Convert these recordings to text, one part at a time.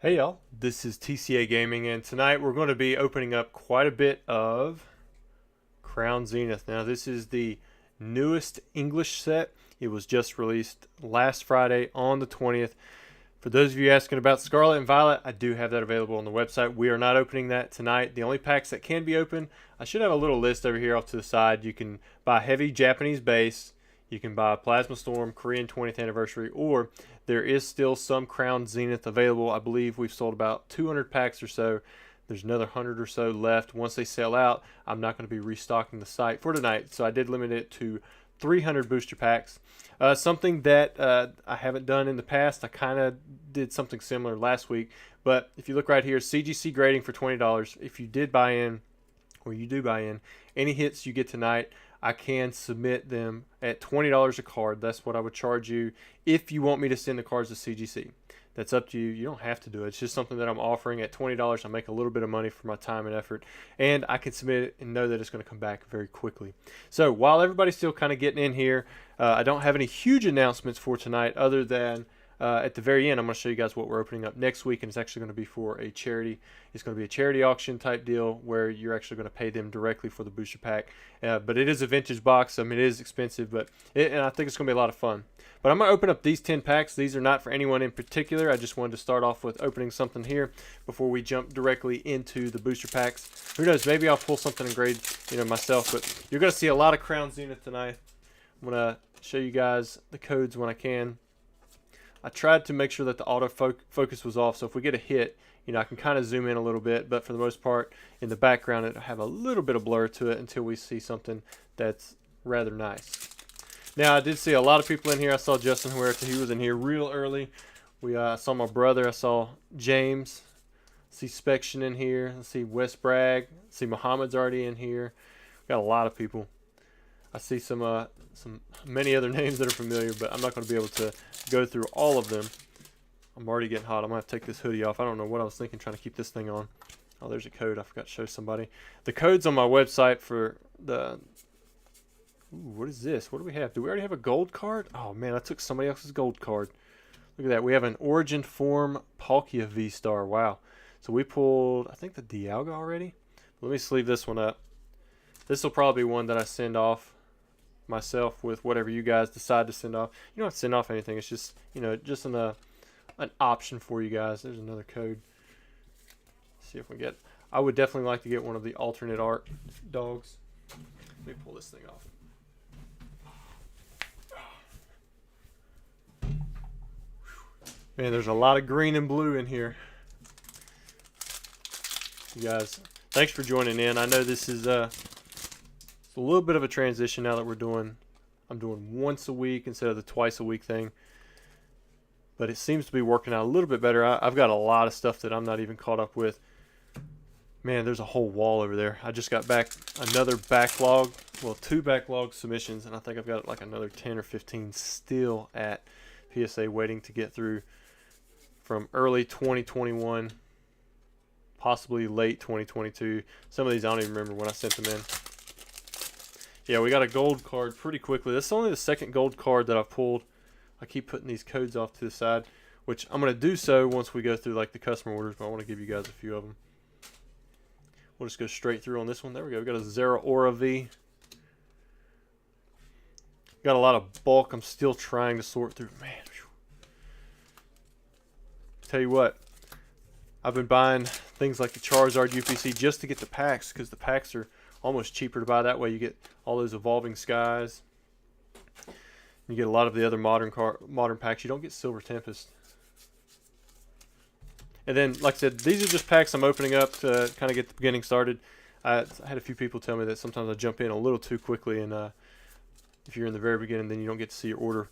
Hey y'all, this is TCA Gaming, and tonight we're going to be opening up quite a bit of Crown Zenith. Now this is the newest English set. It was just released last Friday on the 20th. For those of you asking about Scarlet and Violet, I do have that available on the website. We are not opening that tonight. The only packs that can be opened, I should have a little list over here off to the side. You can buy Heavy Japanese Base, you can buy Plasma Storm, Korean 20th Anniversary, or there is still some Crown Zenith available. I believe we've sold about 200 packs or so. There's another 100 or so left. Once they sell out, I'm not going to be restocking the site for tonight, so I did limit it to 300 booster packs. Something that I haven't done in the past. I kind of did something similar last week, but if you look right here, CGC grading for $20. If you did buy in, or you do buy in, any hits you get tonight, I can submit them at $20 a card. That's what I would charge you if you want me to send the cards to CGC. That's up to you. You don't have to do it. It's just something that I'm offering at $20. I make a little bit of money for my time and effort, and I can submit it and know that it's going to come back very quickly. So while everybody's still kind of getting in here, I don't have any huge announcements for tonight other than at the very end, I'm going to show you guys what we're opening up next week, and it's actually going to be for a charity. It's going to be a charity auction type deal where you're actually going to pay them directly for the booster pack. But it is a vintage box. I mean, it is expensive, but and I think it's going to be a lot of fun. But I'm going to open up these 10 packs. These are not for anyone in particular. I just wanted to start off with opening something here before we jump directly into the booster packs. Who knows? Maybe I'll pull something and grade, myself. But you're going to see a lot of Crown Zenith tonight. I'm going to show you guys the codes when I can. I tried to make sure that the autofocus was off, so if we get a hit, I can kind of zoom in a little bit, but for the most part, in the background, it'll have a little bit of blur to it until we see something that's rather nice. Now, I did see a lot of people in here. I saw Justin Huerta. He was in here real early. I saw my brother. I saw James. I see Spection in here. I see Wes Bragg. I see Muhammad's already in here. Got a lot of people. I see some many other names that are familiar, but I'm not going to be able to go through all of them. I'm already getting hot. I'm going to have to take this hoodie off. I don't know what I was thinking trying to keep this thing on. Oh, there's a code. I forgot to show somebody. The code's on my website for the... Ooh, what is this? What do we have? Do we already have a gold card? Oh, man, I took somebody else's gold card. Look at that. We have an Origin Form Palkia V-Star. Wow. So we pulled, I think, the Dialga already. Let me sleeve this one up. This will probably be one that I send off myself with whatever you guys decide to send off. You don't have to send off anything. It's just, just an option for you guys. There's another code. Let's see if we get... I would definitely like to get one of the alternate art dogs. Let me pull this thing off. Man, there's a lot of green and blue in here. You guys, thanks for joining in. I know this is it's a little bit of a transition now that I'm doing once a week instead of the twice a week thing. But it seems to be working out a little bit better. I've got a lot of stuff that I'm not even caught up with. Man, there's a whole wall over there. I just got back another backlog. Well, 2 backlog submissions, and I think I've got like another 10 or 15 still at PSA waiting to get through from early 2021, possibly late 2022. Some of these I don't even remember when I sent them in. Yeah, we got a gold card pretty quickly. This is only the second gold card that I've pulled. I keep putting these codes off to the side, which I'm going to do so once we go through like the customer orders, but I want to give you guys a few of them. We'll just go straight through on this one. There we go. We got a Zera Aura V. Got a lot of bulk I'm still trying to sort through. Man, whew. Tell you what, I've been buying things like the Charizard UPC just to get the packs, because the packs are almost cheaper to buy that way. You get all those Evolving Skies. You get a lot of the other modern packs. You don't get Silver Tempest. And then, like I said, these are just packs I'm opening up to kind of get the beginning started. I had a few people tell me that sometimes I jump in a little too quickly, and if you're in the very beginning, then you don't get to see your order.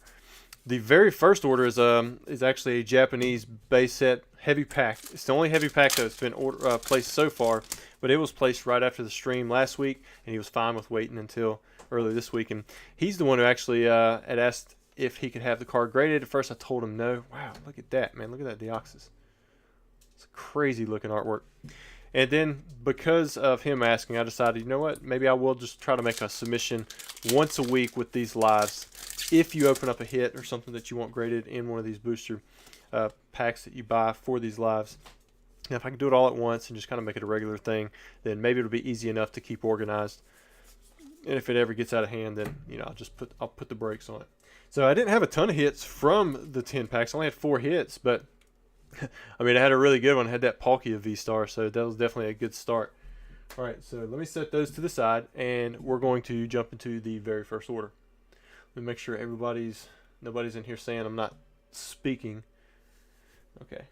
The very first order is actually a Japanese base set heavy pack. It's the only heavy pack that's been placed so far, but it was placed right after the stream last week, and he was fine with waiting until early this week. And he's the one who actually had asked if he could have the card graded. At first, I told him no. Wow, look at that, man. Look at that Deoxys. It's crazy looking artwork. And then because of him asking, I decided, you know what, maybe I will just try to make a submission once a week with these lives. If you open up a hit or something that you want graded in one of these booster packs that you buy for these lives. Now, if I can do it all at once and just kind of make it a regular thing, then maybe it'll be easy enough to keep organized. And if it ever gets out of hand, then I'll put the brakes on it. So I didn't have a ton of hits from the 10 packs. I only had 4 hits, but I mean, I had a really good one. I had that Palkia V-Star, so that was definitely a good start. All right, so let me set those to the side, and we're going to jump into the very first order. Let me make sure nobody's in here saying I'm not speaking. Okay.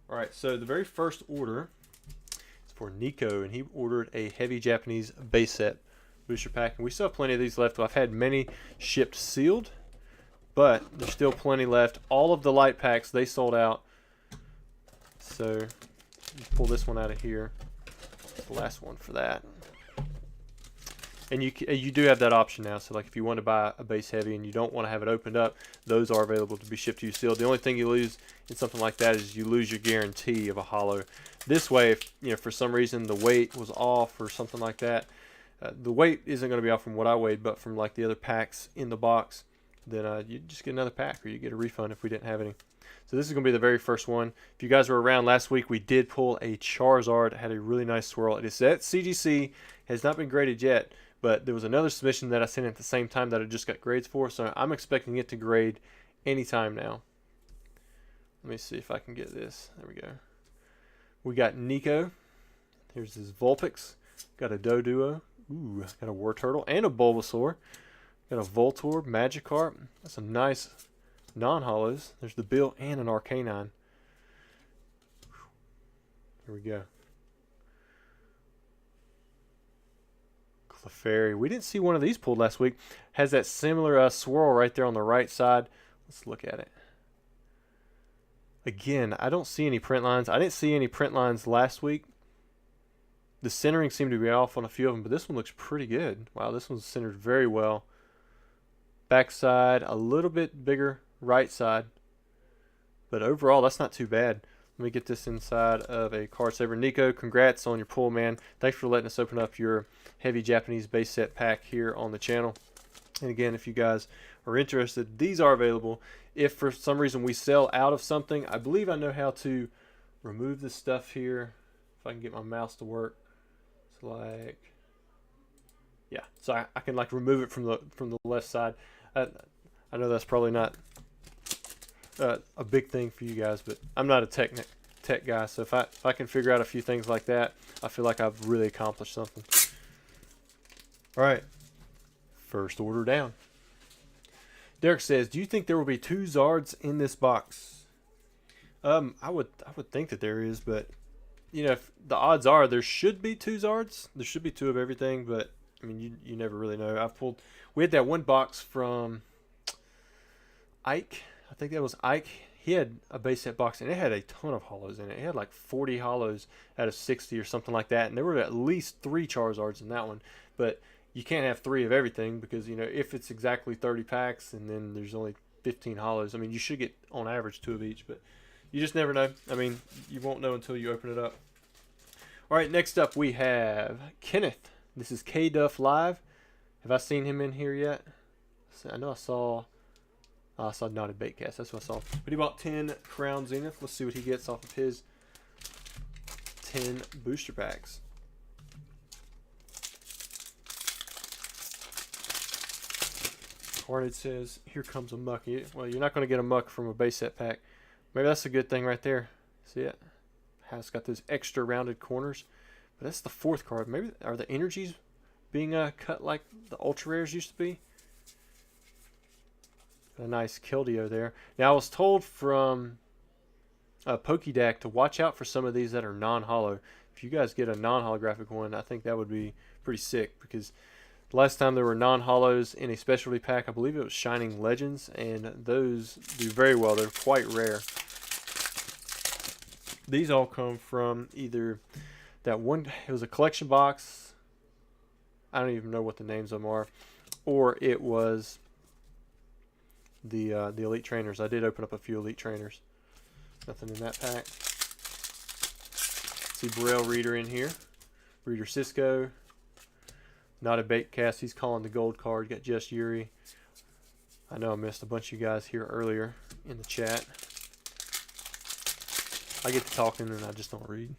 All right, so the very first order is for Nico, and he ordered a heavy Japanese base set booster pack, and we still have plenty of these left. I've had many shipped sealed, but there's still plenty left. All of the light packs, they sold out. So pull this one out of here. It's the last one for that. And you do have that option now. So like if you want to buy a base heavy and you don't want to have it opened up, those are available to be shipped to you sealed. The only thing you lose in something like that is you lose your guarantee of a holo. This way, if for some reason the weight was off or something like that, the weight isn't going to be off from what I weighed, but from like the other packs in the box, then you just get another pack or you get a refund if we didn't have any. So this is going to be the very first one. If you guys were around last week, we did pull a Charizard. It had a really nice swirl. It is at CGC, has not been graded yet, but there was another submission that I sent at the same time that I just got grades for, so I'm expecting it to grade anytime now. Let me see if I can get this. There we go. We got Nico. Here's his Vulpix. Got a Doduo. Ooh, got a Wartortle and a Bulbasaur. Got a Voltorb, Magikarp. That's some nice non-holos. There's the Bill and an Arcanine. Here we go. Clefairy. We didn't see one of these pulled last week. Has that similar swirl right there on the right side. Let's look at it. Again, I don't see any print lines. I didn't see any print lines last week. The centering seemed to be off on a few of them, but this one looks pretty good. Wow, this one's centered very well. Backside, a little bit bigger right side. But overall, that's not too bad. Let me get this inside of a card saver. Nico, congrats on your pull, man. Thanks for letting us open up your heavy Japanese base set pack here on the channel. And again, if you guys are interested, these are available. If for some reason we sell out of something, I believe I know how to remove this stuff here. If I can get my mouse to work. It's like, yeah, so I can like remove it from the left side. I know that's probably not a big thing for you guys, but I'm not a tech guy, so if I can figure out a few things like that, I feel like I've really accomplished something. All right, first order down. Derek says, do you think there will be 2 Zards in this box? I would think that there is, but if the odds are there should be 2 Zards. There should be 2 of everything, but I mean you never really know. We had that one box from Ike. I think that was Ike. He had a base set box, and it had a ton of holos in it. It had like 40 holos out of 60 or something like that, and there were at least 3 Charizards in that one. But you can't have 3 of everything because, if it's exactly 30 packs and then there's only 15 holos, I mean, you should get, on average, 2 of each. But you just never know. I mean, you won't know until you open it up. All right, next up we have Kenneth. This is K-Duff Live. Have I seen him in here yet? I know I saw Knotted Baitcast. That's what I saw. But he bought 10 Crown Zenith. Let's see what he gets off of his 10 booster packs. Carnage says, here comes a muck. Well, you're not going to get a muck from a base set pack. Maybe that's a good thing right there. See it? How it's got those extra rounded corners. But that's the 4th card. Maybe are the energies being cut like the ultra rares used to be? A nice Keldeo there. Now I was told from Pokédeck to watch out for some of these that are non-holo. If you guys get a non-holographic one, I think that would be pretty sick, because the last time there were non-holos in a specialty pack, I believe it was Shining Legends, and those do very well. They're quite rare. These all come from either that one, it was a collection box, I don't even know what the names of them are, or it was the Elite Trainers. I did open up a few Elite Trainers. Nothing in that pack. See Braille Reader in here. Reader Cisco. Not a Baitcast. He's calling the gold card. Got Just Yuri. I know I missed a bunch of you guys here earlier in the chat. I get to talking and I just don't read.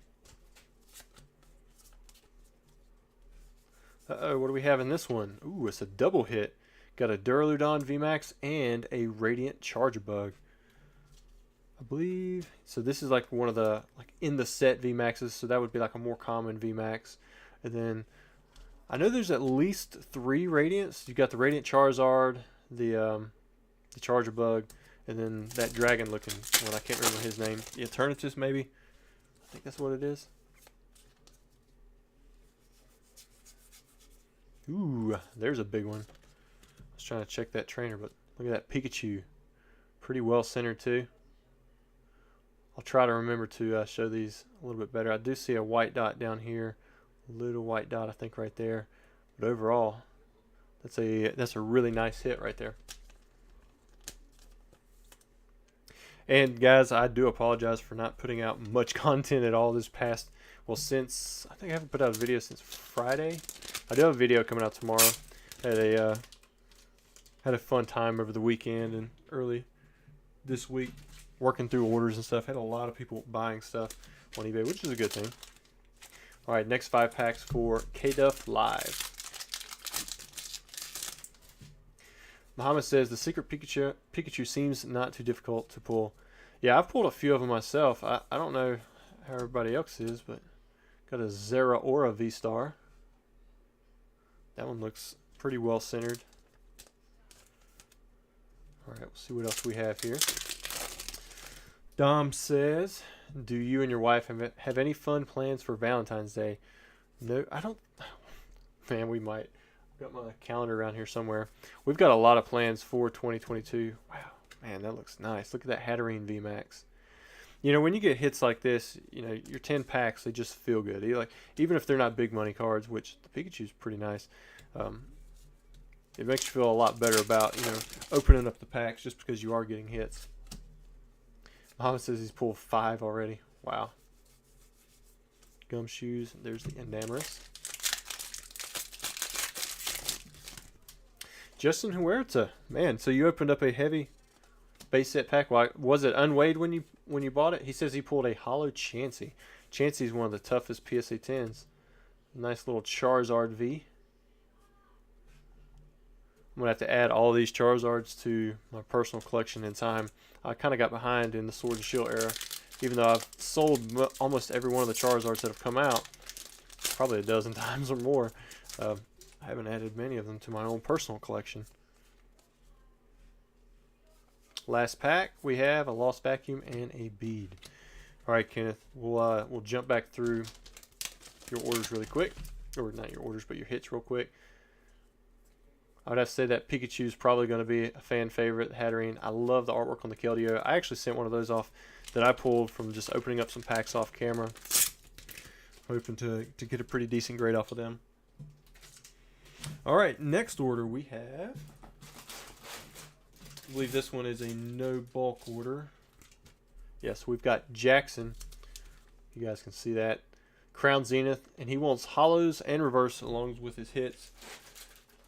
Uh-oh, what do we have in this one? Ooh, it's a double hit. Got a Duraludon VMAX and a Radiant Charjabug. I believe. So this is like one of the in the set VMAXs, so that would be like a more common VMAX. And then I know there's at least 3 Radiants. You got the Radiant Charizard, the Charjabug, and then that dragon looking one. I can't remember his name. The Eternatus maybe. I think that's what it is. Ooh, there's a big one. I was trying to check that trainer, but look at that Pikachu. Pretty well centered too. I'll try to remember to show these a little bit better. I do see a white dot down here. A little white dot I think right there. But overall, that's a really nice hit right there. And guys, I do apologize for not putting out much content at all this past, well, since, I think I haven't put out a video since Friday. I do have a video coming out tomorrow. Had a fun time over the weekend and early this week working through orders and stuff. Had a lot of people buying stuff on eBay, which is a good thing. All right, next 5 packs for KDuff Live. Muhammad says the secret Pikachu seems not too difficult to pull. Yeah, I've pulled a few of them myself. I don't know how everybody else is, but got a Zeraora V-Star. That one looks pretty well centered. All right, we'll see what else we have here. Dom says, do you and your wife have any fun plans for Valentine's Day? No, I don't. Man, we might. Got my calendar around here somewhere. We've got a lot of plans for 2022. Wow, man, that looks nice. Look at that Hatterene VMAX. You know, when you get hits like this, you know, your 10 packs, they just feel good. Even if they're not big money cards, which the Pikachu's pretty nice, it makes you feel a lot better about, you know, opening up the packs just because you are getting hits. Muhammad says he's pulled 5 already. Wow. Gumshoes. There's the Enamorous. Justin Huerta, man. So you opened up a heavy base set pack. Well, was it unweighed when you bought it? He says he pulled a hollow Chansey. Chansey's one of the toughest PSA 10s. Nice little Charizard V. I'm gonna have to add all these Charizards to my personal collection in time. I kind of got behind in the Sword and Shield era, even though I've sold almost every one of the Charizards that have come out, probably a dozen times or more. I haven't added many of them to my own personal collection. Last pack, we have a Lost Vacuum and a bead. All right, Kenneth, we'll jump back through your orders really quick, or not your orders, but your hits real quick. I would have to say that Pikachu is probably going to be a fan favorite. Hatterene. I love the artwork on the Keldeo. I actually sent one of those off that I pulled from just opening up some packs off camera, hoping to get a pretty decent grade off of them. All right, next order we have, I believe this one is a no bulk order. Yes, we've got Jackson. You guys can see that. Crown Zenith, and he wants hollows and reverse along with his hits.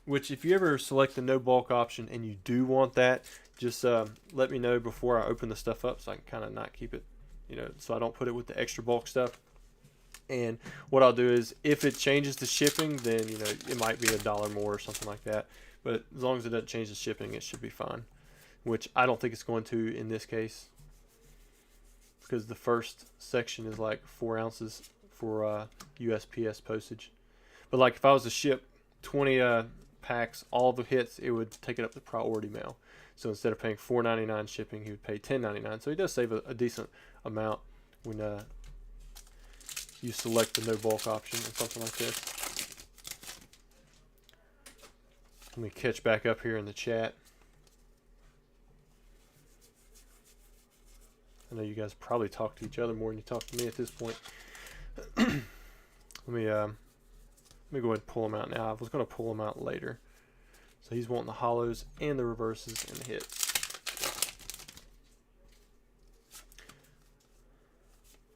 Which, if you ever select the no bulk option and you do want that, just let me know before I open the stuff up so I can kind of not keep it, you know, so I don't put it with the extra bulk stuff. And what I'll do is, if it changes the shipping, then, you know, it might be $1 more or something like that. But as long as it doesn't change the shipping, it should be fine. Which I don't think it's going to in this case, because the first section is like 4 ounces for USPS postage. But like if I was to ship 20 packs, all the hits, it would take it up to priority mail. So instead of paying $4.99 shipping, he would pay $10.99. So he does save a decent amount when you select the no bulk option or something like this. Let me catch back up here in the chat. I know you guys probably talk to each other more than you talk to me at this point. Let me go ahead and pull them out now. I was going to pull them out later. So he's wanting the hollows and the reverses and the hits.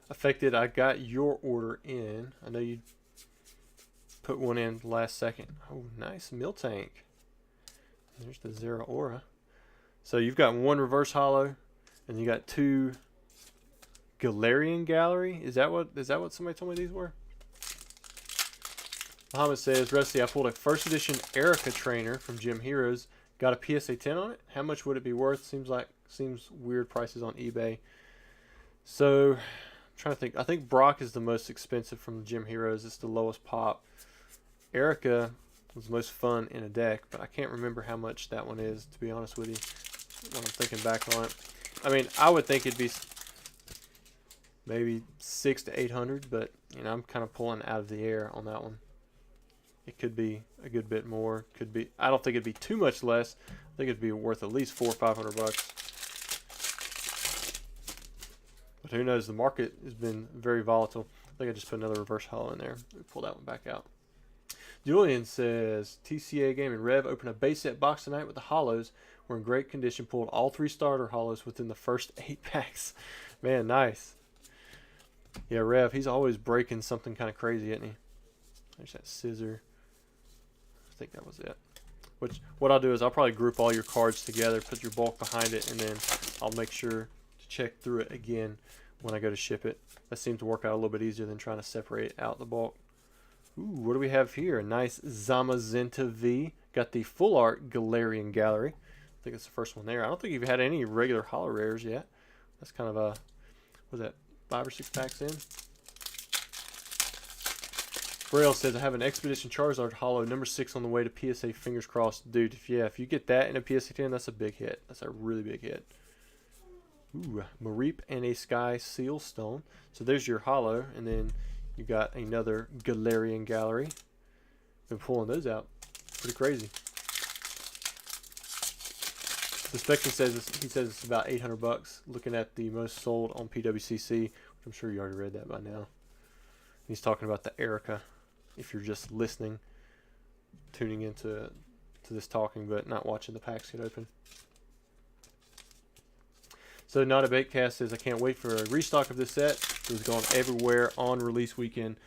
Affected, I got your order in. I know you put one in last second. Oh, nice Miltank. There's the Zeraora. So you've got one reverse hollow, and you got two Galarian Gallery. Is that what somebody told me these were? Muhammad says, Rusty, I pulled a first edition Erica trainer from Gym Heroes. Got a PSA 10 on it. How much would it be worth? Seems weird prices on eBay. So, I'm trying to think. I think Brock is the most expensive from Gym Heroes. It's the lowest pop. Erica was the most fun in a deck, but I can't remember how much that one is, to be honest with you, when I'm thinking back on it. I mean, I would think it'd be maybe 600 to 800, but you know, I'm kind of pulling out of the air on that one. It could be a good bit more. Could be. I don't think it'd be too much less. I think it'd be worth at least $400 or $500. But who knows? The market has been very volatile. I think I just put another reverse hollow in there. Let me pull that one back out. Julian says, TCA Gaming Rev opened a base set box tonight with the hollows. We're in great condition. Pulled all 3 starter hollows within the first 8 packs. Man, nice. Yeah, Rev, he's always breaking something kind of crazy, isn't he? There's that scissor. I think that was it. What I'll do is I'll probably group all your cards together, put your bulk behind it, and then I'll make sure to check through it again when I go to ship it. That seems to work out a little bit easier than trying to separate out the bulk. Ooh, what do we have here? A nice Zamazenta V. Got the full art Galarian Gallery. I think it's the first one there. I don't think you've had any regular hollow rares yet. That's kind of a, was that 5 or 6 packs in? Braille says, I have an Expedition Charizard hollow number 6 on the way to PSA. Fingers crossed. Dude, if you get that in a PSA 10, that's a big hit. That's a really big hit. Ooh, Mareep and a Sky Seal Stone. So there's your hollow, and then you got another Galarian Gallery. Been pulling those out. Pretty crazy. The Spectrum says it's about $800. Looking at the most sold on PWCC, which I'm sure you already read that by now. He's talking about the Erica. If you're just listening, tuning into this talking, but not watching the packs get open. So Not a Baitcast says, I can't wait for a restock of this set. It was going everywhere on release weekend.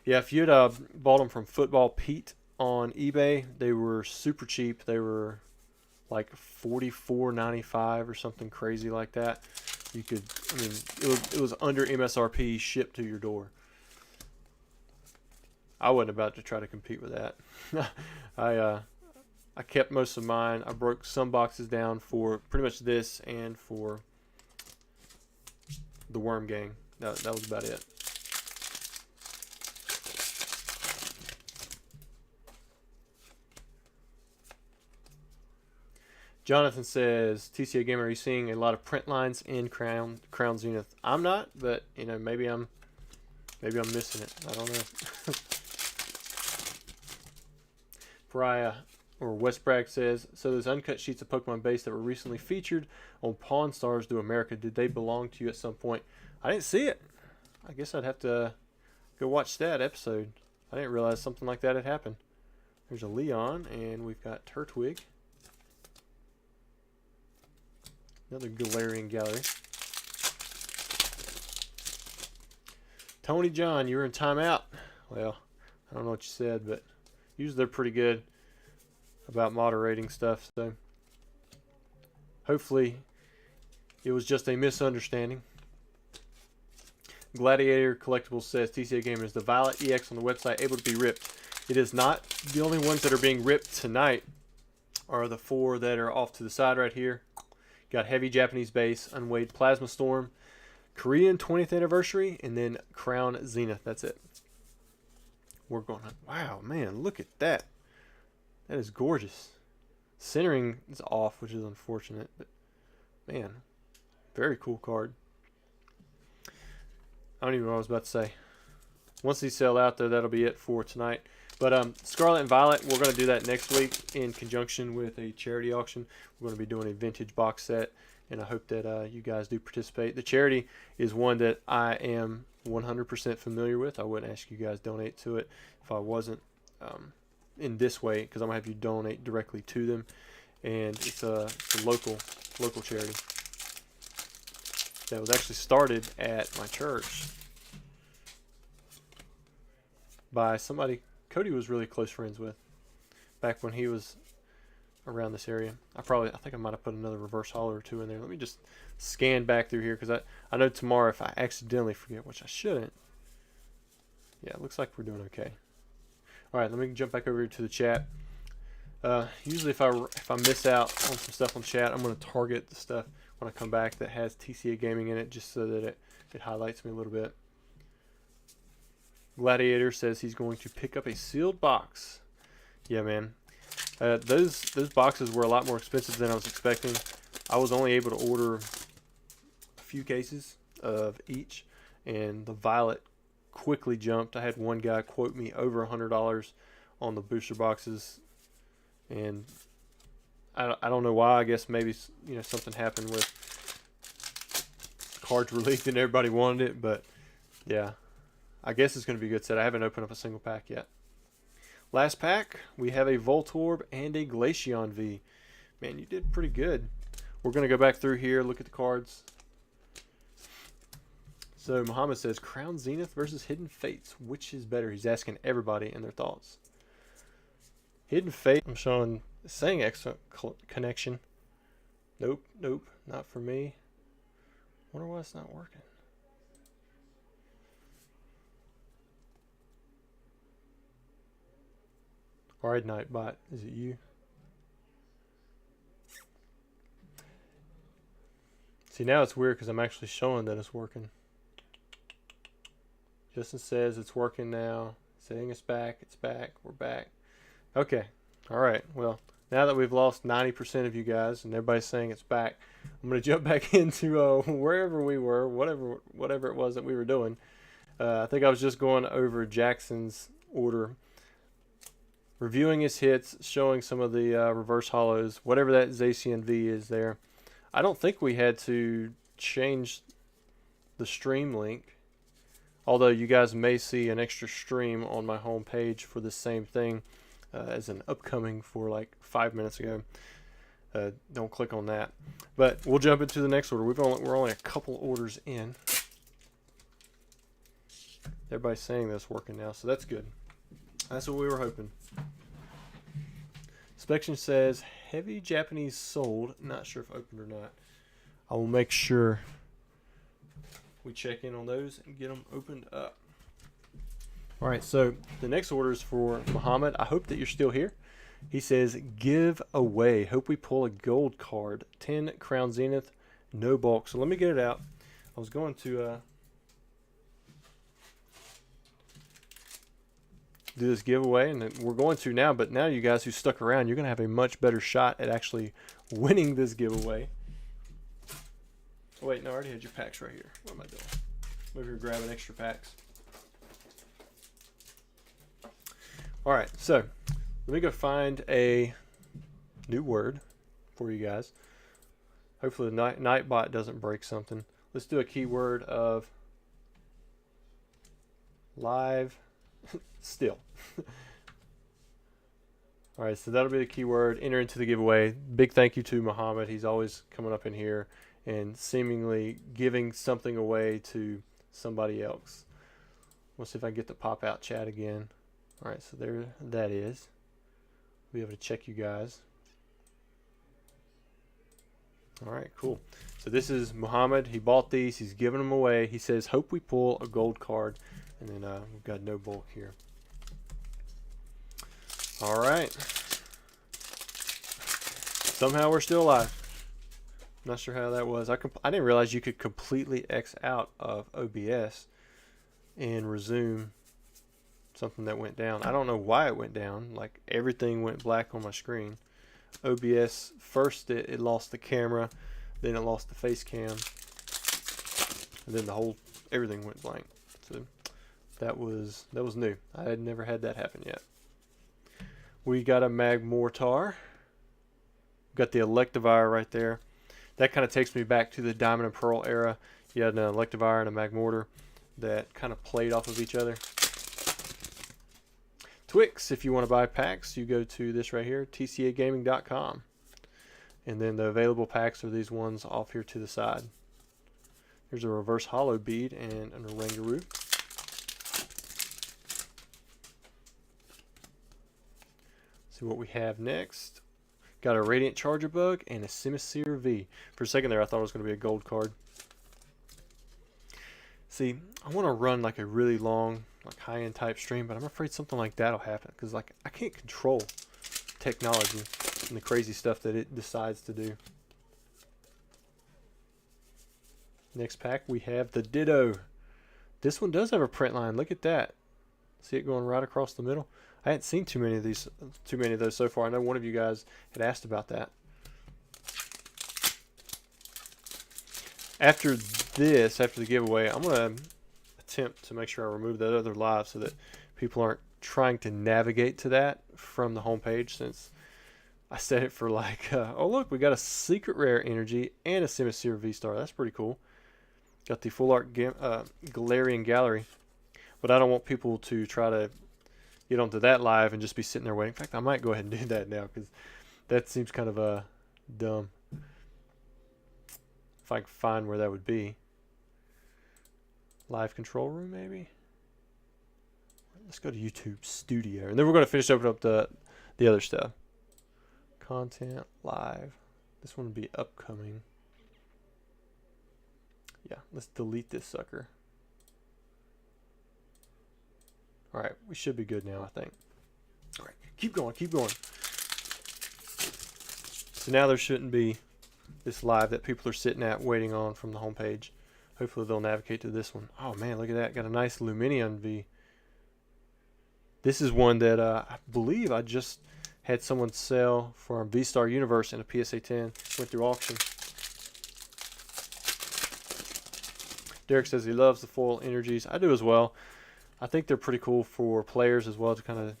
Yeah, if you'd bought them from Football Pete on eBay, they were super cheap. They were like $44.95 or something crazy like that. You could, I mean, it was under MSRP shipped to your door. I wasn't about to try to compete with that. I kept most of mine. I broke some boxes down for pretty much this and for the Worm Gang. That was about it. Jonathan says, TCA Gamer, are you seeing a lot of print lines in Crown Zenith? I'm not, but you know, maybe I'm missing it. I don't know. Pariah or West Bragg says, so those uncut sheets of Pokemon base that were recently featured on Pawn Stars Do America, did they belong to you at some point? I didn't see it. I guess I'd have to go watch that episode. I didn't realize something like that had happened. There's a Leon, and we've got Turtwig. Another Galarian Gallery. Tony John, you were in timeout. Well, I don't know what you said, but usually they're pretty good about moderating stuff. So hopefully it was just a misunderstanding. Gladiator Collectibles says, TCA Gamer, is the Violet EX on the website able to be ripped? It is not. The only ones that are being ripped tonight are the 4 that are off to the side right here. Got Heavy Japanese Base, Unweighed Plasma Storm, Korean 20th Anniversary, and then Crown Zenith. That's it. We're going on. Wow, man, look at that. That is gorgeous. Centering is off, which is unfortunate, but man, very cool card. I don't even know what I was about to say. Once these sell out, though, that'll be it for tonight. But Scarlet and Violet, we're going to do that next week in conjunction with a charity auction. We're going to be doing a vintage box set, and I hope that you guys do participate. The charity is one that I am 100% familiar with. I wouldn't ask you guys to donate to it if I wasn't in this way, because I'm going to have you donate directly to them. And it's a local charity that was actually started at my church by somebody Cody was really close friends with back when he was around this area. I think I might have put another reverse holo or two in there. Let me just scan back through here, because I know tomorrow if I accidentally forget, which I shouldn't. Yeah, it looks like we're doing okay. All right, let me jump back over to the chat. Usually if I miss out on some stuff on chat, I'm going to target the stuff when I come back that has TCA Gaming in it, just so that it highlights me a little bit. Gladiator says he's going to pick up a sealed box. Yeah, man. Those boxes were a lot more expensive than I was expecting. I was only able to order a few cases of each, and the Violet quickly jumped. I had one guy quote me over $100 on the booster boxes, and I don't know why. I guess maybe something happened with cards were leaked and everybody wanted it, but yeah, I guess it's going to be a good set. I haven't opened up a single pack yet. Last pack, we have a Voltorb and a Glaceon V. Man, you did pretty good. We're going to go back through here, look at the cards. So Muhammad says, Crown Zenith versus Hidden Fates. Which is better? He's asking everybody and their thoughts. Hidden Fate, I'm saying excellent connection. Nope, not for me. Wonder why it's not working. Alright, Nightbot, is it you? See, now it's weird because I'm actually showing that it's working. Justin says it's working now. Saying it's back, we're back. Okay, alright, well, now that we've lost 90% of you guys and everybody's saying it's back, I'm going to jump back into wherever we were, whatever it was that we were doing. I think I was just going over Jackson's order, reviewing his hits, showing some of the reverse holos, whatever that Zacian V is there. I don't think we had to change the stream link, although you guys may see an extra stream on my home page for the same thing as an upcoming for like 5 minutes ago. Don't click on that. But we'll jump into the next order. We're only a couple orders in. Everybody's saying that's working now, so that's good. That's what we were hoping. Inspection says heavy Japanese sold. Not sure if opened or not. I will make sure we check in on those and get them opened up. All right, so the next order is for Muhammad. I hope that you're still here. He says, give away. Hope we pull a gold card. 10 Crown Zenith, no bulk. So let me get it out. I was going to do this giveaway, and we're going to now, but now you guys who stuck around, you're going to have a much better shot at actually winning this giveaway. Oh, wait, no, I already had your packs right here. What am I doing? I'm over here grabbing extra packs. All right, so let me go find a new word for you guys. Hopefully the Nightbot doesn't break something. Let's do a keyword of live still. All right, so that'll be the keyword. Enter into the giveaway. Big thank you to Muhammad. He's always coming up in here and seemingly giving something away to somebody else. Let's see if I can get the pop out chat again. All right, so there that is. We'll be able to check you guys. All right, cool. So this is Muhammad. He bought these. He's giving them away. He says, hope we pull a gold card. And then we've got no bulk here. All right. Somehow we're still alive. Not sure how that was. I didn't realize you could completely X out of OBS and resume something that went down. I don't know why it went down. Like everything went black on my screen. OBS, first it lost the camera, then it lost the face cam, and then everything went blank. So that was new. I had never had that happen yet. We got a Magmortar. Got the Electivire right there. That kind of takes me back to the Diamond and Pearl era. You had an Electivire and a Magmortar that kind of played off of each other. Twix, if you want to buy packs, you go to this right here, tcagaming.com. And then the available packs are these ones off here to the side. Here's a reverse hollow bead and an Orangaroo. See what we have next. Got a Radiant Charger Bug and a Simisear V. For a second there, I thought it was going to be a gold card. See, I want to run like a really long, like high-end type stream, but I'm afraid something like that will happen because like I can't control technology and the crazy stuff that it decides to do. Next pack, we have the Ditto. This one does have a print line. Look at that. See it going right across the middle? I hadn't seen too many of those so far. I know one of you guys had asked about that. After this, after the giveaway, I'm going to attempt to make sure I remove that other live so that people aren't trying to navigate to that from the homepage, since I set it for like, oh look, we got a secret rare energy and a Simisear V-Star. That's pretty cool. Got the full art Galarian Gallery, but I don't want people to try to get onto that live and just be sitting there waiting. In fact, I might go ahead and do that now because that seems kind of dumb. If I can find where that would be. Live control room, maybe? Let's go to YouTube Studio. And then we're going to finish opening up the other stuff. Content, live. This one would be upcoming. Yeah, let's delete this sucker. Alright, we should be good now, I think. Alright, keep going, keep going. So now there shouldn't be this live that people are sitting at waiting on from the homepage. Hopefully they'll navigate to this one. Oh man, look at that. Got a nice Luminion V. This is one that I believe I just had someone sell for V-Star Universe in a PSA 10. Went through auction. Derek says he loves the foil energies. I do as well. I think they're pretty cool for players as well to kind of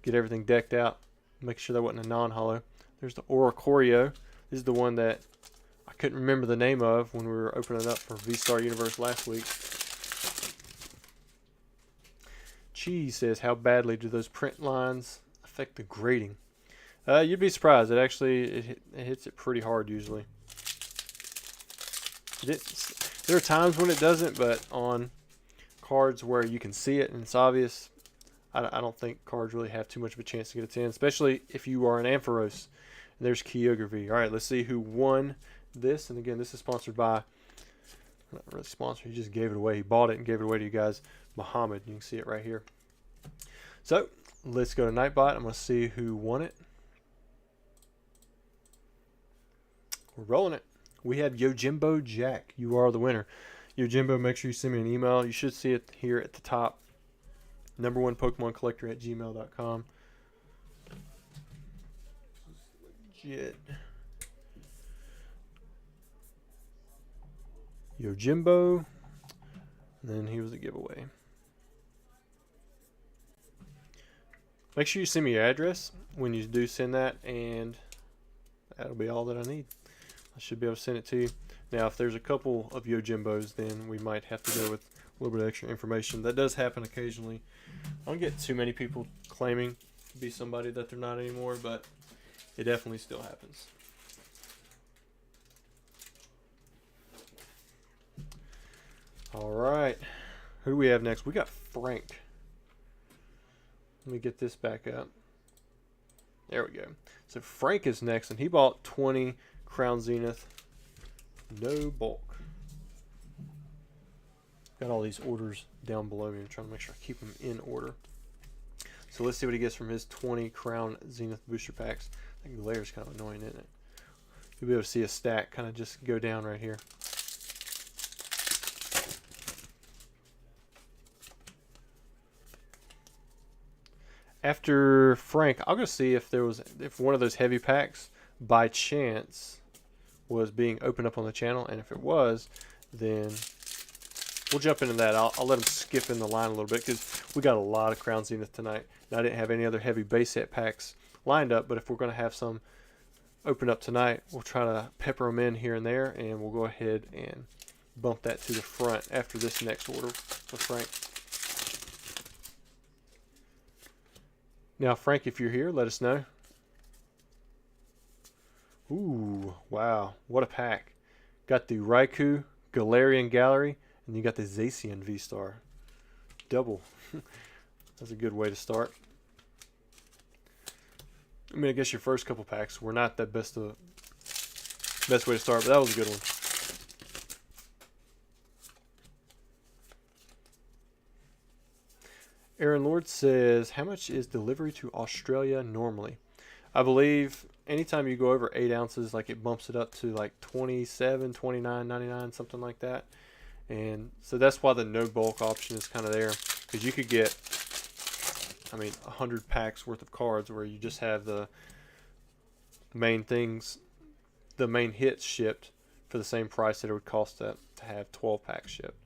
get everything decked out. Make sure that wasn't a non-holo. There's the Oricorio. This is the one that I couldn't remember the name of when we were opening it up for V-Star Universe last week. Cheese says, how badly do those print lines affect the grading? You'd be surprised. It actually it hits it pretty hard usually. There are times when it doesn't, but on cards where you can see it and it's obvious, I don't think cards really have too much of a chance to get a 10, especially if you are an Ampharos. And there's Kyogre V. All right, let's see who won this. And again, this is sponsored by, not really sponsored, he just gave it away. He bought it and gave it away to you guys. Muhammad, you can see it right here. So let's go to Nightbot. I'm going to see who won it. We're rolling it. We have Yojimbo Jack. You are the winner. Yojimbo, make sure you send me an email. You should see it here at the top. #1PokemonCollector@gmail.com. Legit. Yojimbo. And then he was a giveaway. Make sure you send me your address when you do send that, and that'll be all that I need. I should be able to send it to you. Now, if there's a couple of Yojimbos, then we might have to go with a little bit of extra information. That does happen occasionally. I don't get too many people claiming to be somebody that they're not anymore, but it definitely still happens. All right. Who do we have next? We got Frank. Let me get this back up. There we go. So Frank is next, and he bought 20 Crown Zenith. No bulk. Got all these orders down below me. I'm trying to make sure I keep them in order. So let's see what he gets from his 20 Crown Zenith booster packs. I think the layer's kind of annoying, isn't it? You'll be able to see a stack kind of just go down right here. After Frank, I'll go see if one of those heavy packs by chance was being opened up on the channel, and if it was, then we'll jump into that. I'll let them skip in the line a little bit because we got a lot of Crown Zenith tonight. Now, I didn't have any other heavy base set packs lined up, but if we're going to have some open up tonight, we'll try to pepper them in here and there, and we'll go ahead and bump that to the front after this next order for Frank. Now, Frank, if you're here, let us know. Ooh, wow. What a pack. Got the Raikou Galarian Gallery, and you got the Zacian V-Star. Double. That's a good way to start. I mean, I guess your first couple packs were not the best way to start, but that was a good one. Aaron Lord says, how much is delivery to Australia normally? I believe anytime you go over 8 ounces, like it bumps it up to like 27, 29.99, something like that. And so that's why the no bulk option is kind of there, because you could get, I mean, 100 packs worth of cards where you just have the main things, the main hits shipped for the same price that it would cost to have 12 packs shipped.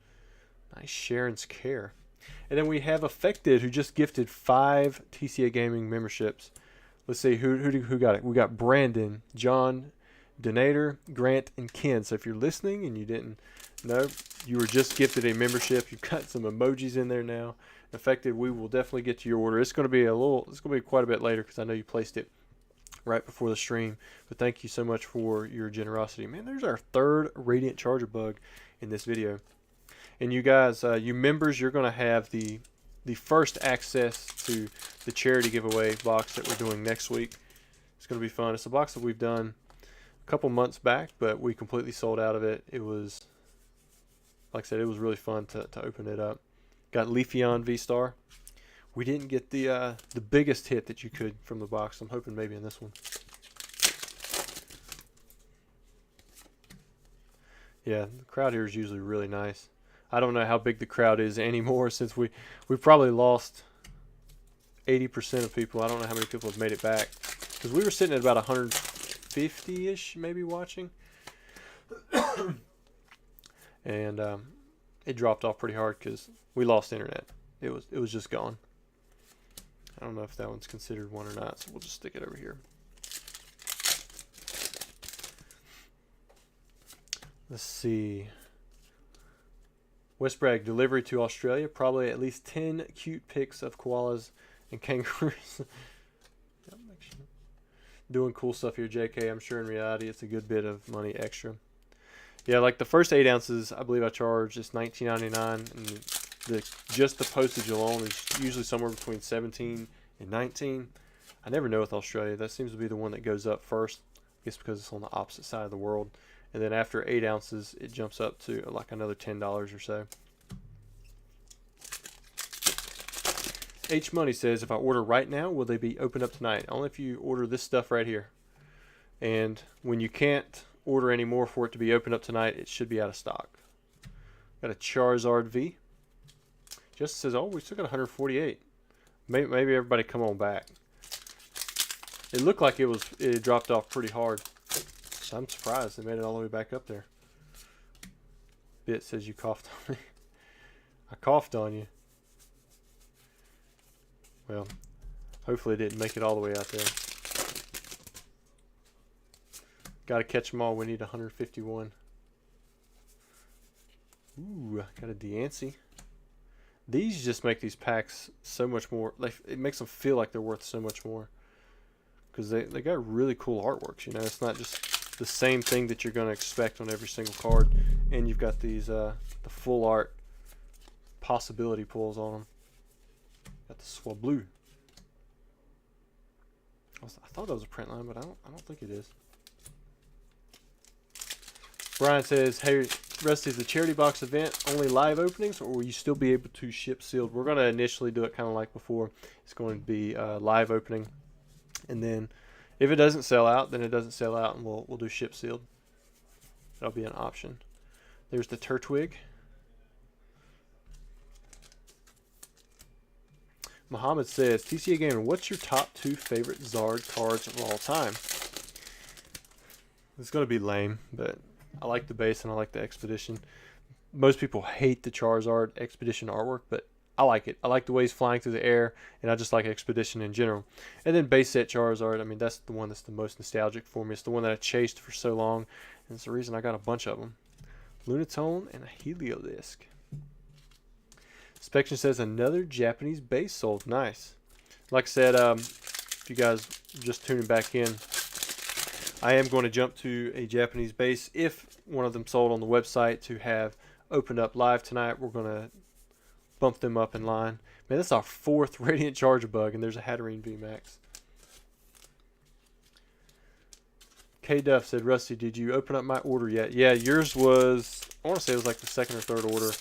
Nice Sharon's Care. And then we have Affected, who just gifted 5 TCA Gaming memberships. Let's see, who got it? We got Brandon, John, Donator, Grant, and Ken. So if you're listening and you didn't know, you were just gifted a membership. You've got some emojis in there now. Affected, we will definitely get to your order. It's going to be quite a bit later because I know you placed it right before the stream. But thank you so much for your generosity. Man, there's our 3rd Radiant Charger bug in this video. And you guys, you members, you're going to have the first access to the charity giveaway box that we're doing next week. It's going to be fun. It's a box that we've done a couple months back, but we completely sold out of it. It was, like I said, it was really fun to open it up. Got Leafeon V-Star. We didn't get the biggest hit that you could from the box. I'm hoping maybe in this one. Yeah, the crowd here is usually really nice. I don't know how big the crowd is anymore since we probably lost 80% of people. I don't know how many people have made it back because we were sitting at about 150-ish maybe watching. And it dropped off pretty hard because we lost internet. It was just gone. I don't know if that one's considered one or not, so we'll just stick it over here. Let's see. West Bragg, delivery to Australia. Probably at least 10 cute pics of koalas and kangaroos. Doing cool stuff here, JK. I'm sure in reality it's a good bit of money extra. Yeah, like the first 8 ounces, I believe I charged just $19.99, and just the postage alone is usually somewhere between $17 and $19. I never know with Australia. That seems to be the one that goes up first. I guess because it's on the opposite side of the world. And then after 8 ounces, it jumps up to like another $10 or so. H Money says, if I order right now, will they be opened up tonight? Only if you order this stuff right here. And when you can't order any more for it to be opened up tonight, it should be out of stock. Got a Charizard V. Just says, oh, we still got 148. Maybe everybody come on back. It looked like it dropped off pretty hard. So I'm surprised they made it all the way back up there. Bit says you coughed on me. I coughed on you. Well, hopefully it didn't make it all the way out there. Got to catch them all. We need 151. Ooh, got a Deancey. These just make these packs so much more. Like, it makes them feel like they're worth so much more. Because they got really cool artworks, you know. It's not just the same thing that you're going to expect on every single card. And you've got these, the full art possibility pulls on them. Got the Swablu. I thought that was a print line, but I don't think it is. Brian says, hey, Rusty, is the charity box event only live openings, or will you still be able to ship sealed? We're going to initially do it kind of like before. It's going to be live opening. And then if it doesn't sell out, then it doesn't sell out, and we'll do ship sealed. That'll be an option. There's the Turtwig. Muhammad says, TCA Gamer, what's your top 2 favorite Zard cards of all time? It's going to be lame, but I like the base and I like the Expedition. Most people hate the Charizard Expedition artwork, but I like it. I like the way he's flying through the air, and I just like Expedition in general. And then base set Charizard, I mean, that's the one that's the most nostalgic for me. It's the one that I chased for so long, and it's the reason I got a bunch of them. Lunatone and a Heliodisc. Spection says another Japanese base sold. Nice. Like I said, if you guys are just tuning back in, I am going to jump to a Japanese base if one of them sold on the website to have opened up live tonight. We're going to bump them up in line. Man, that's our 4th Radiant Charger bug, and there's a Hatterene VMAX. K Duff said, Rusty, did you open up my order yet? Yeah, yours was, I want to say it was like the second or third order.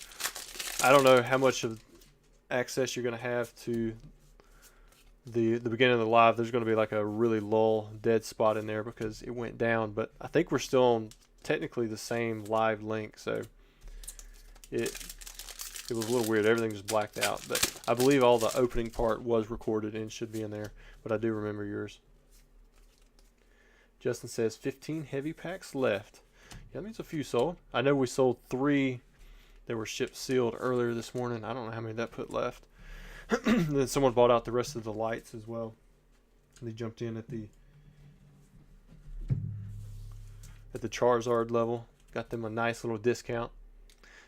I don't know how much of access you're going to have to the beginning of the live. There's going to be like a really lull dead spot in there because it went down, but I think we're still on technically the same live link, so it was a little weird. Everything just blacked out, but I believe all the opening part was recorded and should be in there, but I do remember yours. Justin says 15 heavy packs left. Yeah, that means a few sold. I know we sold 3 that were shipped sealed earlier this morning. I don't know how many that put left. Then someone bought out the rest of the lights as well. They jumped in at the Charizard level. Got them a nice little discount.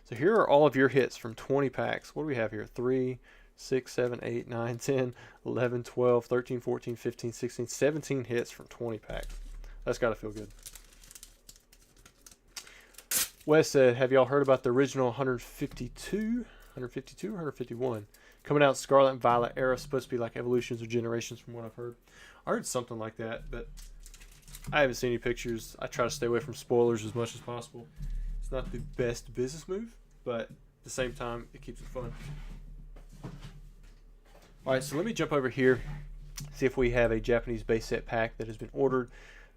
So here are all of your hits from 20 packs. What do we have here? 3, 6, 7, 8, 9, 10, 11, 12, 13, 14, 15, 16, 17 hits from 20 packs. That's got to feel good. Wes said, have y'all heard about the original 152 or 151? Coming out Scarlet and Violet era, supposed to be like evolutions or generations from what I've heard. I heard something like that, but I haven't seen any pictures. I try to stay away from spoilers as much as possible. It's not the best business move, but at the same time, it keeps it fun. Alright, so let me jump over here, see if we have a Japanese base set pack that has been ordered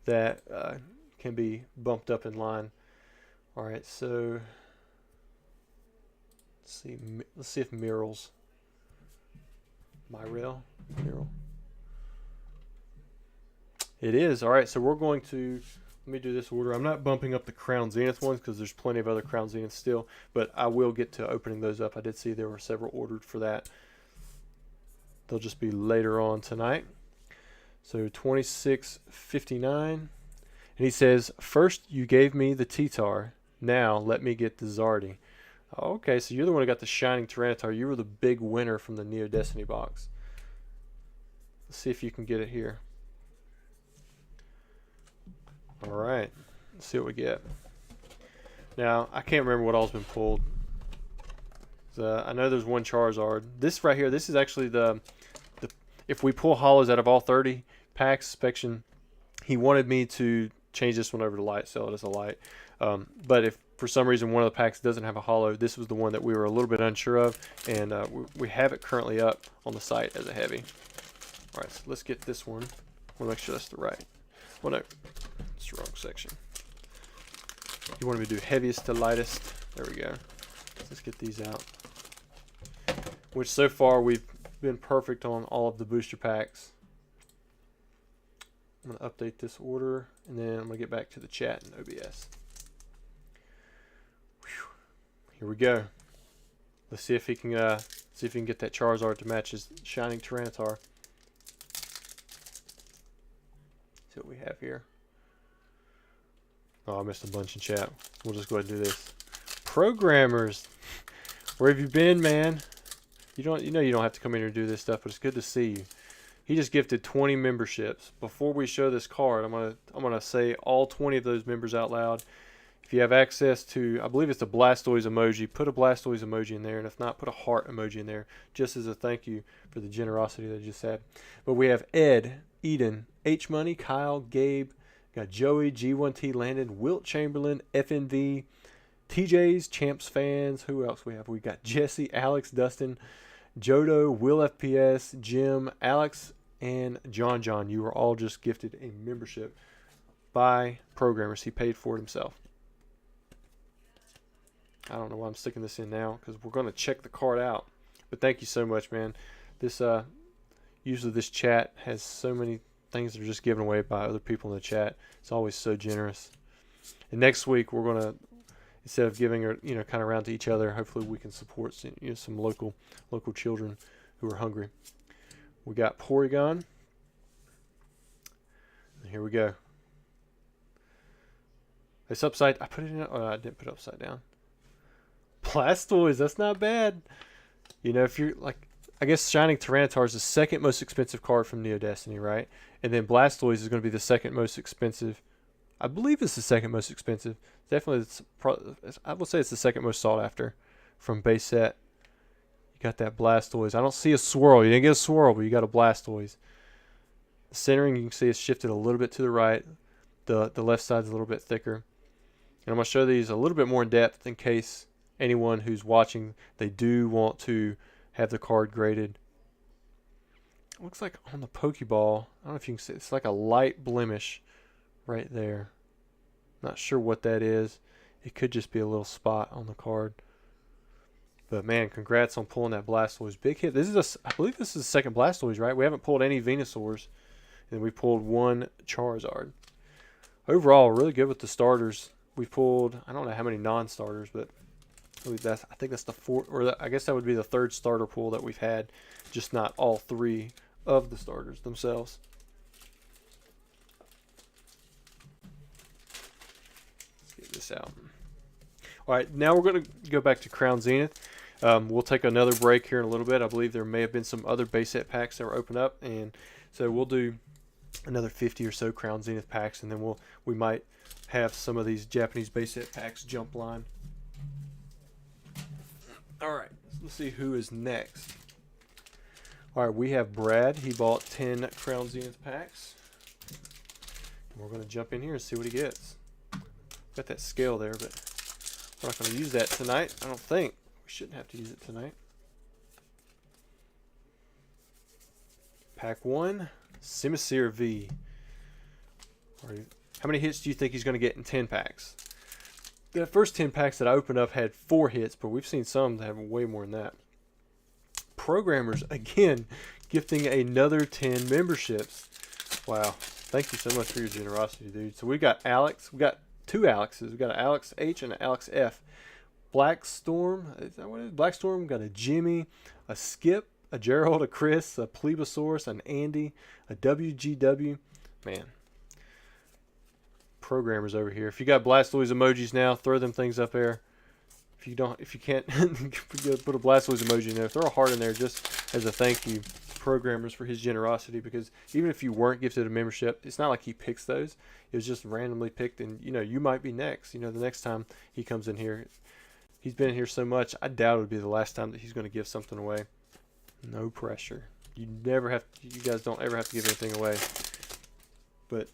that can be bumped up in line. Alright, so let's see if Myrrell's Myrrell. It is. Alright, so we're going to, let me do this order. I'm not bumping up the Crown Zenith ones because there's plenty of other Crown Zenith still, but I will get to opening those up. I did see there were several ordered for that. They'll just be later on tonight. So 26.59. And he says, first you gave me the T-Tar. Now let me get the Zardy. Okay, so you're the one who got the Shining Tyranitar. You were the big winner from the Neo Destiny box. Let's see if you can get it here. Alright, let's see what we get. Now, I can't remember what all's been pulled. I know there's one Charizard. This right here, this is actually the if we pull hollows out of all 30 packs, Spection, he wanted me to change this one over to light, sell it as a light. But if for some reason one of the packs doesn't have a hollow, this was the one that we were a little bit unsure of, and we have it currently up on the site as a heavy. All right, so let's get this one. I want to make sure that's the right. Well, no, it's the wrong section. You want me to do heaviest to lightest. There we go. Let's get these out. Which so far we've been perfect on all of the booster packs. I'm going to update this order, and then I'm going to get back to the chat in OBS. Whew. Here we go. Let's see if he can get that Charizard to match his Shining Tyranitar. See what we have here. Oh, I missed a bunch in chat. We'll just go ahead and do this. Programmers, where have you been, man? You know you don't have to come in here and do this stuff, but it's good to see you. He just gifted 20 memberships. Before we show this card, I'm gonna say all 20 of those members out loud. If you have access to, I believe it's a Blastoise emoji, put a Blastoise emoji in there, and if not, put a heart emoji in there, just as a thank you for the generosity that I just had. But we have Ed, Eden, H Money, Kyle, Gabe, got Joey, G1T, Landon, Wilt Chamberlain, FNV, TJ's, Champs fans. Who else we have? We got Jesse, Alex, Dustin, Jodo, Will FPS, Jim, Alex, and John. You were all just gifted a membership by Programmers. He paid for it himself. I don't know why I'm sticking this in now because we're going to check the card out. But thank you so much, man. This usually this chat has so many things that are just given away by other people in the chat. It's always so generous. And next week we're going to, instead of giving her, kind of around to each other, hopefully we can support some local children who are hungry. We got Porygon. And here we go. It's upside. I put it in. Oh, I didn't put it upside down. Blastoise. That's not bad. If you're like, I guess Shining Tyranitar is the second most expensive card from Neo Destiny, right? And then Blastoise is going to be the second most expensive. I believe it's the second most expensive. Definitely, I would say it's the second most sought after from base set. You got that Blastoise. I don't see a swirl. You didn't get a swirl, but you got a Blastoise. The centering, you can see it's shifted a little bit to the right. The left side's a little bit thicker. And I'm going to show these a little bit more in depth in case anyone who's watching, they do want to have the card graded. It looks like on the Pokeball, I don't know if you can see, it's like a light blemish right there. Not sure what that is. It could just be a little spot on the card. But man, congrats on pulling that Blastoise. Big hit. This is I believe this is the second Blastoise, right? We haven't pulled any Venusaurs. And we pulled one Charizard. Overall, really good with the starters. We pulled, I don't know how many non-starters, but I think that's the fourth, or I guess that would be the third starter pool that we've had, just not all three of the starters themselves. Let's get this out. All right, now we're going to go back to Crown Zenith. We'll take another break here in a little bit. I believe there may have been some other base set packs that were opened up, and so we'll do another 50 or so Crown Zenith packs, and then we might have some of these Japanese base set packs jump line. All right, let's see who is next. All right, we have Brad. He bought 10 Crown Zenith packs. We're going to jump in here and see what he gets. Got that scale there, but we're not going to use that tonight. I don't think. We shouldn't have to use it tonight. Pack 1, Simisear V. How many hits do you think he's going to get in 10 packs? The first 10 packs that I opened up had 4 hits, but we've seen some that have way more than that. Programmers, again, gifting another 10 memberships. Wow. Thank you so much for your generosity, dude. So we got Alex. We got 2 Alexes. We got an Alex H and an Alex F. Blackstorm. Is that what it is? Blackstorm. Got a Jimmy, a Skip, a Gerald, a Chris, a Plebasaurus, an Andy, a WGW. Man. Programmers over here. If you got Blastoise emojis now, throw them things up there. If you can't put a Blastoise emoji in there, throw a heart in there just as a thank you to Programmers for his generosity, because even if you weren't gifted a membership, it's not like he picks those. It was just randomly picked, and you might be next. The next time he comes in here. He's been in here so much, I doubt it would be the last time that he's going to give something away. No pressure. You guys don't ever have to give anything away. But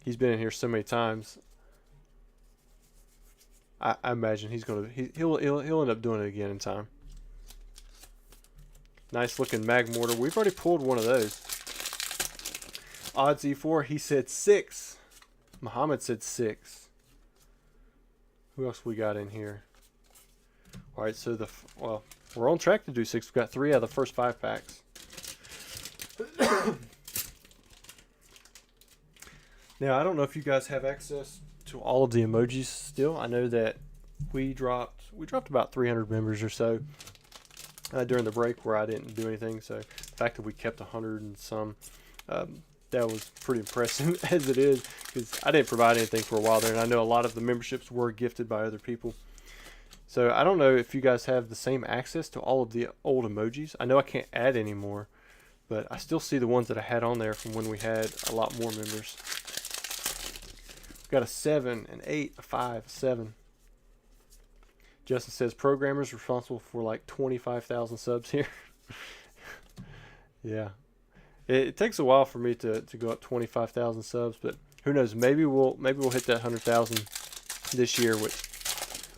he's been in here so many times. I imagine he'll end up doing it again in time. Nice looking Magmortar. We've already pulled one of those. Odds E4, he said 6. Muhammad said 6. Who else we got in here? All right, so we're on track to do 6. We've got 3 out of the first 5 packs. Now, I don't know if you guys have access to all of the emojis still. I know that we dropped about 300 members or so during the break where I didn't do anything. So the fact that we kept 100 and some, that was pretty impressive as it is, because I didn't provide anything for a while there, and I know a lot of the memberships were gifted by other people. So I don't know if you guys have the same access to all of the old emojis. I know I can't add any more, but I still see the ones that I had on there from when we had a lot more members. We've got a 7, an 8, a 5, a 7. Justin says Programmers responsible for like 25,000 subs here. Yeah. It takes a while for me to go up 25,000 subs, but who knows? Maybe we'll hit that 100,000 this year, which,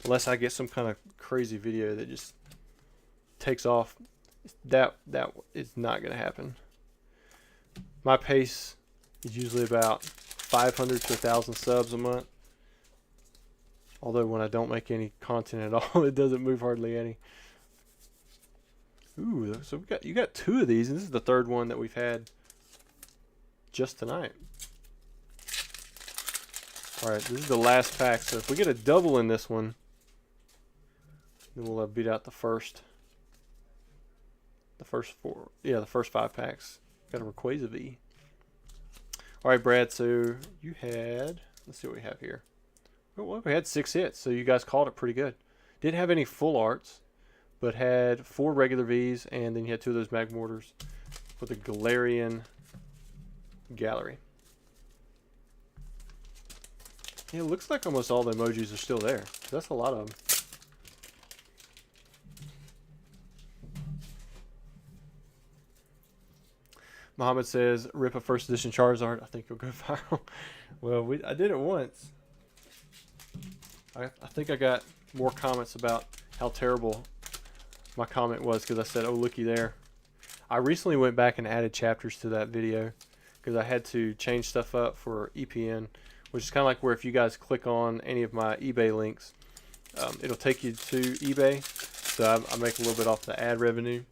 unless I get some kind of crazy video that just takes off, that is not going to happen. My pace is usually about 500 to 1,000 subs a month. Although when I don't make any content at all, it doesn't move hardly any. Ooh, so you got 2 of these, and this is the 3rd one that we've had just tonight. All right, this is the last pack. So if we get a double in this one, then we'll beat out the first 4. Yeah, the first 5 packs. Got a Rayquaza V. All right, Brad. So you had. Let's see what we have here. Well, we had 6 hits, so you guys called it pretty good. Didn't have any full arts, but had 4 regular Vs, and then you had 2 of those Magmortars for the Galarian Gallery. Yeah, it looks like almost all the emojis are still there. That's a lot of them. Muhammad says, rip a first edition Charizard. I think you'll go viral. Well, I did it once. I think I got more comments about how terrible my comment was because I said, oh, looky there. I recently went back and added chapters to that video because I had to change stuff up for EPN, which is kind of like where if you guys click on any of my eBay links, it'll take you to eBay. So I make a little bit off the ad revenue.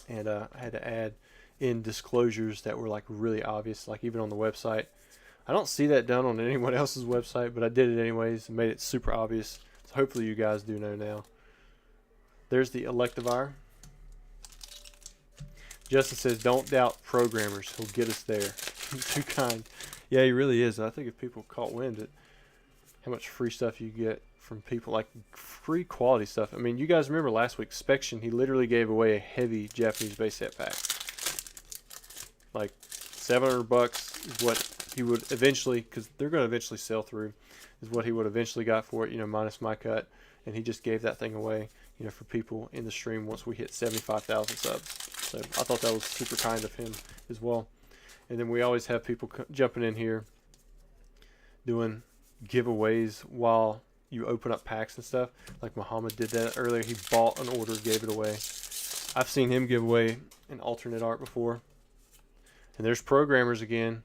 And I had to add in disclosures that were like really obvious, like even on the website. I don't see that done on anyone else's website, but I did it anyways and made it super obvious. So hopefully you guys do know now. There's the Electivire. Justin says, don't doubt programmers. He'll get us there. Too kind. Yeah, he really is. I think if people caught wind at how much free stuff you get from people, like free quality stuff. I mean, you guys remember last week, Spection, he literally gave away a heavy Japanese base set pack. Like $700 is what he would eventually, because they're going to eventually sell through, is what he would eventually got for it, you know, minus my cut. And he just gave that thing away, you know, for people in the stream once we hit 75,000 subs. So I thought that was super kind of him as well. And then we always have people jumping in here doing giveaways while you open up packs and stuff. Like Muhammad did that earlier. He bought an order, gave it away. I've seen him give away an alternate art before. And there's programmers again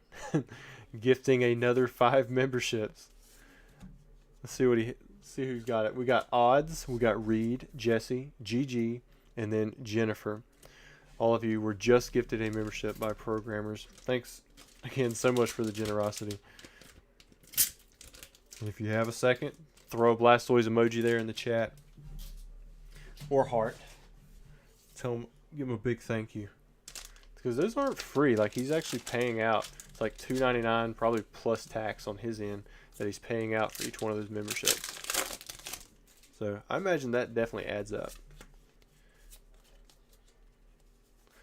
gifting another 5 memberships. Let's see who's got it. We got Odds, we got Reed, Jesse, GG, and then Jennifer. All of you were just gifted a membership by programmers. Thanks again so much for the generosity. And if you have a second, throw a Blastoise emoji there in the chat. Or heart. Tell him, give him a big thank you. Because those aren't free. Like, he's actually paying out. It's like $2.99, probably plus tax on his end, that he's paying out for each one of those memberships. So I imagine that definitely adds up.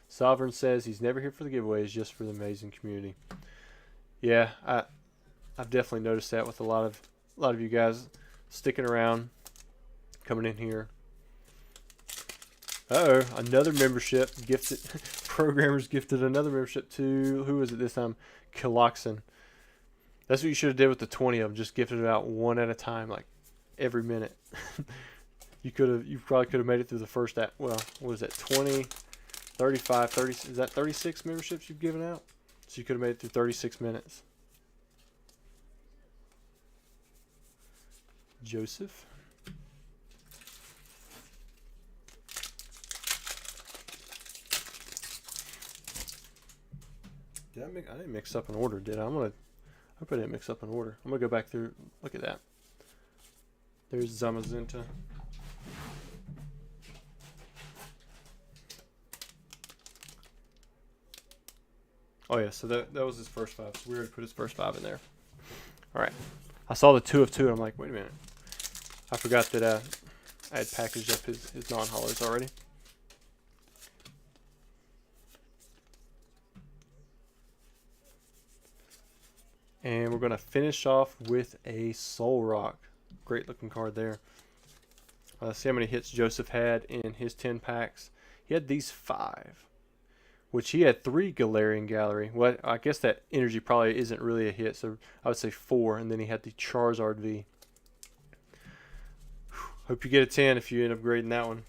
Sovereign says he's never here for the giveaways, just for the amazing community. Yeah, I've definitely noticed that with a lot of you guys sticking around, coming in here. Uh-oh, another membership gifted. Programmers gifted another membership to, who was it this time? Kiloxin. That's what you should have did with the 20 of them. Just gifted it out one at a time, like every minute. You probably could have made it through the first, well, what was that, 20, 35, 30, is that 36 memberships you've given out? So you could have made it through 36 minutes. Joseph. I didn't mix up an order, did I? I hope I didn't mix up an order. I'm gonna go back through. Look at that. There's Zamazenta. Oh yeah, so that was his first 5. So we already put his first 5 in there. All right. I saw the 2 of 2. And I'm like, wait a minute. I forgot that I had packaged up his non-hollows already. And we're going to finish off with a Soul Rock. Great looking card there. See how many hits Joseph had in his 10 packs. He had these 5, which he had 3 Galarian Gallery. Well, I guess that energy probably isn't really a hit, so I would say 4. And then he had the Charizard V. Hope you get a 10 if you end up grading that one.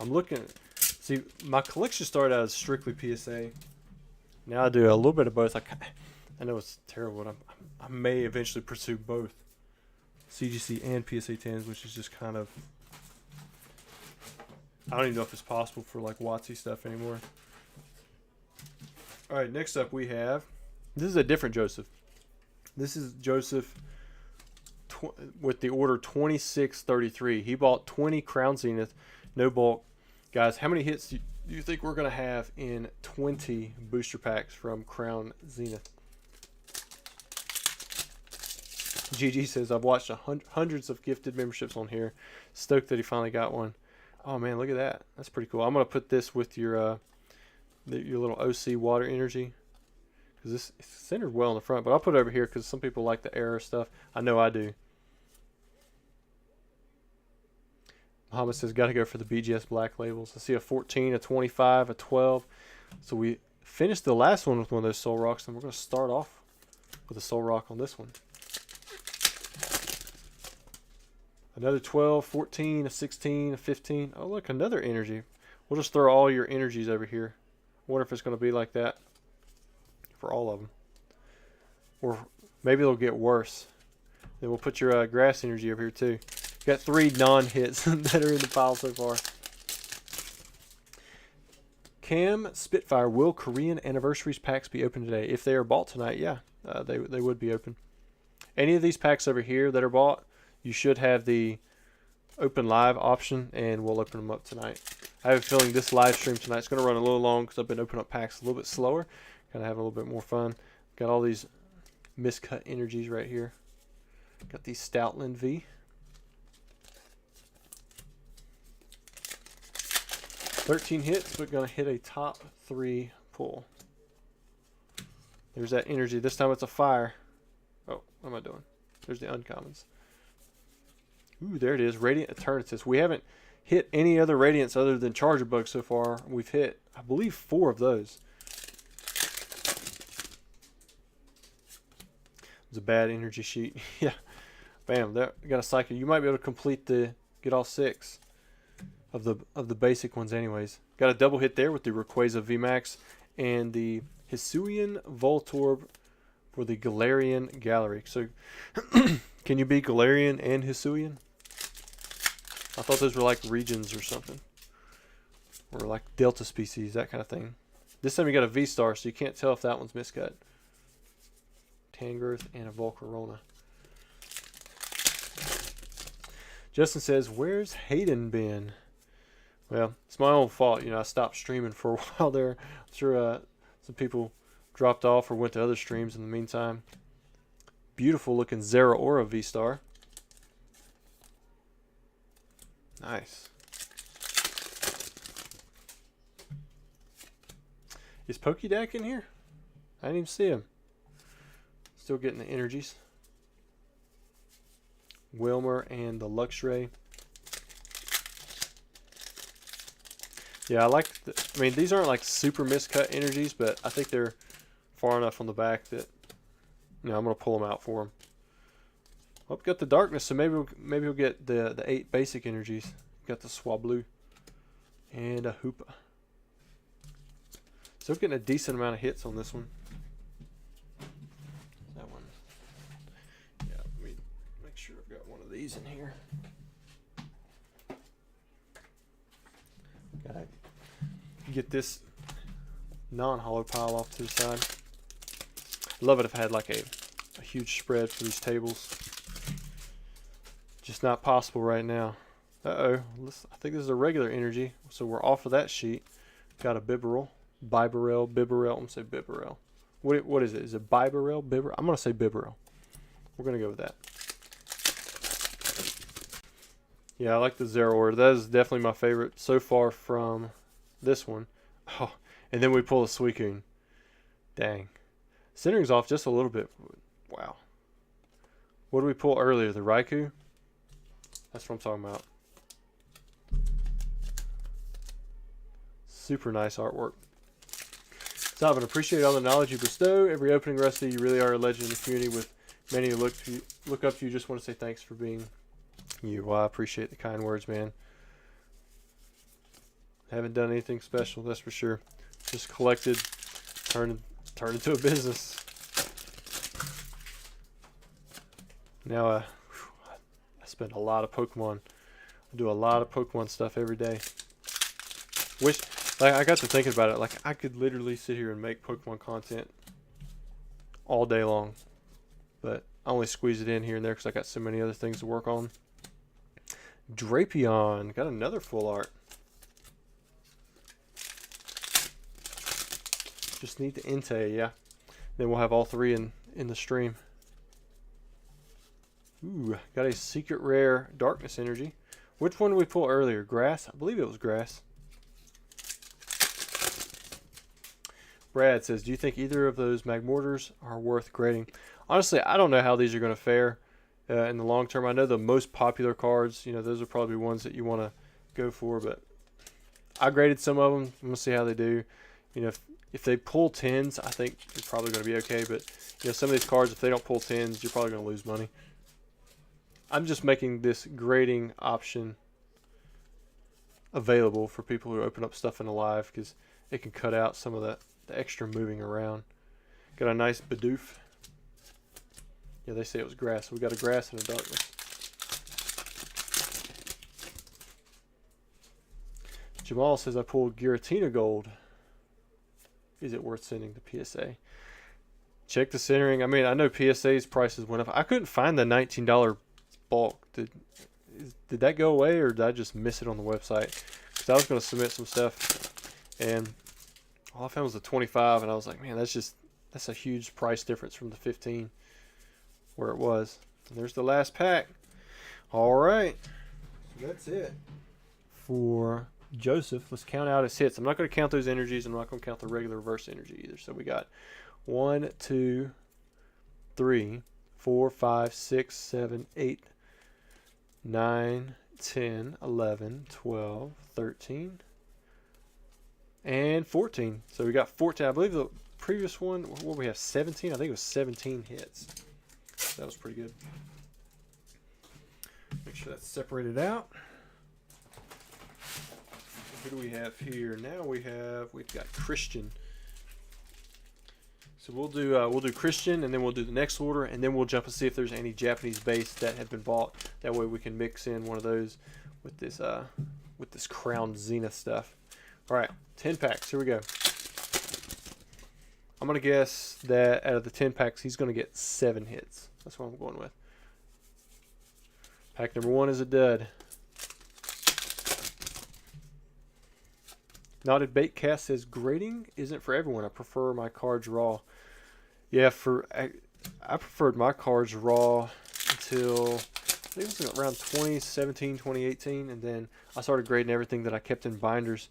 I'm looking. See, my collection started out as strictly PSA. Now I do a little bit of both. I know it's terrible, but I may eventually pursue both CGC and PSA 10s, which is just kind of, I don't even know if it's possible for like WotC stuff anymore. All right, next up we have, this is a different Joseph. This is Joseph with the order 2633. He bought 20 Crown Zenith, no bulk. Guys, how many hits do you think we're going to have in 20 booster packs from Crown Zenith? GG says, I've watched hundreds of gifted memberships on here. Stoked that he finally got one. Oh man, look at that. That's pretty cool. I'm going to put this with your little OC water energy, because this is centered well in the front, but I'll put it over here because some people like the error stuff. I know I do. Muhammad says, got to go for the BGS black labels. I see a 14, a 25, a 12. So we finished the last one with one of those Soul Rocks, and we're going to start off with a Soul Rock on this one. Another 12, 14, a 16, a 15. Oh, look, another energy. We'll just throw all your energies over here. I wonder if it's going to be like that for all of them. Or maybe it'll get worse. Then we'll put your grass energy over here too. Got 3 non-hits that are in the pile so far. Cam Spitfire, will Korean Anniversaries packs be open today? If they are bought tonight, yeah, they would be open. Any of these packs over here that are bought, you should have the open live option, and we'll open them up tonight. I have a feeling this live stream tonight is going to run a little long because I've been opening up packs a little bit slower. Kind of have a little bit more fun. Got all these miscut energies right here. Got the Stoutland V. 13 hits, but going to hit a top 3 pull. There's that energy. This time it's a fire. Oh, what am I doing? There's the uncommons. Ooh, there it is. Radiant Eternatus. We haven't hit any other Radiants other than Charger Bug so far. We've hit, I believe, 4 of those. It's a bad energy sheet. Yeah. Bam. There, got a cycle. You might be able to complete get all 6 of the basic ones anyways. Got a double hit there with the Rayquaza VMAX and the Hisuian Voltorb for the Galarian Gallery. So can you beat Galarian and Hisuian? I thought those were like regions or something. Or like Delta species, that kind of thing. This time you got a V-Star, so you can't tell if that one's miscut. Tangrowth and a Volcarona. Justin says, where's Hayden been? Well, it's my own fault. You know, I stopped streaming for a while there. I'm sure some people dropped off or went to other streams in the meantime. Beautiful looking Zeraora V-Star. Nice. Is Pokédeck in here? I didn't even see him. Still getting the energies. Wilmer and the Luxray. Yeah, I like I mean, these aren't like super miscut energies, but I think they're far enough on the back that, you know, I'm going to pull them out for him. Oh, got the darkness, so maybe we'll get the 8 basic energies. Got the Swablu and a Hoopa. Still getting a decent amount of hits on this one. That one. Yeah, let me make sure I've got one of these in here. Gotta get this non-hollow pile off to the side. Love it if I had like a huge spread for these tables. Just not possible right now. Uh-oh. I think this is a regular energy, so we're off of that sheet. Got a Bibarel. Bibarel. I'm going to say Bibarel. What is it? Is it Bibarel? Bibarel? I'm going to say Bibarel. We're going to go with that. Yeah, I like the Zeraora. That is definitely my favorite so far from this one. Oh, and then we pull a Suicune. Dang. Centering's off just a little bit. Wow. What did we pull earlier? The Raikou? That's what I'm talking about. Super nice artwork. Salvin, appreciate all the knowledge you bestow. Every opening, Rusty, you really are a legend in the community. With many who look up to you, just want to say thanks for being you. Well, I appreciate the kind words, man. Haven't done anything special, that's for sure. Just collected, turned into a business. Now, I spend a lot of Pokemon. I do a lot of Pokemon stuff every day. Wish, like, I got to thinking about it. Like, I could literally sit here and make Pokemon content all day long, but I only squeeze it in here and there because I got so many other things to work on. Drapion, got another full art. Just need the Entei, yeah. Then we'll have all 3 in the stream. Ooh, got a secret rare Darkness energy. Which one did we pull earlier? Grass? I believe it was grass. Brad says, do you think either of those Magmortars are worth grading? Honestly, I don't know how these are going to fare in the long term. I know the most popular cards, you know, those are probably ones that you want to go for, but I graded some of them. I'm going to see how they do. You know, if they pull 10s, I think you're probably going to be okay, but you know, some of these cards, if they don't pull 10s, you're probably going to lose money. I'm just making this grading option available for people who open up stuff in the live because it can cut out some of the extra moving around. Got a nice Bidoof. Yeah, they say it was grass, so we got a grass and a darkness. Jamal says I pulled Giratina Gold. Is it worth sending to PSA? Check the centering. I mean, I know PSA's prices went up. I couldn't find the $19 bulk. Did that go away, or did I just miss it on the website? Because I was going to submit some stuff, and all I found was the 25, and I was like, man, that's a huge price difference from the 15 where it was. And there's the last pack. All right, so that's it for Joseph. Let's count out his hits. I'm not going to count those energies. I'm not going to count the regular reverse energy either. So we got 1, 2, 3, 4, 5, 6, 7, 8, 9, 10, 11, 12, 13, and 14. So we got 14. I believe the previous one, what we have, 17? I think it was 17 hits. That was pretty good. Make sure that's separated out. Who do we have here? Now we've got Christian. So we'll do Christian, and then we'll do the next order, and then we'll jump and see if there's any Japanese base that have been bought. That way we can mix in one of those with this Crown Zenith stuff. All right, 10 packs. Here we go. I'm gonna guess that out of the 10 packs, he's gonna get 7 hits. That's what I'm going with. Pack number 1 is a dud. Knotted Bait Cast says grading isn't for everyone. I prefer my cards raw. Yeah, I preferred my cards raw until I think it was around 2017, 2018, and then I started grading everything that I kept in binders.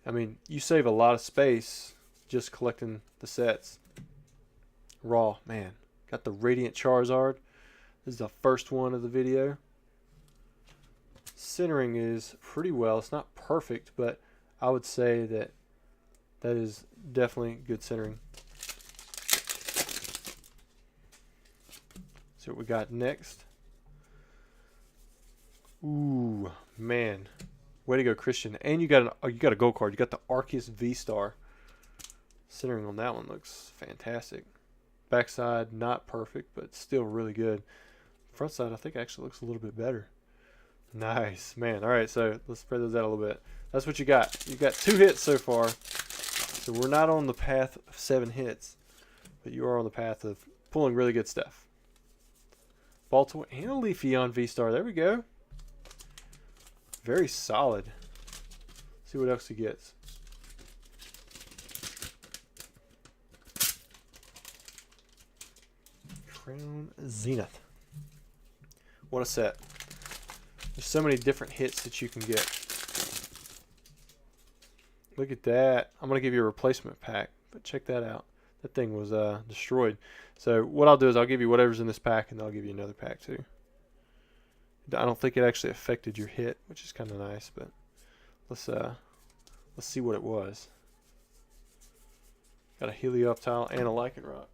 I mean, you save a lot of space just collecting the sets. Raw, man. Got the Radiant Charizard. This is the first one of the video. Centering is pretty well. It's not perfect, but I would say that is definitely good centering. See what we got next. Ooh, man. Way to go, Christian. And you got a gold card. You got the Arceus V-Star. Centering on that one looks fantastic. Backside, not perfect, but still really good. Front side, I think, actually looks a little bit better. Nice, man. All right, so let's spread those out a little bit. That's what you got. You got 2 hits so far. So we're not on the path of 7 hits, but you are on the path of pulling really good stuff. Baltimore and a Leafeon V-Star. There we go. Very solid. See what else he gets. Crown Zenith. What a set. There's so many different hits that you can get. Look at that. I'm going to give you a replacement pack, but check that out. That thing was destroyed. So what I'll do is I'll give you whatever's in this pack, and I'll give you another pack too. I don't think it actually affected your hit, which is kind of nice, but let's see what it was. Got a Helioptile and a Lycanroc.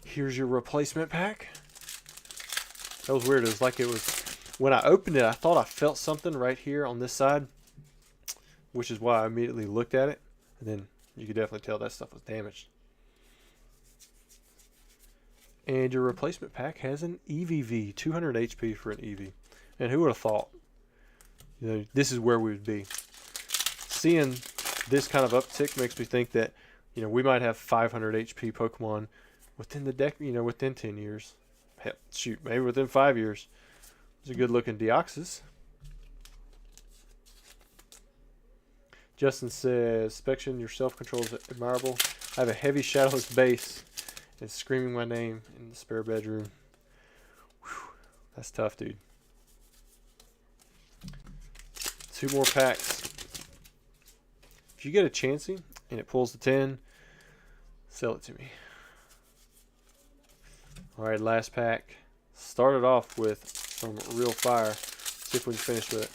Here's your replacement pack. That was weird. It was like it was, when I opened it, I thought I felt something right here on this side, which is why I immediately looked at it, and then you could definitely tell that stuff was damaged. And your replacement pack has an EVV, 200 HP for an EV. And who would have thought, you know, this is where we would be. Seeing this kind of uptick makes me think that, you know, we might have 500 HP Pokemon within the deck, you know, within 10 years. Hell, shoot, maybe within 5 years. It's a good looking Deoxys. Justin says, Spection, your self-control is admirable. I have a heavy shadowless base. It's screaming my name in the spare bedroom. Whew, that's tough, dude. 2 more packs. If you get a Chansey and it pulls the 10, sell it to me. Alright, last pack. Started off with some real fire. See if we can finish with it.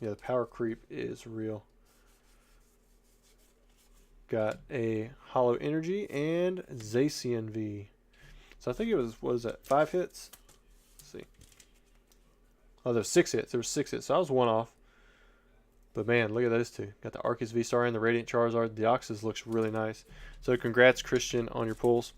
Yeah, the power creep is real. Got a Hollow Energy and Zacian V. So I think it was, what was that, 5 hits? Let's see. Oh, there's 6 hits. There was 6 hits. So I was 1 off. But man, look at those two. Got the Arceus V-Star and the Radiant Charizard. The Deoxys looks really nice. So congrats, Christian, on your pulls.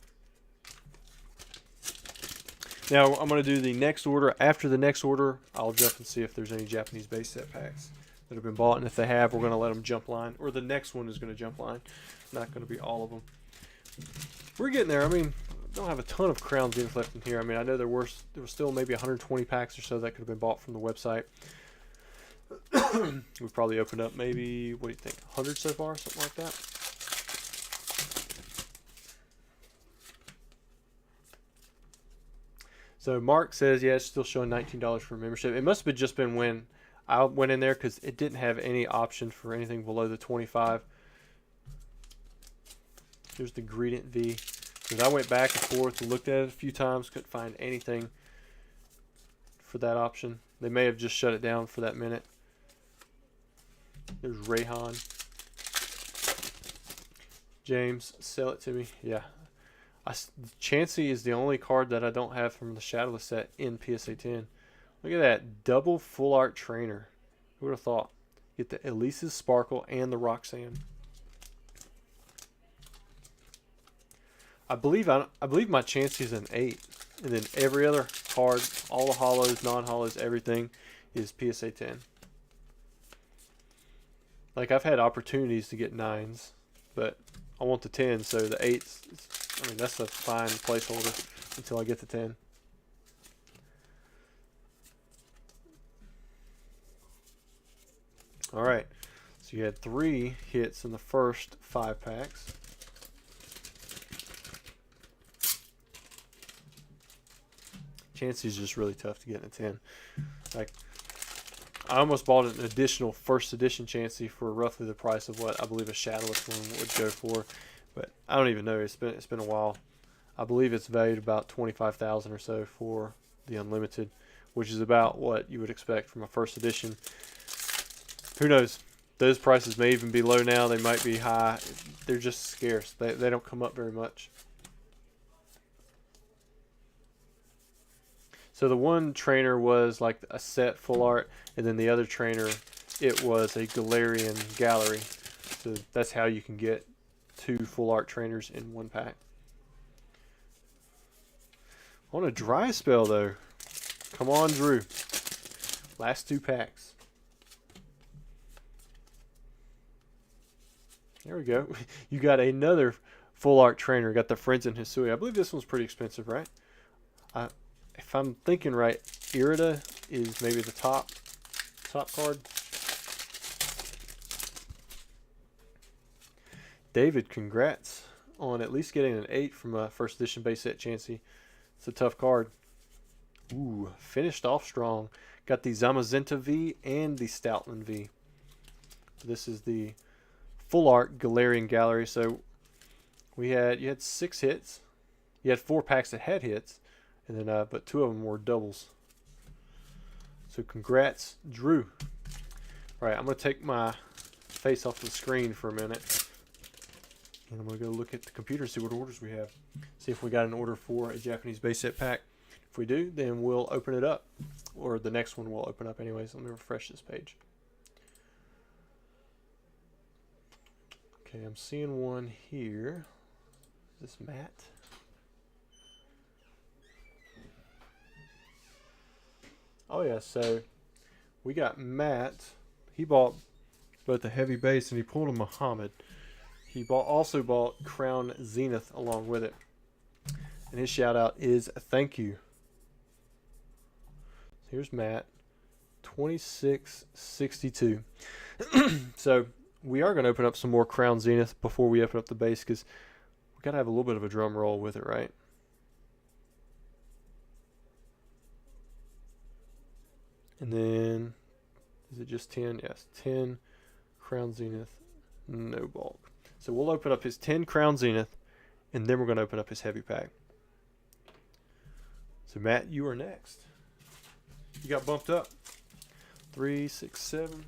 Now I'm going to do the next order. After the next order, I'll jump and see if there's any Japanese base set packs that have been bought. And if they have, we're going to let them jump line. Or the next one is going to jump line. Not going to be all of them. We're getting there. I mean, don't have a ton of Crown Zenith left in here. I mean, I know there was still maybe 120 packs or so that could have been bought from the website. We've probably opened up maybe, what do you think, 100 so far, something like that. So Mark says, yeah, it's still showing $19 for membership. It must have just been when I went in there because it didn't have any option for anything below the 25. Here's the Gradient V. Because I went back and forth and looked at it a few times, couldn't find anything for that option. They may have just shut it down for that minute. There's Rayhan. James, sell it to me. Yeah. Chansey is the only card that I don't have from the Shadowless set in PSA 10. Look at that. Double full art trainer. Who would have thought? Get the Elise's Sparkle and the Roxanne. I believe my Chansey is an 8. And then every other card, all the hollows, non-hollows, everything is PSA 10. Like, I've had opportunities to get 9s, but I want the 10, so the 8s, I mean, that's a fine placeholder until I get the 10. All right, so you had 3 hits in the first 5 packs. Chansey is just really tough to get in a 10. Like, I almost bought an additional first edition Chansey for roughly the price of what I believe a Shadowless one would go for, but I don't even know. It's been a while. I believe it's valued about $25,000 or so for the Unlimited, which is about what you would expect from a first edition. Who knows? Those prices may even be low now. They might be high. They're just scarce. They don't come up very much. So the one trainer was like a set full art, and then the other trainer, it was a Galarian Gallery. So that's how you can get 2 full art trainers in 1 pack. On a dry spell though. Come on, Drew. Last 2 packs. There we go. You got another full art trainer. Got the Friends and Hisui. I believe this one's pretty expensive, right? If I'm thinking right, Irida is maybe the top card. David, congrats on at least getting an 8 from a first edition base set Chansey. It's a tough card. Ooh, finished off strong. Got the Zamazenta V and the Stoutland V. This is the full art Galarian Gallery. So you had 6 hits. You had 4 packs that had hits. And then, but 2 of them were doubles. So congrats, Drew. All right, I'm going to take my face off the screen for a minute. And I'm going to go look at the computer and see what orders we have. See if we got an order for a Japanese base set pack. If we do, then we'll open it up. Or the next one will open up anyways. Let me refresh this page. Okay, I'm seeing one here. Is this Matt? Oh yeah, so we got Matt. He bought both the heavy base and he pulled a Muhammad. He also bought Crown Zenith along with it. And his shout out is thank you. Here's Matt. 2662. So we are going to open up some more Crown Zenith before we open up the base because we got to have a little bit of a drum roll with it, right? And then, is it just 10? Yes, 10 Crown Zenith, no bulk. So we'll open up his 10 Crown Zenith, and then we're going to open up his heavy pack. So Matt, you are next. You got bumped up. 3, 6, 7,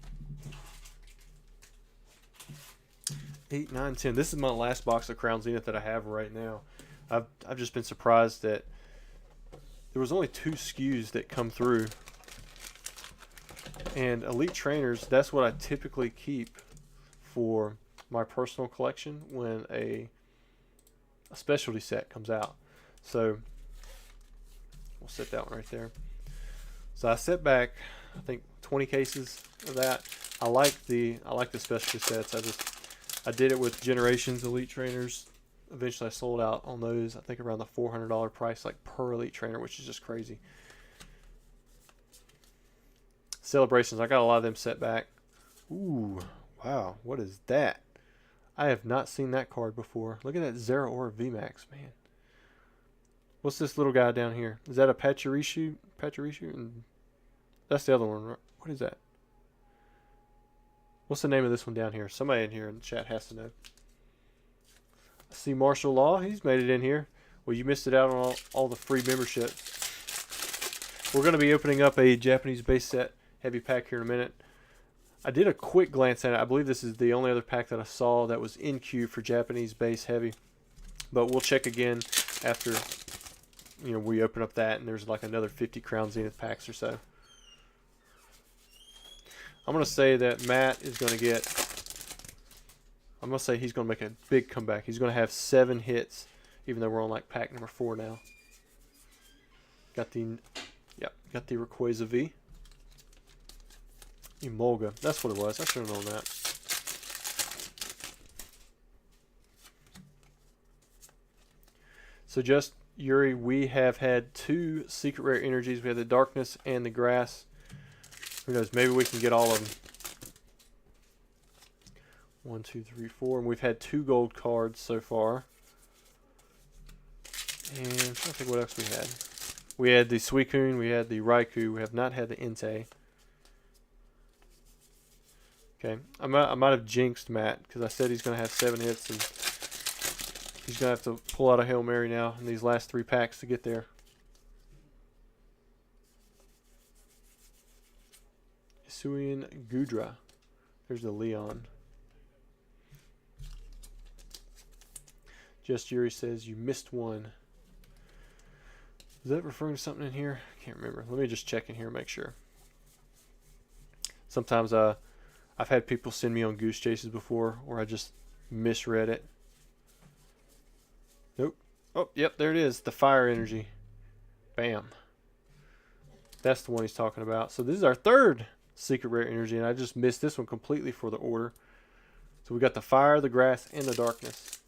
8, 9, 10. This is my last box of Crown Zenith that I have right now. I've just been surprised that there was only 2 SKUs that come through. And Elite Trainers, that's what I typically keep for my personal collection when a specialty set comes out. So we'll set that one right there. So I set back, I think 20 cases of that. I like the specialty sets. I did it with Generations Elite Trainers. Eventually I sold out on those, I think around the $400 price, like per Elite Trainer, which is just crazy. Celebrations, I got a lot of them set back. Ooh, wow, what is that? I have not seen that card before. Look at that Zero Aura VMAX, man. What's this little guy down here? Is that a Pachirisu? And that's the other one, right? What is that? What's the name of this one down here? Somebody in here in the chat has to know. I see Martial Law. He's made it in here. Well, you missed it out on all the free membership. We're going to be opening up a Japanese base set heavy pack here in a minute. I did a quick glance at it. I believe this is the only other pack that I saw that was in queue for Japanese base heavy. But we'll check again after we open up that, and there's like another 50 Crown Zenith packs or so. I'm going to say that Matt is going to get, I'm going to say he's going to make a big comeback. He's going to have 7 hits, even though we're on like pack number 4 now. Got the Rayquaza V. Emolga, that's what it was. I should have known that. So just, Yuri, we have had 2 secret rare energies. We have the Darkness and the Grass. Who knows, maybe we can get all of them. 1, 2, 3, 4. And we've had 2 gold cards so far. And I'm trying to think what else we had. We had the Suicune, we had the Raikou. We have not had the Entei. Okay, I might have jinxed Matt because I said he's going to have 7 hits, and he's going to have to pull out a Hail Mary now in these last 3 packs to get there. Hisuian Gudra. There's the Leon. Just Yuri says you missed one. Is that referring to something in here? I can't remember. Let me just check in here and make sure. Sometimes I've had people send me on goose chases before where I just misread it. Nope. Oh, yep, there it is. The fire energy. Bam. That's the one he's talking about. So this is our 3rd secret rare energy, and I just missed this one completely for the order. So we got the fire, the grass, and the darkness.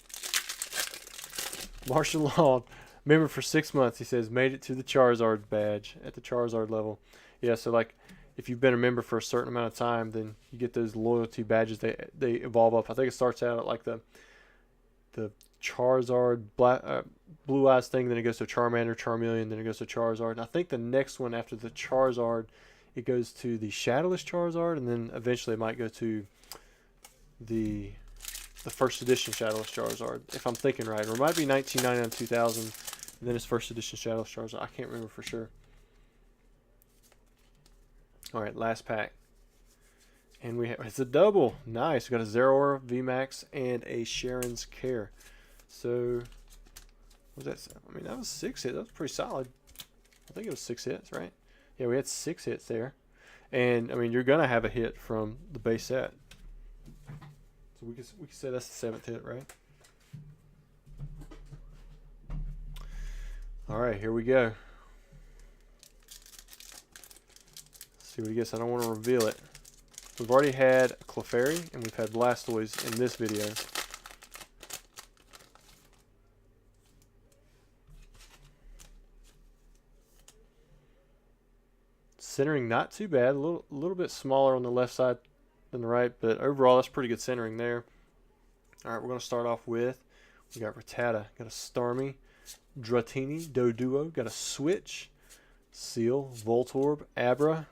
Martial Law, member for 6 months. He says, made it to the Charizard badge at the Charizard level. Yeah, so like, if you've been a member for a certain amount of time, then you get those loyalty badges. They evolve up. I think it starts out at like the Charizard Blue Eyes thing, then it goes to Charmander, Charmeleon, then it goes to Charizard. And I think the next one after the Charizard, it goes to the Shadowless Charizard, and then eventually it might go to the first edition Shadowless Charizard, if I'm thinking right. Or it might be 1999, 2000, and then it's first edition Shadowless Charizard. I can't remember for sure. Alright, last pack. And it's a double. Nice. We got a Zero Aura VMAX and a Sharon's Care. So, what was that? I mean, that was 6 hits. That was pretty solid. I think it was 6 hits, right? Yeah, we had 6 hits there. And, I mean, you're going to have a hit from the base set. So we can say that's the 7th hit, right? Alright, here we go. See what he gets. I don't want to reveal it. We've already had Clefairy, and we've had Blastoise in this video. Centering not too bad. A little bit smaller on the left side than the right, but overall that's pretty good centering there. Alright, we're going to start off with, we got Rattata, got a Starmie, Dratini, Doduo, got a Switch, Seal, Voltorb, Abra,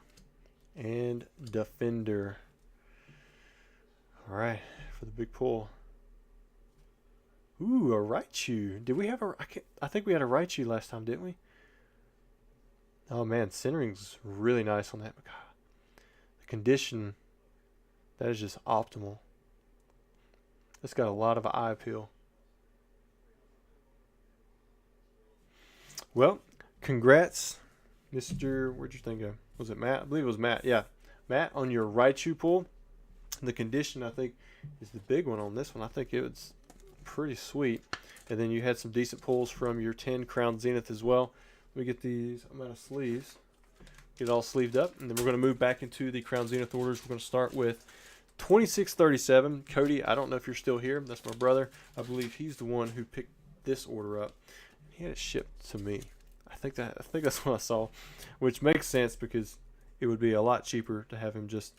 and Defender. Alright, for the big pull. Ooh, a Raichu. Did we have a... I think we had a Raichu last time, didn't we? Oh man, centering's really nice on that. God, The condition, that is just optimal. It's got a lot of eye appeal. Well, congrats, Mr. Where'd your thing go? Was it Matt? I believe it was Matt. Yeah, Matt, on your Raichu pull. The condition, I think, is the big one on this one. I think it was pretty sweet. And then you had some decent pulls from your 10 Crown Zenith as well. Let me get these. I'm out of sleeves. Get it all sleeved up. And then we're going to move back into the Crown Zenith orders. We're going to start with 2637. Cody, I don't know if you're still here. That's my brother. I believe he's the one who picked this order up. He had it shipped to me. I think that's what I saw, which makes sense because it would be a lot cheaper to have him just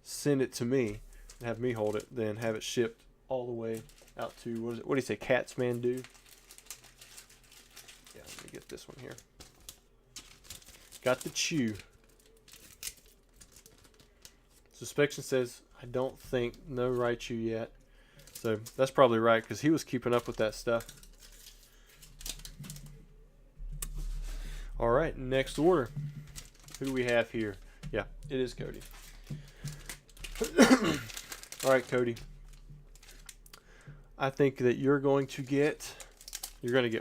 send it to me and have me hold it than have it shipped all the way out to, what do you say, Katzmandu? Yeah, let me get this one here. Got the chew. Suspection says, I don't think, no Raichu yet. So that's probably right because he was keeping up with that stuff. All right, next order. Who do we have here? Yeah, it is Cody. All right, Cody. I think that you're going to get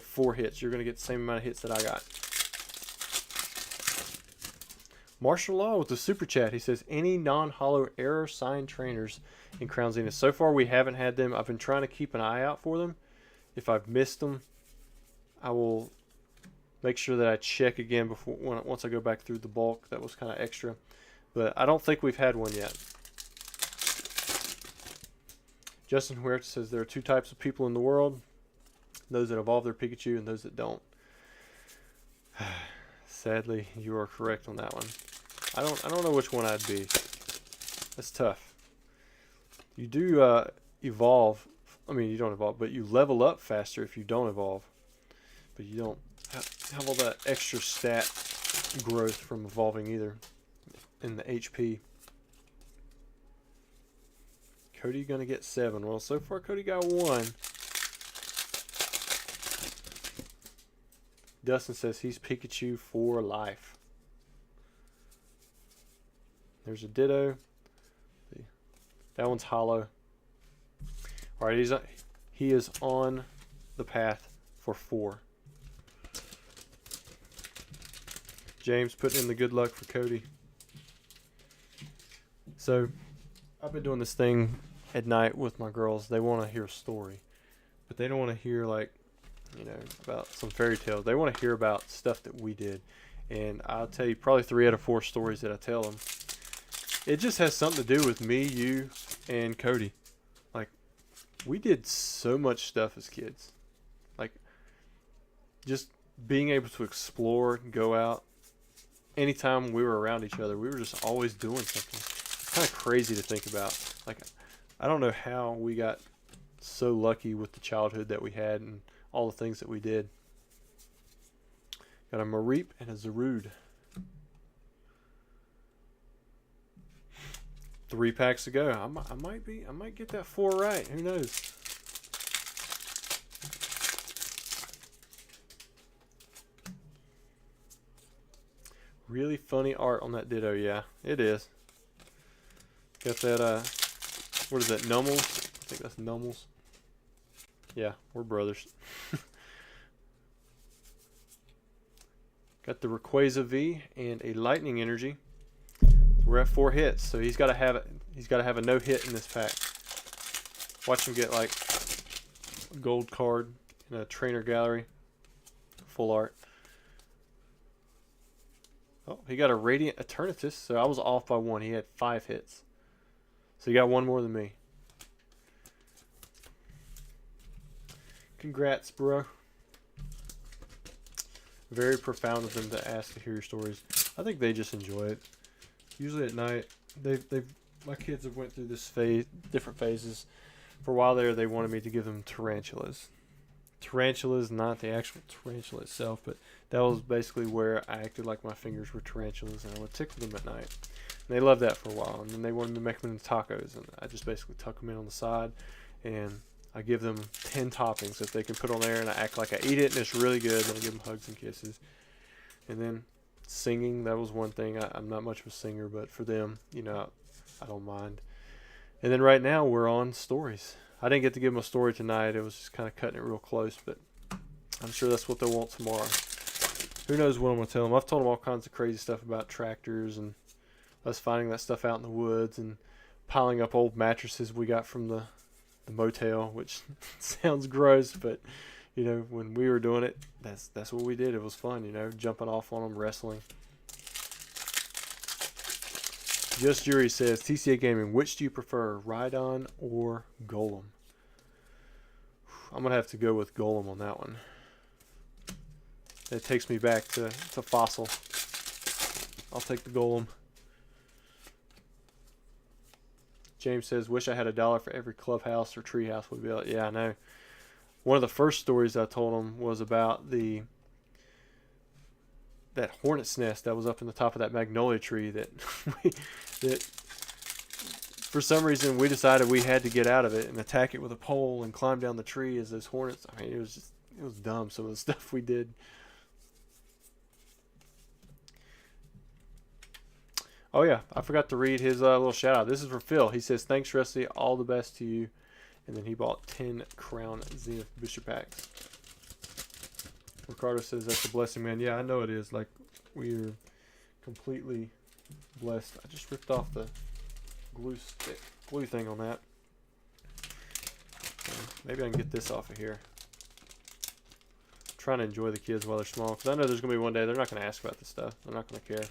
4 hits. You're going to get the same amount of hits that I got. Martial Law with the super chat. He says, any non-hollow error sign trainers in Crown Zenith. So far, we haven't had them. I've been trying to keep an eye out for them. If I've missed them, I will make sure that I check again before once I go back through the bulk. That was kind of extra. But I don't think we've had one yet. Justin Huerta says there are 2 types of people in the world. Those that evolve their Pikachu and those that don't. Sadly, you are correct on that one. I don't know which one I'd be. That's tough. You do evolve. I mean, you don't evolve, but you level up faster if you don't evolve. But you don't have all that extra stat growth from evolving either in the HP. Cody gonna get 7. Well, so far Cody got 1. Dustin says he's Pikachu for life. There's a Ditto. That one's hollow. All right, he is on the path for 4. James putting in the good luck for Cody. So, I've been doing this thing at night with my girls. They want to hear a story, but they don't want to hear like, about some fairy tales. They want to hear about stuff that we did. And I'll tell you probably 3 out of 4 stories that I tell them. It just has something to do with me, you, and Cody. Like, we did so much stuff as kids. Like, just being able to explore and go out. Anytime we were around each other, we were just always doing something. It's kind of crazy to think about. Like, I don't know how we got so lucky with the childhood that we had and all the things that we did. Got a Mareep and a Zarude. 3 packs to go. I might get that 4 right. Who knows? Really funny art on that Ditto. Yeah, it is. Got that, what is that, Nummels? I think that's Nummels. Yeah, we're brothers. Got the Rayquaza V and a Lightning Energy. We're at 4 hits, so he's got to have it. He's got to have a no hit in this pack. Watch him get like a gold card in a trainer gallery, full art. Oh, he got a Radiant Eternatus, so I was off by 1. He had 5 hits, so he got 1 more than me. Congrats, bro. Very profound of them to ask to hear your stories. I think they just enjoy it. Usually at night, my kids have went through this phase, different phases. For a while there, they wanted me to give them tarantulas. Tarantulas, not the actual tarantula itself, but that was basically where I acted like my fingers were tarantulas, and I would tickle them at night. And they loved that for a while, and then they wanted me to make them into tacos, and I just basically tuck them in on the side, and I give them 10 toppings that they can put on there, and I act like I eat it, and it's really good, and I give them hugs and kisses. And then Singing, that was one thing. I'm not much of a singer, but for them, you know, I don't mind. And then right now we're on stories. I didn't get to give them a story tonight. It was just kind of cutting it real close, but I'm sure that's what they'll want tomorrow. Who knows what I'm going to tell them. I've told them all kinds of crazy stuff about tractors and us finding that stuff out in the woods and piling up old mattresses we got from the motel, which sounds gross, but you know, when we were doing it, that's what we did. It was fun, you know, jumping off on them, wrestling. Just Yuri says, TCA Gaming, which do you prefer, Rhydon or Golem? I'm going to have to go with Golem on that one. It takes me back to Fossil. I'll take the Golem. James says, wish I had $1 for every clubhouse or treehouse we built. Yeah, I know. One of the first stories I told him was about that hornet's nest that was up in the top of that magnolia tree that for some reason we decided we had to get out of it and attack it with a pole and climb down the tree as those hornets. I mean, it was dumb, some of the stuff we did. Oh yeah, I forgot to read his little shout out. This is for Phil. He says, thanks Rusty, all the best to you. And then he bought 10 Crown Zenith booster packs. Ricardo says that's a blessing, man. Yeah, I know it is. Like, we're completely blessed. I just ripped off the glue thing on that. Maybe I can get this off of here. I'm trying to enjoy the kids while they're small, because I know there's going to be one day they're not going to ask about this stuff. They're not going to care.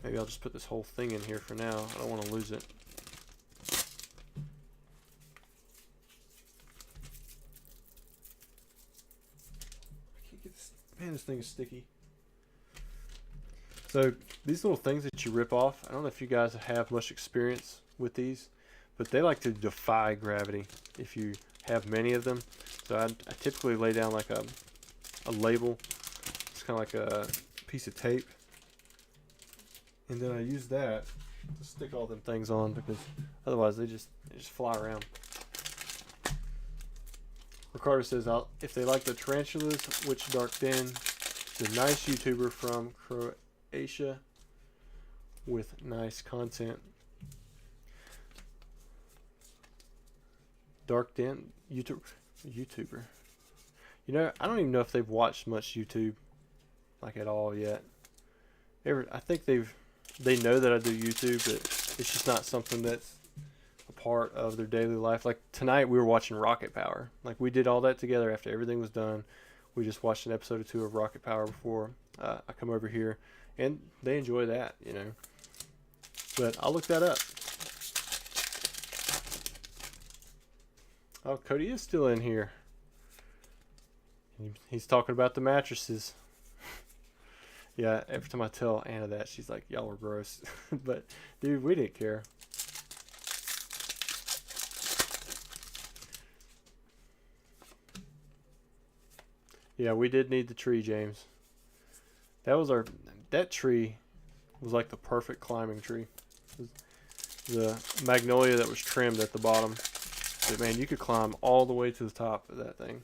Maybe I'll just put this whole thing in here for now. I don't want to lose it. Man, this thing is sticky. So these little things that you rip off, I don't know if you guys have much experience with these, but they like to defy gravity if you have many of them. So I typically lay down like a label. It's kind of like a piece of tape. And then I use that to stick all them things on, because otherwise they just fly around. Ricardo says, if they like the tarantulas, which Dark Den, the nice YouTuber from Croatia with nice content. Dark Den, YouTuber. You know, I don't even know if they've watched much YouTube, like at all yet. I think they know that I do YouTube, but it's just not something that's part of their daily life. Like tonight we were watching Rocket Power. Like we did all that together after everything was done. We just watched an episode or two of Rocket Power before I come over here, and they enjoy that, you know. But I'll look that up. Oh, Cody is still in here. He's talking about the mattresses. Yeah, every time I tell Anna that, she's like, y'all were gross. But dude, we didn't care. Yeah, we did need the tree, James. That tree was like the perfect climbing tree. The magnolia that was trimmed at the bottom. But man, you could climb all the way to the top of that thing.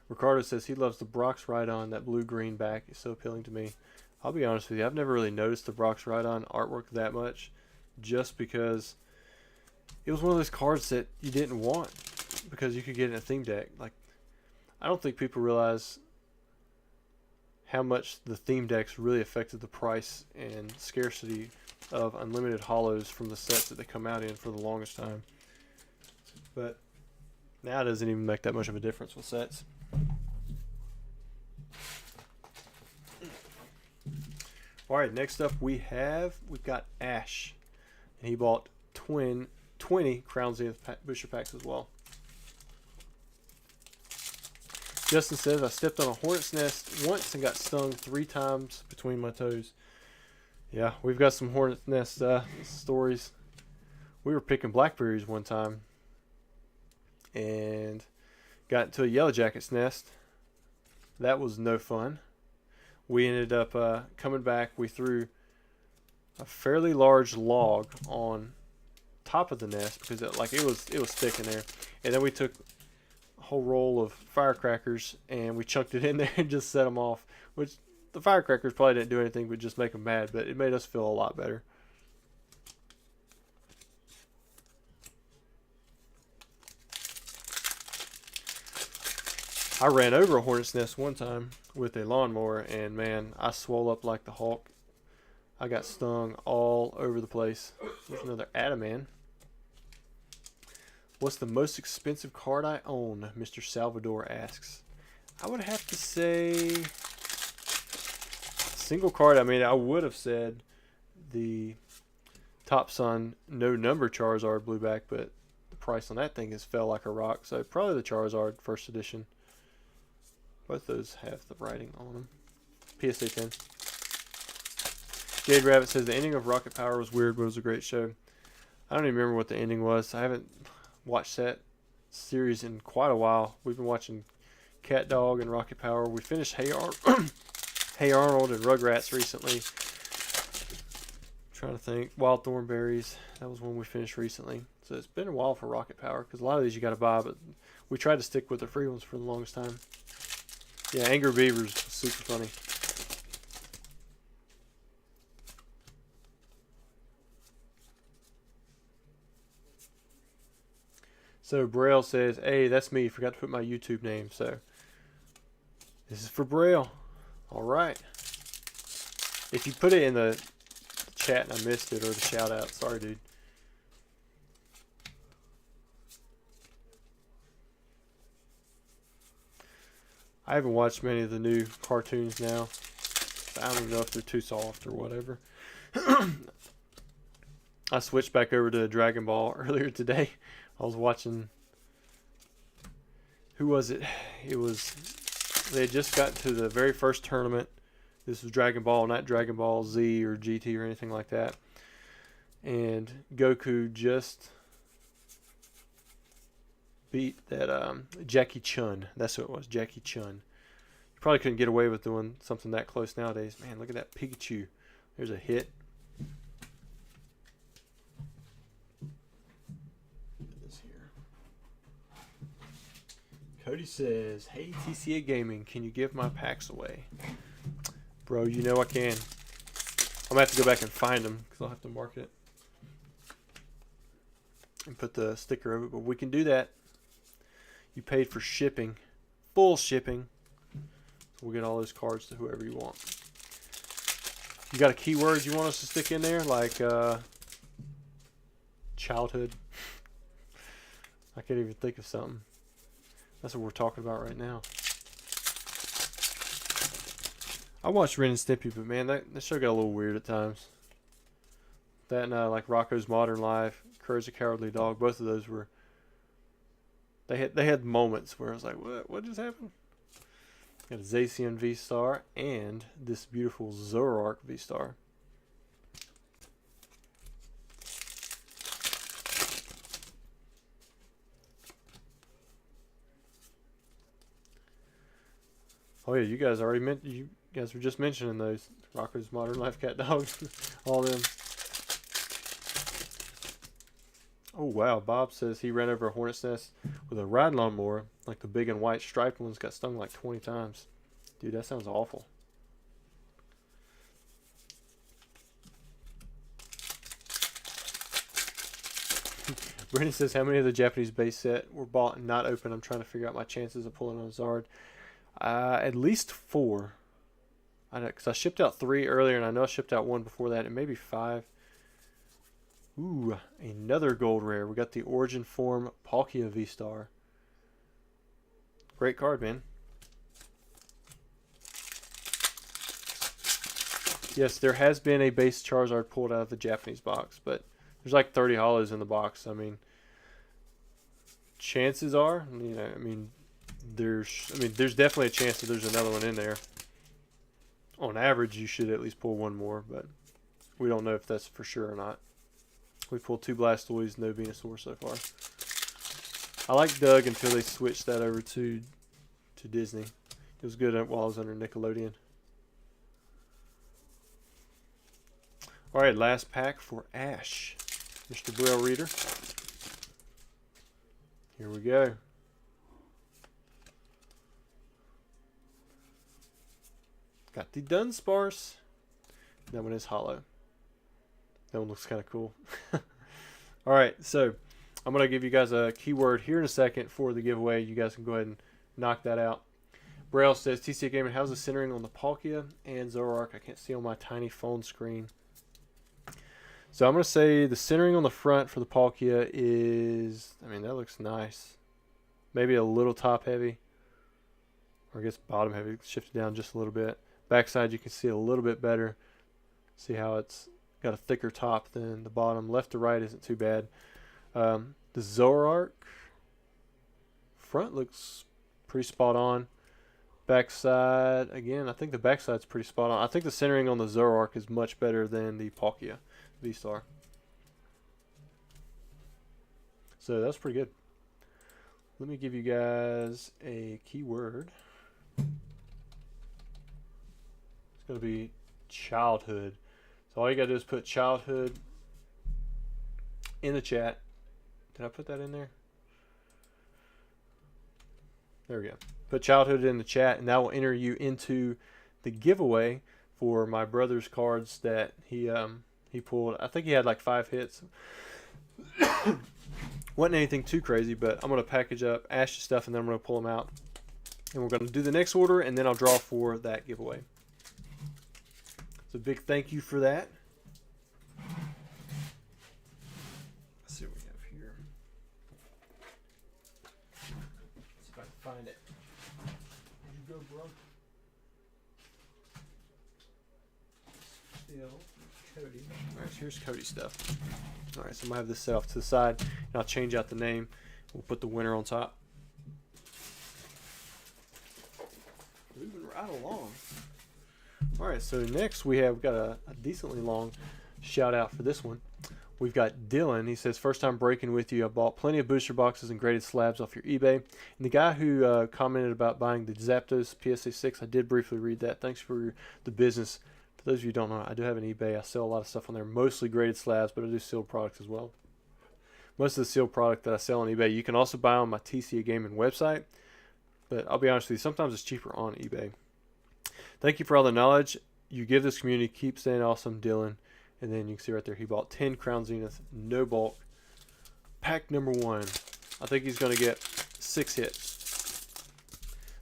Ricardo says he loves the Brock's Rhydon. That blue-green back is so appealing to me. I'll be honest with you, I've never really noticed the Brock's Rhydon artwork that much, just because it was one of those cards that you didn't want because you could get in a theme deck. Like, I don't think people realize how much the theme decks really affected the price and scarcity of unlimited holos from the sets that they come out in for the longest time. But now it doesn't even make that much of a difference with sets. Alright, next up we've got Ash. And he bought 20 Crown Zenith booster packs as well. Justin says, I stepped on a hornet's nest once and got stung 3 times between my toes. Yeah, we've got some hornet's nest stories. We were picking blackberries one time and got into a yellow jacket's nest. That was no fun. We ended up coming back. We threw a fairly large log on top of the nest because it was thick in there, and then we took a whole roll of firecrackers, and we chunked it in there and just set them off. Which the firecrackers probably didn't do anything but just make them mad, but it made us feel a lot better. I ran over a hornet's nest one time with a lawnmower, and man, I swole up like the Hulk. I got stung all over the place. There's another Adaman. What's the most expensive card I own? Mr. Salvador asks. I would have to say single card. I mean, I would have said the Top Sun no number Charizard blueback, but the price on that thing has fell like a rock. So probably the Charizard first edition. Both those have the writing on them. PSA 10. Jade Rabbit says the ending of Rocket Power was weird, but it was a great show. I don't even remember what the ending was. I haven't watched that series in quite a while. We've been watching Cat Dog and Rocket Power. We finished Hey Arnold and Rugrats recently. Trying to think. Wild Thornberries. That was one we finished recently. So it's been a while for Rocket Power because a lot of these you got to buy, but we tried to stick with the free ones for the longest time. Yeah, Angry Beavers, super funny. So Braille says, hey, that's me. Forgot to put my YouTube name. So this is for Braille. All right. If you put it in the chat and I missed it, or the shout out, sorry, dude. I haven't watched many of the new cartoons now. I don't even know if they're too soft or whatever. I switched back over to Dragon Ball earlier today. I was watching, who was it? It was, they had just gotten to the very first tournament. This was Dragon Ball, not Dragon Ball Z or GT or anything like that. And Goku just beat that Jackie Chun. That's what it was, Jackie Chun. You probably couldn't get away with doing something that close nowadays. Man, look at that Pikachu. There's a hit. Look at this here. Cody says, hey TCA Gaming, can you give my packs away? Bro, you know I can. I'm going to have to go back and find them because I'll have to mark it and put the sticker over it, but we can do that. You paid for shipping, full shipping. So we'll get all those cards to whoever you want. You got a keyword you want us to stick in there, like childhood? I can't even think of something. That's what we're talking about right now. I watched Ren and Stimpy, but man, that show got a little weird at times. That and like Rocko's Modern Life, Courage the Cowardly Dog, both of those were. They had moments where I was like, what just happened? Got a Zacian V-Star and this beautiful Zoroark V-Star. Oh yeah, you guys already mentioned. You guys were just mentioning those Rocko's Modern Life cat dogs, all them. Oh wow, Bob says he ran over a hornet's nest with a ride lawnmower, like the big and white striped ones, got stung like 20 times. Dude, that sounds awful. Brendan says, how many of the Japanese base set were bought and not open? I'm trying to figure out my chances of pulling on a Zard. At least 4. I know, because I shipped out 3 earlier, and I know I shipped out 1 before that, and maybe 5. Ooh, another gold rare. We got the Origin Form Palkia V-Star. Great card, man. Yes, there has been a base Charizard pulled out of the Japanese box, but there's like 30 hollows in the box. I mean, chances are, you know, I mean, there's definitely a chance that there's another one in there. On average, you should at least pull 1 more, but we don't know if that's for sure or not. We pulled 2 Blastoise, no Venusaur so far. I like Doug until they switched that over to Disney. It was good while I was under Nickelodeon. Alright, last pack for Ash. Mr. Braille Reader. Here we go. Got the Dunsparce. That one is hollow. That one looks kind of cool. Alright, so I'm going to give you guys a keyword here in a second for the giveaway. You guys can go ahead and knock that out. Braille says, TCA Gaming, how's the centering on the Palkia and Zoroark? I can't see on my tiny phone screen. So I'm going to say the centering on the front for the Palkia is, I mean, that looks nice. Maybe a little top heavy. Or I guess bottom heavy. Shift it down just a little bit. Backside you can see a little bit better. See how it's got a thicker top than the bottom. Left to right isn't too bad. The Zoroark front looks pretty spot on. Backside, again, I think the backside's pretty spot on. I think the centering on the Zoroark is much better than the Palkia V-Star. So that's pretty good. Let me give you guys a keyword. It's going to be childhood. So all you got to do is put childhood in the chat. Did I put that in there? There we go. Put childhood in the chat, and that will enter you into the giveaway for my brother's cards that he pulled. I think he had like 5 hits. Wasn't anything too crazy, but I'm going to package up Ash's stuff, and then I'm going to pull them out. And we're going to do the next order, and then I'll draw for that giveaway. So big thank you for that. Let's see what we have here. Let's see if I can find it. Where'd you go, bro? Still Cody. Alright, so here's Cody's stuff. Alright, so I'm going to have this set off to the side, and I'll change out the name. We'll put the winner on top. Moving right along. Alright, so next we've got a decently long shout out for this one. We've got Dylan. He says, first time breaking with you. I bought plenty of booster boxes and graded slabs off your eBay. And the guy who commented about buying the Zapdos PSA 6, I did briefly read that. Thanks for the business. For those of you who don't know, I do have an eBay. I sell a lot of stuff on there, mostly graded slabs, but I do sealed products as well. Most of the sealed product that I sell on eBay, you can also buy on my TCA Gaming website. But I'll be honest with you, sometimes it's cheaper on eBay. Thank you for all the knowledge you give this community. Keep staying awesome, Dylan. And then you can see right there, he bought 10 Crown Zenith, no bulk. Pack number 1. I think he's going to get 6 hits.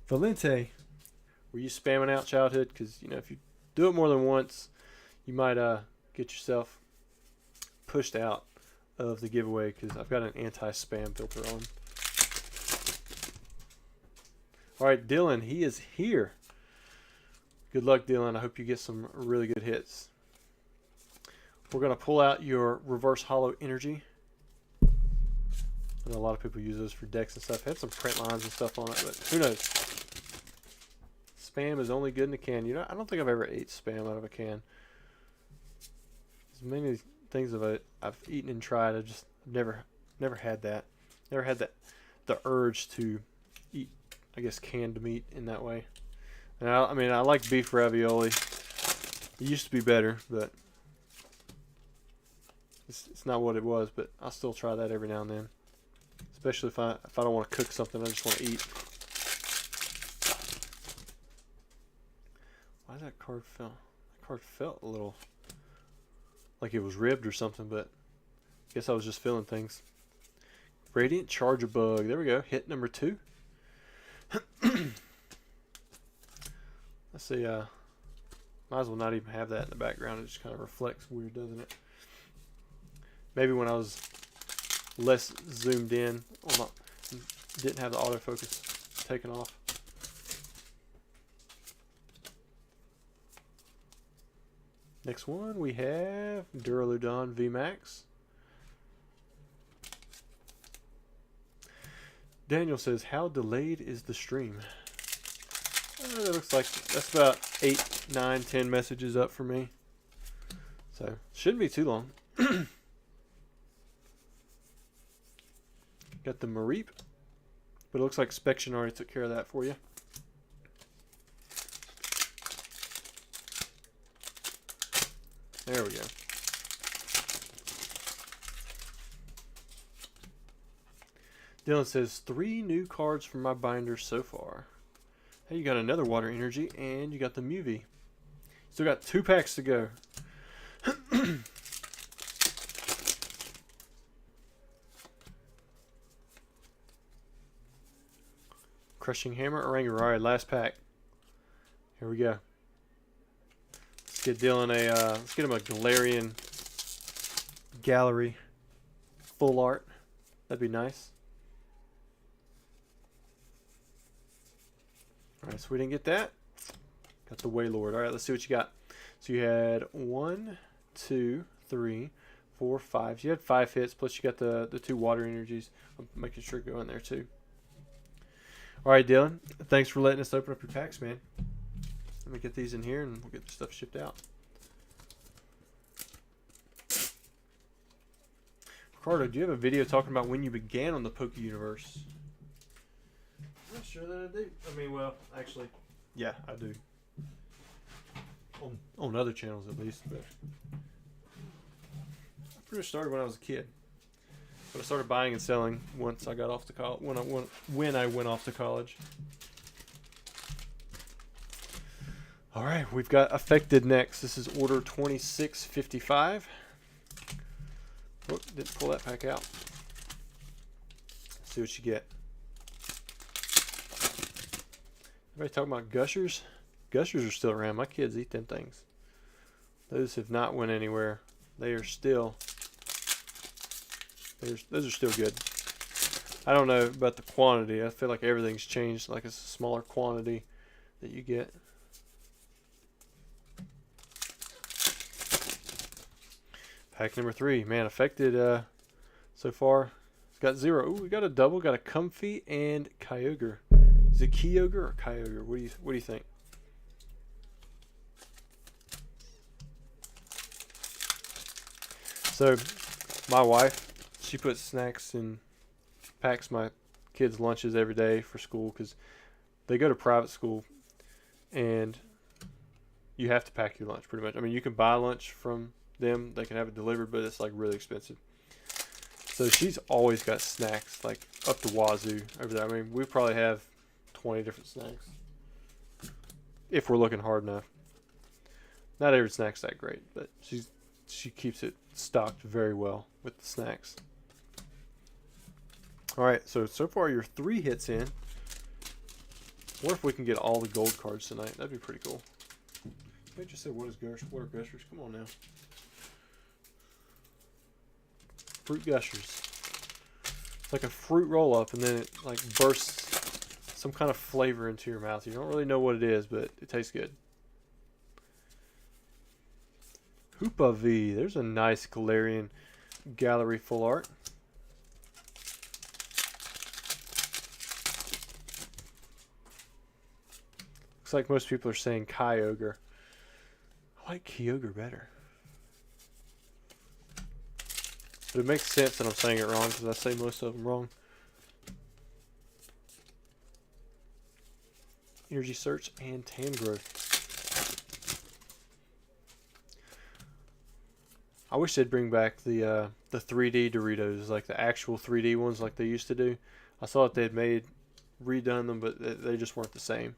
Valente, were you spamming out childhood? Because, you know, if you do it more than once, you might get yourself pushed out of the giveaway, because I've got an anti-spam filter on. All right, Dylan, he is here. Good luck, Dylan. I hope you get some really good hits. We're going to pull out your reverse hollow energy. I know a lot of people use those for decks and stuff. Had some print lines and stuff on it, but who knows? Spam is only good in a can. You know, I don't think I've ever ate spam out of a can. As many things I've eaten and tried, I've just never had that. Never had the urge to eat, I guess, canned meat in that way. And I mean, I like beef ravioli. It used to be better, but it's not what it was. But I still try that every now and then, especially if I don't want to cook something, I just want to eat. Why did that card fell? That card felt a little like it was ribbed or something, but I guess I was just feeling things. Radiant Charger Bug. There we go. Hit number 2. Let's see, might as well not even have that in the background. It just kind of reflects weird, doesn't it? Maybe when I was less zoomed in, didn't have the autofocus taken off. Next one, we have Duraludon VMAX. Daniel says, how delayed is the stream? It looks like that's about 8, 9, 10 messages up for me. So, shouldn't be too long. Got the Mareep, but it looks like Spection already took care of that for you. There we go. Dylan says, 3 new cards from my binder so far. Hey, you got another water energy, and you got the Mewtwo. Still got 2 packs to go. Crushing Hammer, Oranguru. Alright, last pack. Here we go. Let's get Dylan let's get him a Galarian Gallery full art. That'd be nice. Alright, so we didn't get that. Got the Wailord. Alright, let's see what you got. So you had 1, 2, 3, 4, 5. So you had 5 hits, plus you got the 2 water energies. I'm making sure to go in there too. Alright, Dylan. Thanks for letting us open up your packs, man. Let me get these in here and we'll get the stuff shipped out. Ricardo, do you have a video talking about when you began on the Poke Universe? I'm not sure that I do. I mean, well, actually, yeah, I do. On other channels, at least. But I pretty much started when I was a kid. But I started buying and selling once I got off to college. When I went off to college. All right, we've got Affected next. This is order 2655. Oh, didn't pull that pack out. Let's see what you get. Everybody talking about Gushers? Gushers are still around. My kids eat them things. Those have not went anywhere. They are still. Those are still good. I don't know about the quantity. I feel like everything's changed. Like it's a smaller quantity that you get. Pack number 3. Man, Affected so far. It's got 0. Ooh, we got a double. Got a Comfey and Kyogre. Is it Kyogre or Kyogre? What do you think? So, my wife, she puts snacks and packs my kids' lunches every day for school because they go to private school and you have to pack your lunch pretty much. I mean, you can buy lunch from them. They can have it delivered, but it's like really expensive. So she's always got snacks like up to wazoo over there. I mean, we probably have 20 different snacks if we're looking hard enough. Not every snack's that great, but she keeps it stocked very well with the snacks. Alright, so far you're 3 hits in. What if we can get all the gold cards tonight? That'd be pretty cool. I just said, what are Gushers? Come on now. Fruit Gushers. It's like a fruit roll up and then it like bursts some kind of flavor into your mouth. You don't really know what it is, but it tastes good. Hoopa V. There's a nice Galarian Gallery full art. Looks like most people are saying Kyogre. I like Kyogre better. But it makes sense that I'm saying it wrong because I say most of them wrong. Energy Search and Tangrowth. I wish they'd bring back the 3D Doritos, like the actual 3D ones like they used to do. I saw that they'd redone them, but they just weren't the same.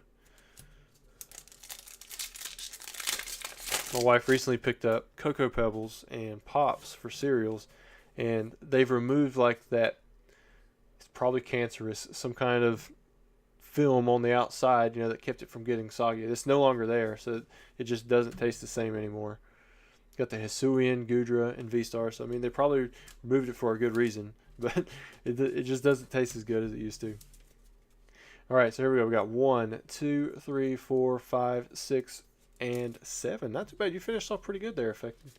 My wife recently picked up Cocoa Pebbles and Pops for cereals, and they've removed like that, it's probably cancerous, some kind of film on the outside, you know, that kept it from getting soggy. It's no longer there, so it just doesn't taste the same anymore. Got the Hisuian, Gudra, and V-Star. So, I mean, they probably removed it for a good reason. But it just doesn't taste as good as it used to. All right, so here we go. We got 1, 2, 3, 4, 5, 6, and 7. Not too bad. You finished off pretty good there, Affected.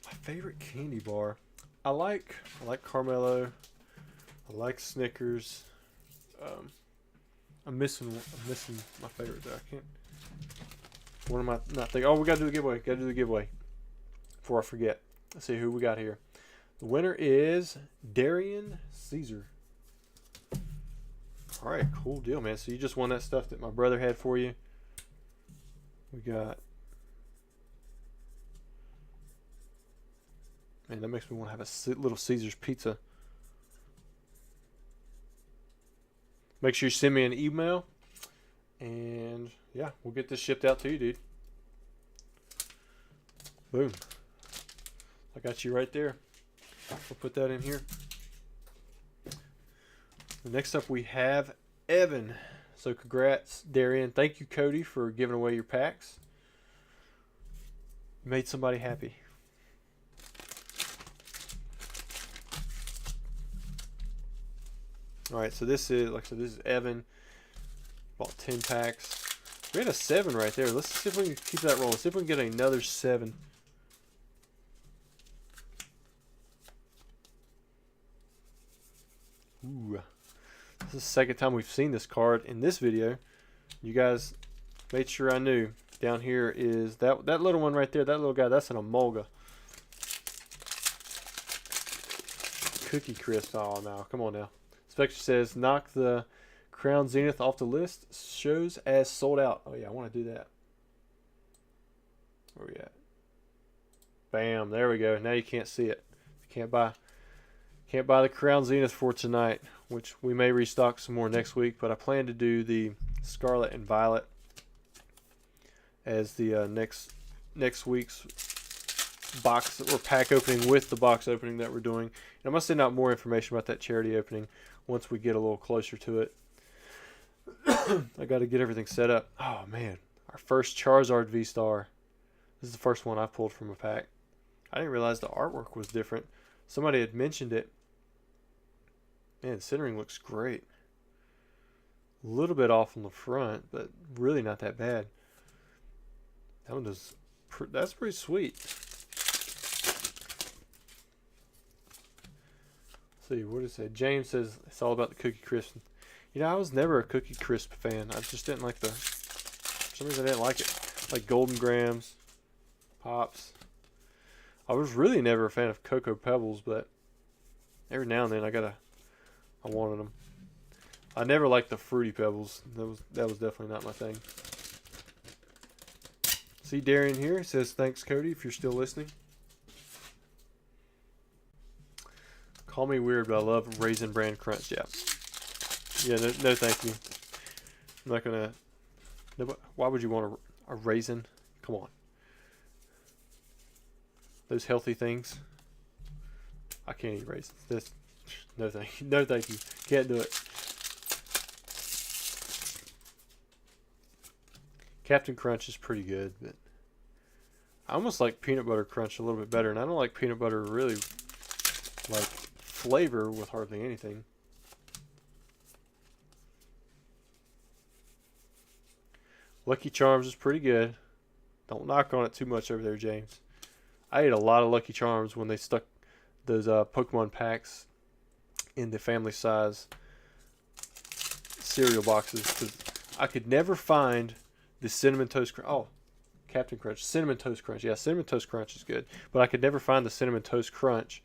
My favorite candy bar. I like Carmelo. I like Snickers. I'm missing my favorite though. I can't. What am I not thinking? Oh, we gotta do the giveaway. Gotta do the giveaway before I forget. Let's see who we got here. The winner is Darian Caesar. All right, cool deal, man. So you just won that stuff that my brother had for you. We got. Man, that makes me want to have a little Caesar's pizza. make sure you send me an email, and yeah, we'll get this shipped out to you, dude. Boom. I got you right there. We'll put that in here. Next up we have Evan. So congrats, Darian. Thank you, Cody, for giving away your packs. You made somebody happy. Alright, so this is, like I said, this is Evan. Bought 10 packs. We had a 7 right there. Let's see if we can keep that rolling. See if we can get another 7. Ooh. This is the second time we've seen this card in this video. You guys made sure I knew. Down here is that little one right there, that little guy, that's an Emolga. Cookie Crisp. Oh, no. Come on now. Spectre says, knock the Crown Zenith off the list. Shows as sold out. Oh, yeah, I want to do that. Where we at? Bam. There we go. Now you can't see it. Can't buy the Crown Zenith for tonight, which we may restock some more next week, but I plan to do the Scarlet and Violet as the next week's box or pack opening with the box opening that we're doing. And I'm going to send out more information about that charity opening once we get a little closer to it. I got to get everything set up. Oh, man. Our first Charizard V-Star. This is the first one I pulled from a pack. I didn't realize the artwork was different. Somebody had mentioned it. Man, the centering looks great. A little bit off on the front, but really not that bad. That one does. That's pretty sweet. Let's see, what is it? James says it's all about the Cookie Crisp. You know, I was never a Cookie Crisp fan. I just didn't like for some reason I didn't like it. Like Golden Grams, Pops. I was really never a fan of Cocoa Pebbles, but every now and then I wanted them. I never liked the Fruity Pebbles. That was definitely not my thing. See Darian here. He says, thanks, Cody, if you're still listening. Call me weird, but I love Raisin Bran Crunch. Yeah. Yeah, no thank you. I'm not going to... Why would you want a raisin? Come on. Those healthy things. I can't eat raisins. No thank you. No thank you. Can't do it. Captain Crunch is pretty good, but I almost like Peanut Butter Crunch a little bit better, and I don't like peanut butter really like flavor with hardly anything. Lucky Charms is pretty good. Don't knock on it too much over there, James. I ate a lot of Lucky Charms when they stuck those Pokemon packs in the family size cereal boxes, because I could never find the Cinnamon Toast Crunch. Oh, Captain Crunch. Cinnamon Toast Crunch. Yeah, Cinnamon Toast Crunch is good. But I could never find the Cinnamon Toast Crunch.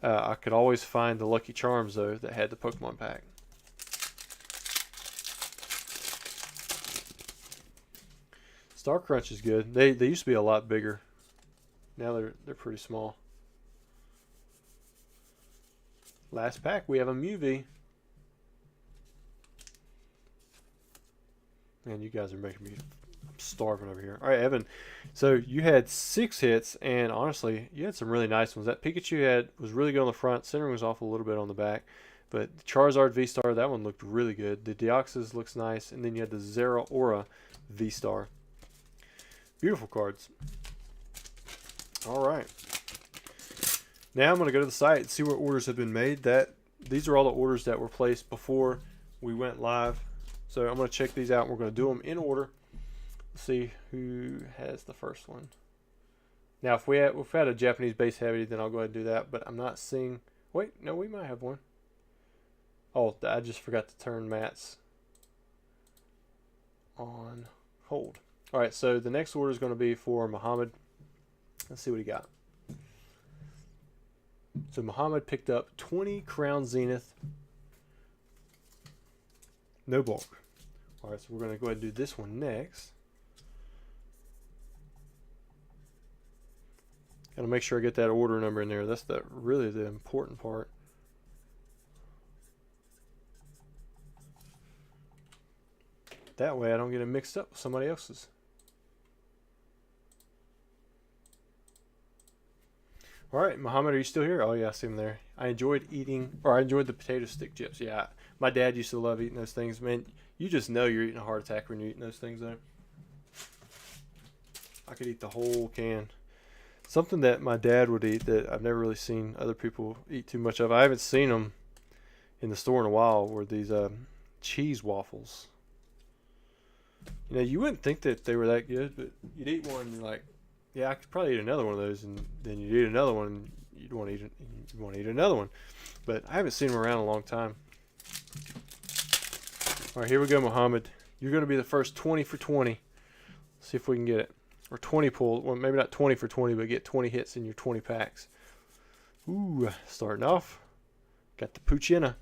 I could always find the Lucky Charms, though, that had the Pokemon pack. Star Crunch is good. They used to be a lot bigger. Now they're pretty small. Last pack, we have a Mewtwo. Man, you guys are making me... I'm starving over here. All right, Evan. So you had 6 hits, and honestly, you had some really nice ones. That Pikachu was really good on the front. Centering was off a little bit on the back. But the Charizard V-Star, that one looked really good. The Deoxys looks nice. And then you had the Zeraora V-Star. Beautiful cards. All right. Now I'm going to go to the site and see what orders have been made. These are all the orders that were placed before we went live. So I'm going to check these out, and we're going to do them in order. Let's see who has the first one. Now, if we had a Japanese base heavy, then I'll go ahead and do that. But I'm not seeing... Wait, no, we might have one. Oh, I just forgot to turn Matt's on hold. All right, so the next order is going to be for Muhammad. Let's see what he got. So Muhammad picked up 20 Crown Zenith. No bulk. All right, so we're going to go ahead and do this one next. Got to make sure I get that order number in there. That's really the important part. That way I don't get them mixed up with somebody else's. All right, Muhammad, are you still here? Oh yeah, I see him there. I enjoyed the potato stick chips. Yeah, my dad used to love eating those things. Man, you just know you're eating a heart attack when you're eating those things though. I could eat the whole can. Something that my dad would eat that I've never really seen other people eat too much of. I haven't seen them in the store in a while. Were these cheese waffles? You know, you wouldn't think that they were that good, but you'd eat one and you're like, yeah, I could probably eat another one of those, and then you'd eat another one and you'd want to eat another one. But I haven't seen them around in a long time. All right, here we go, Muhammad. You're going to be the first 20 for 20. See if we can get it. Or 20 pull. Well, maybe not 20 for 20, but get 20 hits in your 20 packs. Ooh, starting off. Got the Puccina.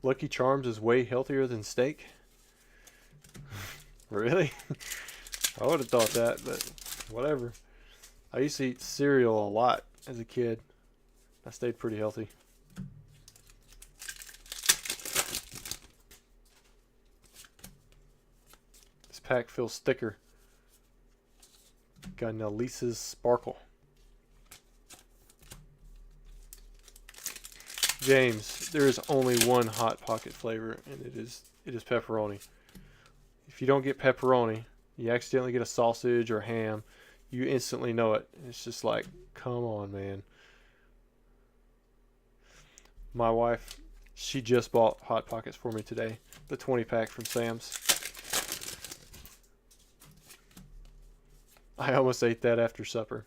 Lucky Charms is way healthier than steak. Really? I would have thought that, but whatever. I used to eat cereal a lot as a kid. I stayed pretty healthy. This pack feels thicker. Got an Elisa's Sparkle. James, there is only one Hot Pocket flavor, and it is pepperoni. If you don't get pepperoni, you accidentally get a sausage or ham, you instantly know it. It's just like, come on, man. My wife, she just bought Hot Pockets for me today, the 20 pack from Sam's. I almost ate that after supper.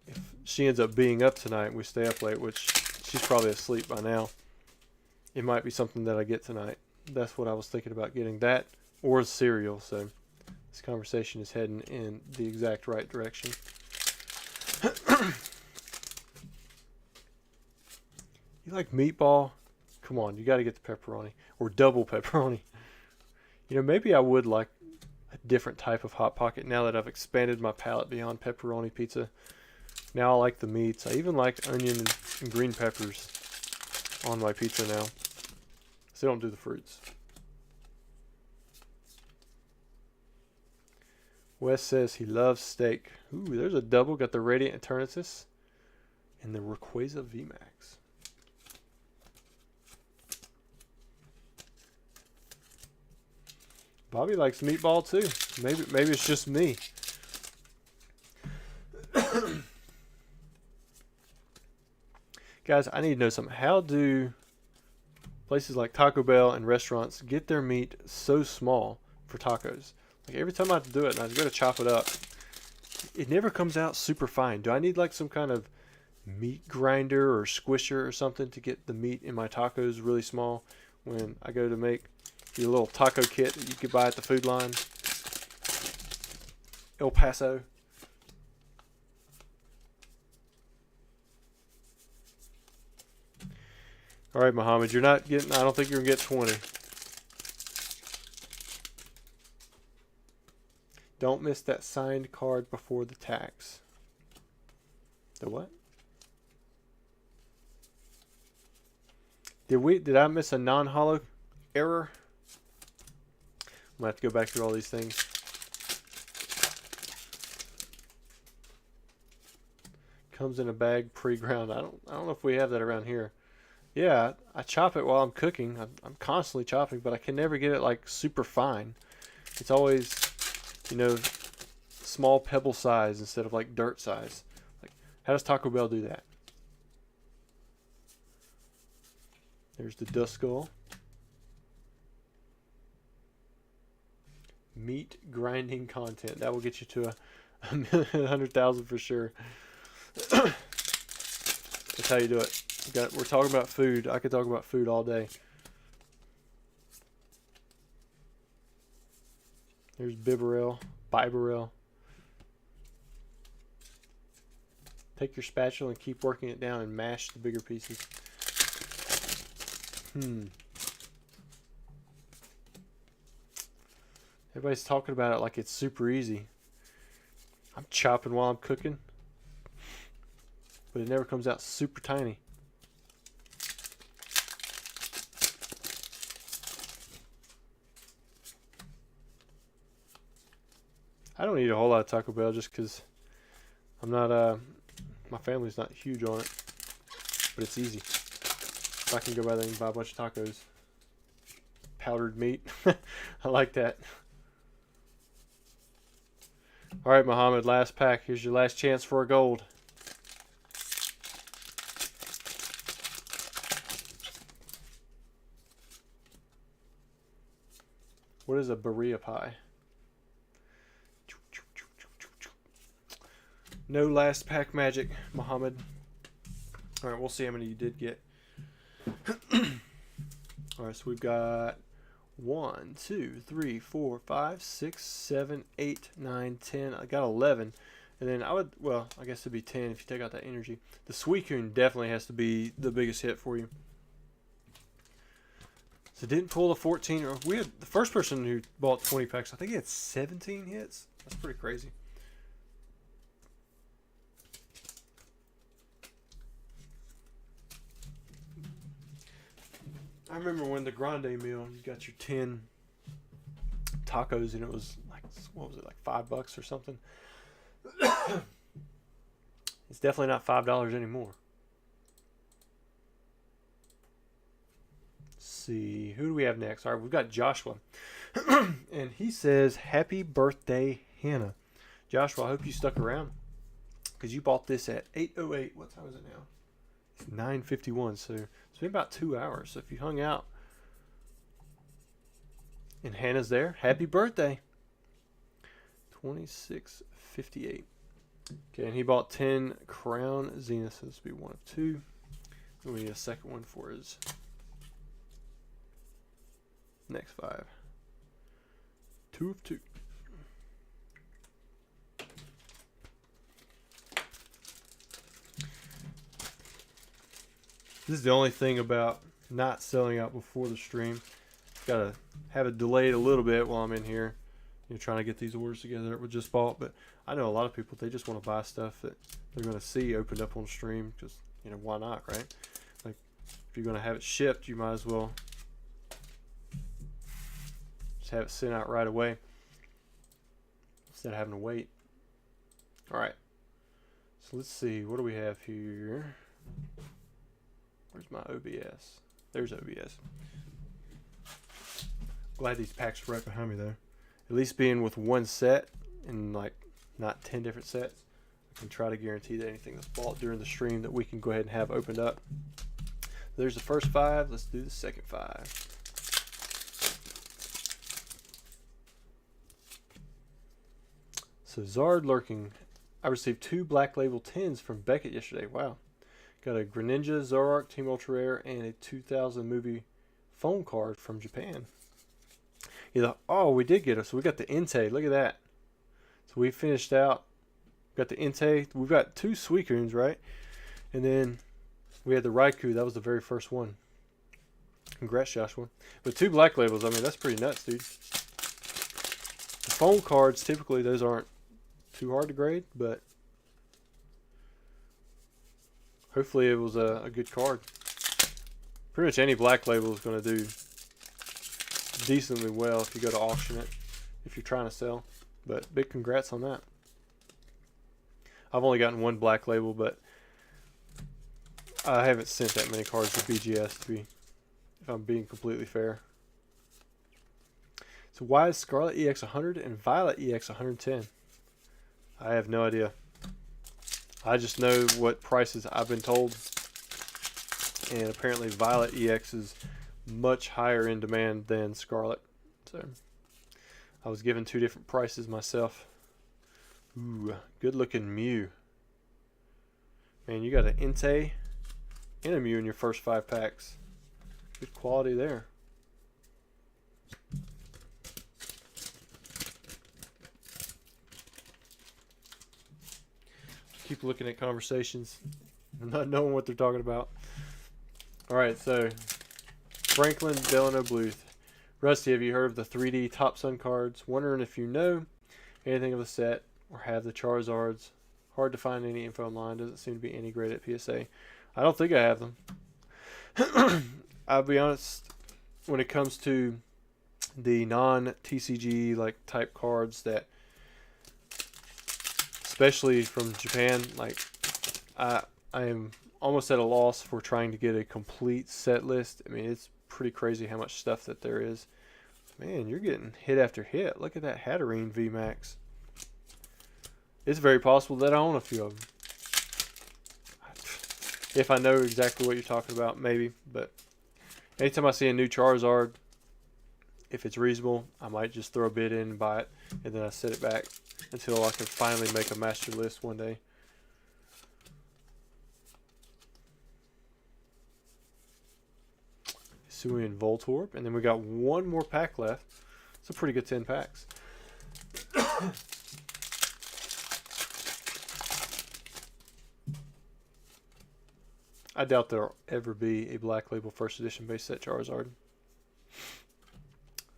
If she ends up being up tonight and we stay up late, which she's probably asleep by now, it might be something that I get tonight. That's what I was thinking about getting, that or cereal. So this conversation is heading in the exact right direction. You like meatball? Come on, you got to get the pepperoni or double pepperoni. You know, maybe I would like a different type of Hot Pocket now that I've expanded my palate beyond pepperoni pizza. Now I like the meats. I even like onion and green peppers on my pizza now. So I don't do the fruits. Wes says he loves steak. Ooh, there's a double. Got the Radiant Eternatus and the Rayquaza VMAX. Bobby likes meatball too. Maybe it's just me. Guys, I need to know something. How do places like Taco Bell and restaurants get their meat so small for tacos? Like every time I have to do it and I go to chop it up, it never comes out super fine. Do I need like some kind of meat grinder or squisher or something to get the meat in my tacos really small when I go to make your little taco kit that you could buy at the food line? El Paso. All right, Muhammad, you're not getting, I don't think you're going to get 20. Don't miss that signed card before the tax. The what? Did I miss a non-hollow error? I'm going to have to go back through all these things. Comes in a bag pre-ground. I don't know if we have that around here. Yeah, I chop it while I'm cooking. I'm constantly chopping, but I can never get it like super fine. It's always, you know, small pebble size instead of like dirt size. Like, how does Taco Bell do that? There's the Duskull. Meat grinding content. That will get you to a million, 100,000 for sure. That's how you do it. We're talking about food. I could talk about food all day. There's Bibarel. Take your spatula and keep working it down and mash the bigger pieces. Everybody's talking about it like it's super easy. I'm chopping while I'm cooking. But it never comes out super tiny. I don't eat a whole lot of Taco Bell just because I'm not, my family's not huge on it. But it's easy. I can go by there and buy a bunch of tacos. Powdered meat. I like that. Alright, Muhammad, last pack. Here's your last chance for a gold. What is a burrito pie? No last pack magic, Muhammad. Alright, we'll see how many you did get. Alright, so we've got 1, 2, 3, 4, 5, 6, 7, 8, 9, 10. I got 11. And then I guess it'd be 10 if you take out that energy. The Suicune definitely has to be the biggest hit for you. So didn't pull the 14. We had the first person who bought 20 packs. I think he had 17 hits. That's pretty crazy. I remember when the Grande meal, you got your 10 tacos and it was like, what was it, like $5 or something? It's definitely not $5 anymore. Let's see, who do we have next? All right, we've got Joshua. And he says, happy birthday, Hannah. Joshua, I hope you stuck around because you bought this at 8:08. What time is it now? It's 9:51, so it's been about 2 hours. So if you hung out and Hannah's there, happy birthday. 26:58. Okay, and he bought 10 Crown Zenith. So this will be 1 of 2. And we need a second one for his next 5. 2 of 2. This is the only thing about not selling out before the stream. Gotta have it delayed a little bit while I'm in here, trying to get these orders together that were just bought. But I know a lot of people, they just want to buy stuff that they're going to see opened up on stream. Just, why not, right? Like, if you're going to have it shipped, you might as well just have it sent out right away instead of having to wait. All right. So let's see. What do we have here? Where's my OBS? There's OBS. Glad these packs are right behind me though. At least being with one set and like not 10 different sets, I can try to guarantee that anything that's bought during the stream that we can go ahead and have opened up. There's the first 5. Let's do the second 5. So Zard lurking. I received 2 Black Label 10s from Beckett yesterday. Wow. Got a Greninja, Zoroark, Team Ultra Rare, and a 2000 movie phone card from Japan. Oh, we did get it. So we got the Entei. Look at that. So we finished out. Got the Entei. We've got 2 Suicunes, right? And then we had the Raikou. That was the very first one. Congrats, Joshua. But 2 Black Labels. I mean, that's pretty nuts, dude. The phone cards, typically, those aren't too hard to grade, but hopefully it was a good card. Pretty much any Black Label is going to do decently well if you go to auction it, if you're trying to sell. But big congrats on that. I've only gotten 1 Black Label, but I haven't sent that many cards to BGS if I'm being completely fair. So why is Scarlet EX 100 and Violet EX 110? I have no idea. I just know what prices I've been told, and apparently Violet EX is much higher in demand than Scarlet. So I was given 2 different prices myself. Ooh, good looking Mew. Man, you got an Entei and a Mew in your first 5 packs. Good quality there. Keep looking at conversations and not knowing what they're talking about. Alright, so Franklin Delano Bluth. Rusty, have you heard of the 3D Top Sun cards? Wondering if you know anything of the set. or have the Charizards. Hard to find any info online. Doesn't seem to be any grade at PSA. I don't think I have them. I'll be honest, when it comes to the non-TCG like type cards that, especially from Japan, like I am almost at a loss for trying to get a complete set list. I mean, it's pretty crazy how much stuff that there is. Man, you're getting hit after hit. Look at that Hatterene VMAX. It's very possible that I own a few of them. If I know exactly what you're talking about, maybe. But anytime I see a new Charizard, if it's reasonable, I might just throw a bid in and buy it. And then I set it back until I can finally make a master list one day. Hisuian Voltorb. And then we got one more pack left. It's a pretty good 10 packs. I doubt there'll ever be a Black Label First Edition base set Charizard.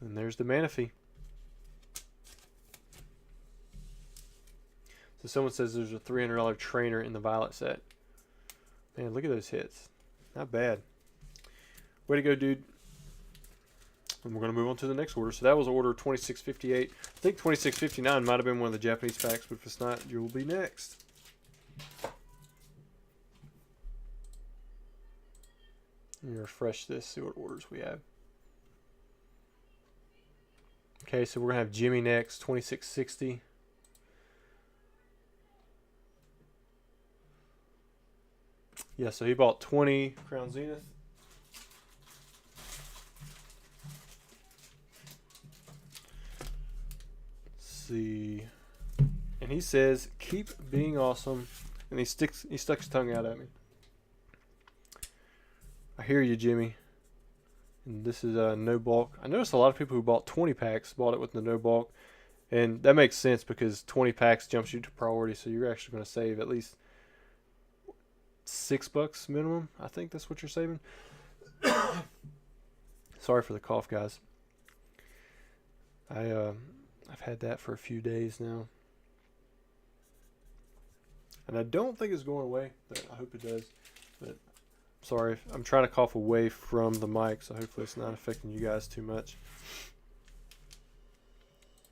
And there's the Manaphy. So someone says there's a $300 trainer in the Violet set. Man, look at those hits. Not bad. Way to go, dude. And we're going to move on to the next order. So that was order 2658. I think 2659 might have been one of the Japanese packs, but if it's not, you'll be next. Let me refresh this, see what orders we have. Okay, so we're going to have Jimmy next, 2660. Yeah, so he bought 20 Crown Zenith. Let's see. And he says, keep being awesome. And he stuck his tongue out at me. I hear you, Jimmy. And this is no bulk. I noticed a lot of people who bought 20 packs bought it with the no bulk. And that makes sense because 20 packs jumps you to priority. So you're actually going to save at least $6 minimum. I think that's what you're saving. Sorry for the cough, guys. I've had that for a few days now. And I don't think it's going away, but I hope it does. But sorry, I'm trying to cough away from the mic, so hopefully it's not affecting you guys too much.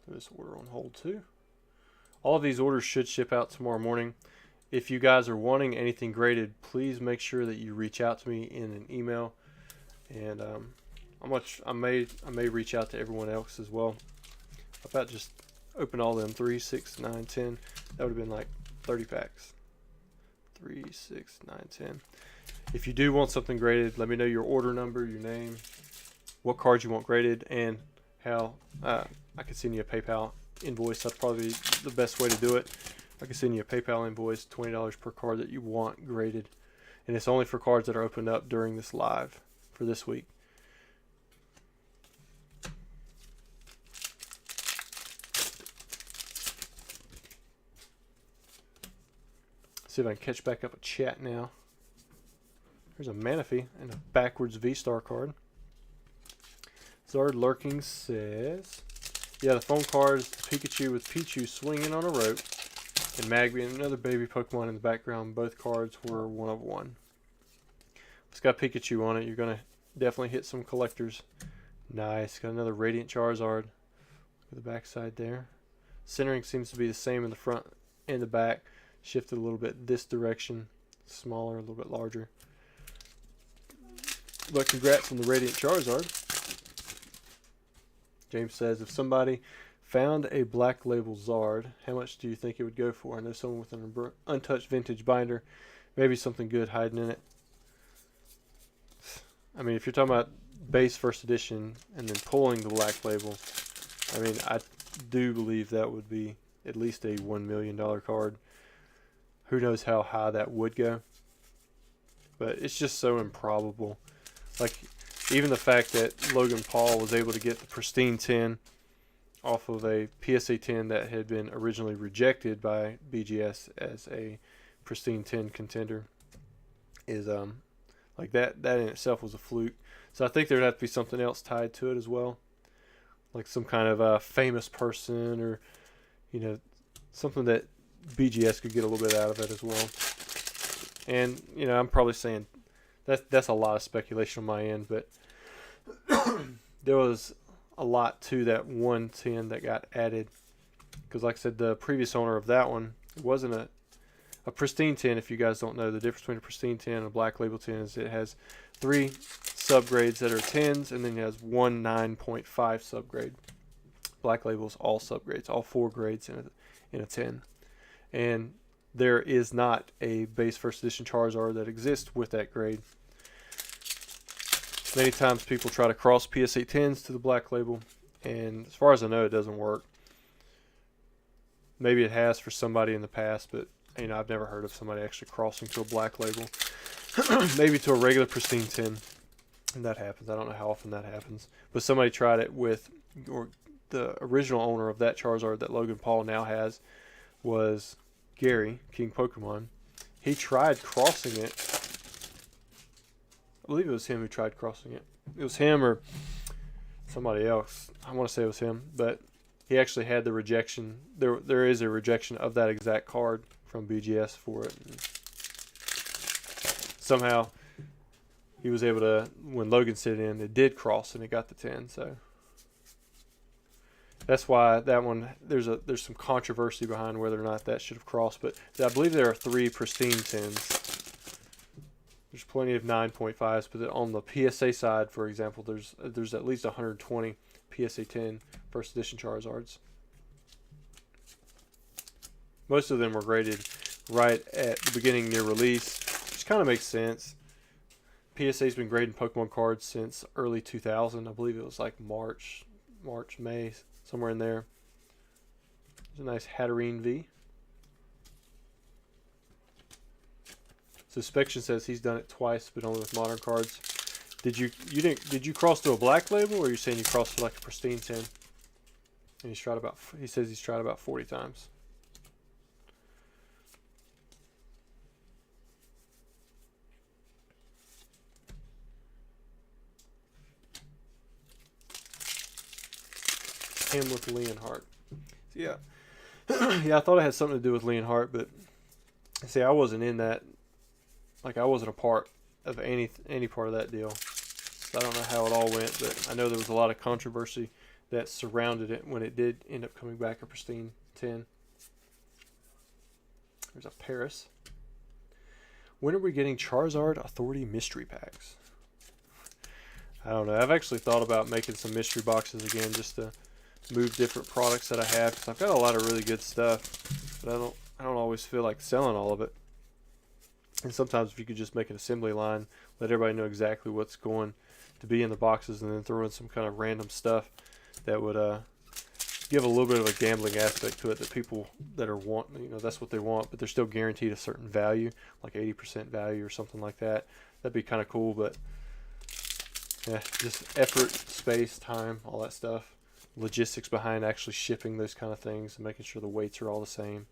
Throw this order on hold too. All of these orders should ship out tomorrow morning. If you guys are wanting anything graded, please make sure that you reach out to me in an email. And I may reach out to everyone else as well. How about just open all them 3, 6, 9, 10? That would have been like 30 packs. 3, 6, 9, 10. If you do want something graded, let me know your order number, your name, what cards you want graded, and how I can send you a PayPal invoice. That's probably the best way to do it. I can send you a PayPal invoice, $20 per card that you want graded. And it's only for cards that are opened up during this live for this week. See if I can catch back up a chat now. There's a Manaphy and a backwards V-Star card. Zard Lurking says, yeah, the phone card is Pikachu with Pichu swinging on a rope, and Magby and another baby Pokemon in the background. Both cards were 1 of 1. It's got Pikachu on it. You're going to definitely hit some collectors. Nice. Got another Radiant Charizard. Look at the back side there. Centering seems to be the same in the front and the back. Shifted a little bit this direction. Smaller, a little bit larger. But congrats on the Radiant Charizard. James says, if somebody found a Black Label Zard, how much do you think it would go for? I know someone with an untouched vintage binder. Maybe something good hiding in it. I mean, if you're talking about base first edition and then pulling the Black Label, I mean, I do believe that would be at least a $1 million card. Who knows how high that would go. But it's just so improbable. Like, even the fact that Logan Paul was able to get the pristine 10 off of a PSA 10 that had been originally rejected by BGS as a pristine 10 contender is like that in itself was a fluke. So I think there'd have to be something else tied to it as well, like some kind of famous person, or something that BGS could get a little bit out of it as well. And you know, I'm probably saying that's a lot of speculation on my end, but there was a lot to that 110 that got added, because like I said, the previous owner of that one, it wasn't a pristine 10. If you guys don't know, the difference between a pristine 10 and a black label 10 is it has 3 subgrades that are 10s, and then it has one 9.5 subgrade. Black label is all subgrades, all 4 grades in a 10. And there is not a base first edition Charizard that exists with that grade. Many times people try to cross PSA 10s to the black label, and as far as I know, it doesn't work. Maybe it has for somebody in the past, but you know, I've never heard of somebody actually crossing to a black label. Maybe to a regular pristine 10, and that happens. I don't know how often that happens, but somebody tried it with, or the original owner of that Charizard that Logan Paul now has was Gary, King Pokemon. He tried crossing it. I believe it was him who tried crossing it. It was him or somebody else. I want to say it was him, but he actually had the rejection. There is a rejection of that exact card from BGS for it. And somehow he was able to, when Logan sent it in, it did cross and it got the 10. So that's why that one, there's some controversy behind whether or not that should have crossed. But I believe there are 3 pristine 10s. There's plenty of 9.5s, but on the PSA side, for example, there's at least 120 PSA 10 first edition Charizards. Most of them were graded right at the beginning near release, which kind of makes sense. PSA's been grading Pokemon cards since early 2000. I believe it was like March, May, somewhere in there. There's a nice Hatterene V. Suspection says he's done it twice, but only with modern cards. Did you cross to a black label, or are you saying you crossed to like a pristine 10? And he says he's tried about 40 times. Him with Leonhardt. Yeah. Yeah, I thought it had something to do with Leonhardt, but see, I wasn't in that. Like, I wasn't a part of any part of that deal. So I don't know how it all went, but I know there was a lot of controversy that surrounded it when it did end up coming back a pristine 10. There's a Paris. When are we getting Charizard Authority mystery packs? I don't know. I've actually thought about making some mystery boxes again just to move different products that I have, because I've got a lot of really good stuff, but I don't always feel like selling all of it. And sometimes if you could just make an assembly line, let everybody know exactly what's going to be in the boxes, and then throw in some kind of random stuff that would give a little bit of a gambling aspect to it, that people that are wanting, you know, that's what they want, but they're still guaranteed a certain value, like 80% value or something like that. That'd be kind of cool, but yeah, just effort, space, time, all that stuff. Logistics behind actually shipping those kind of things and making sure the weights are all the same.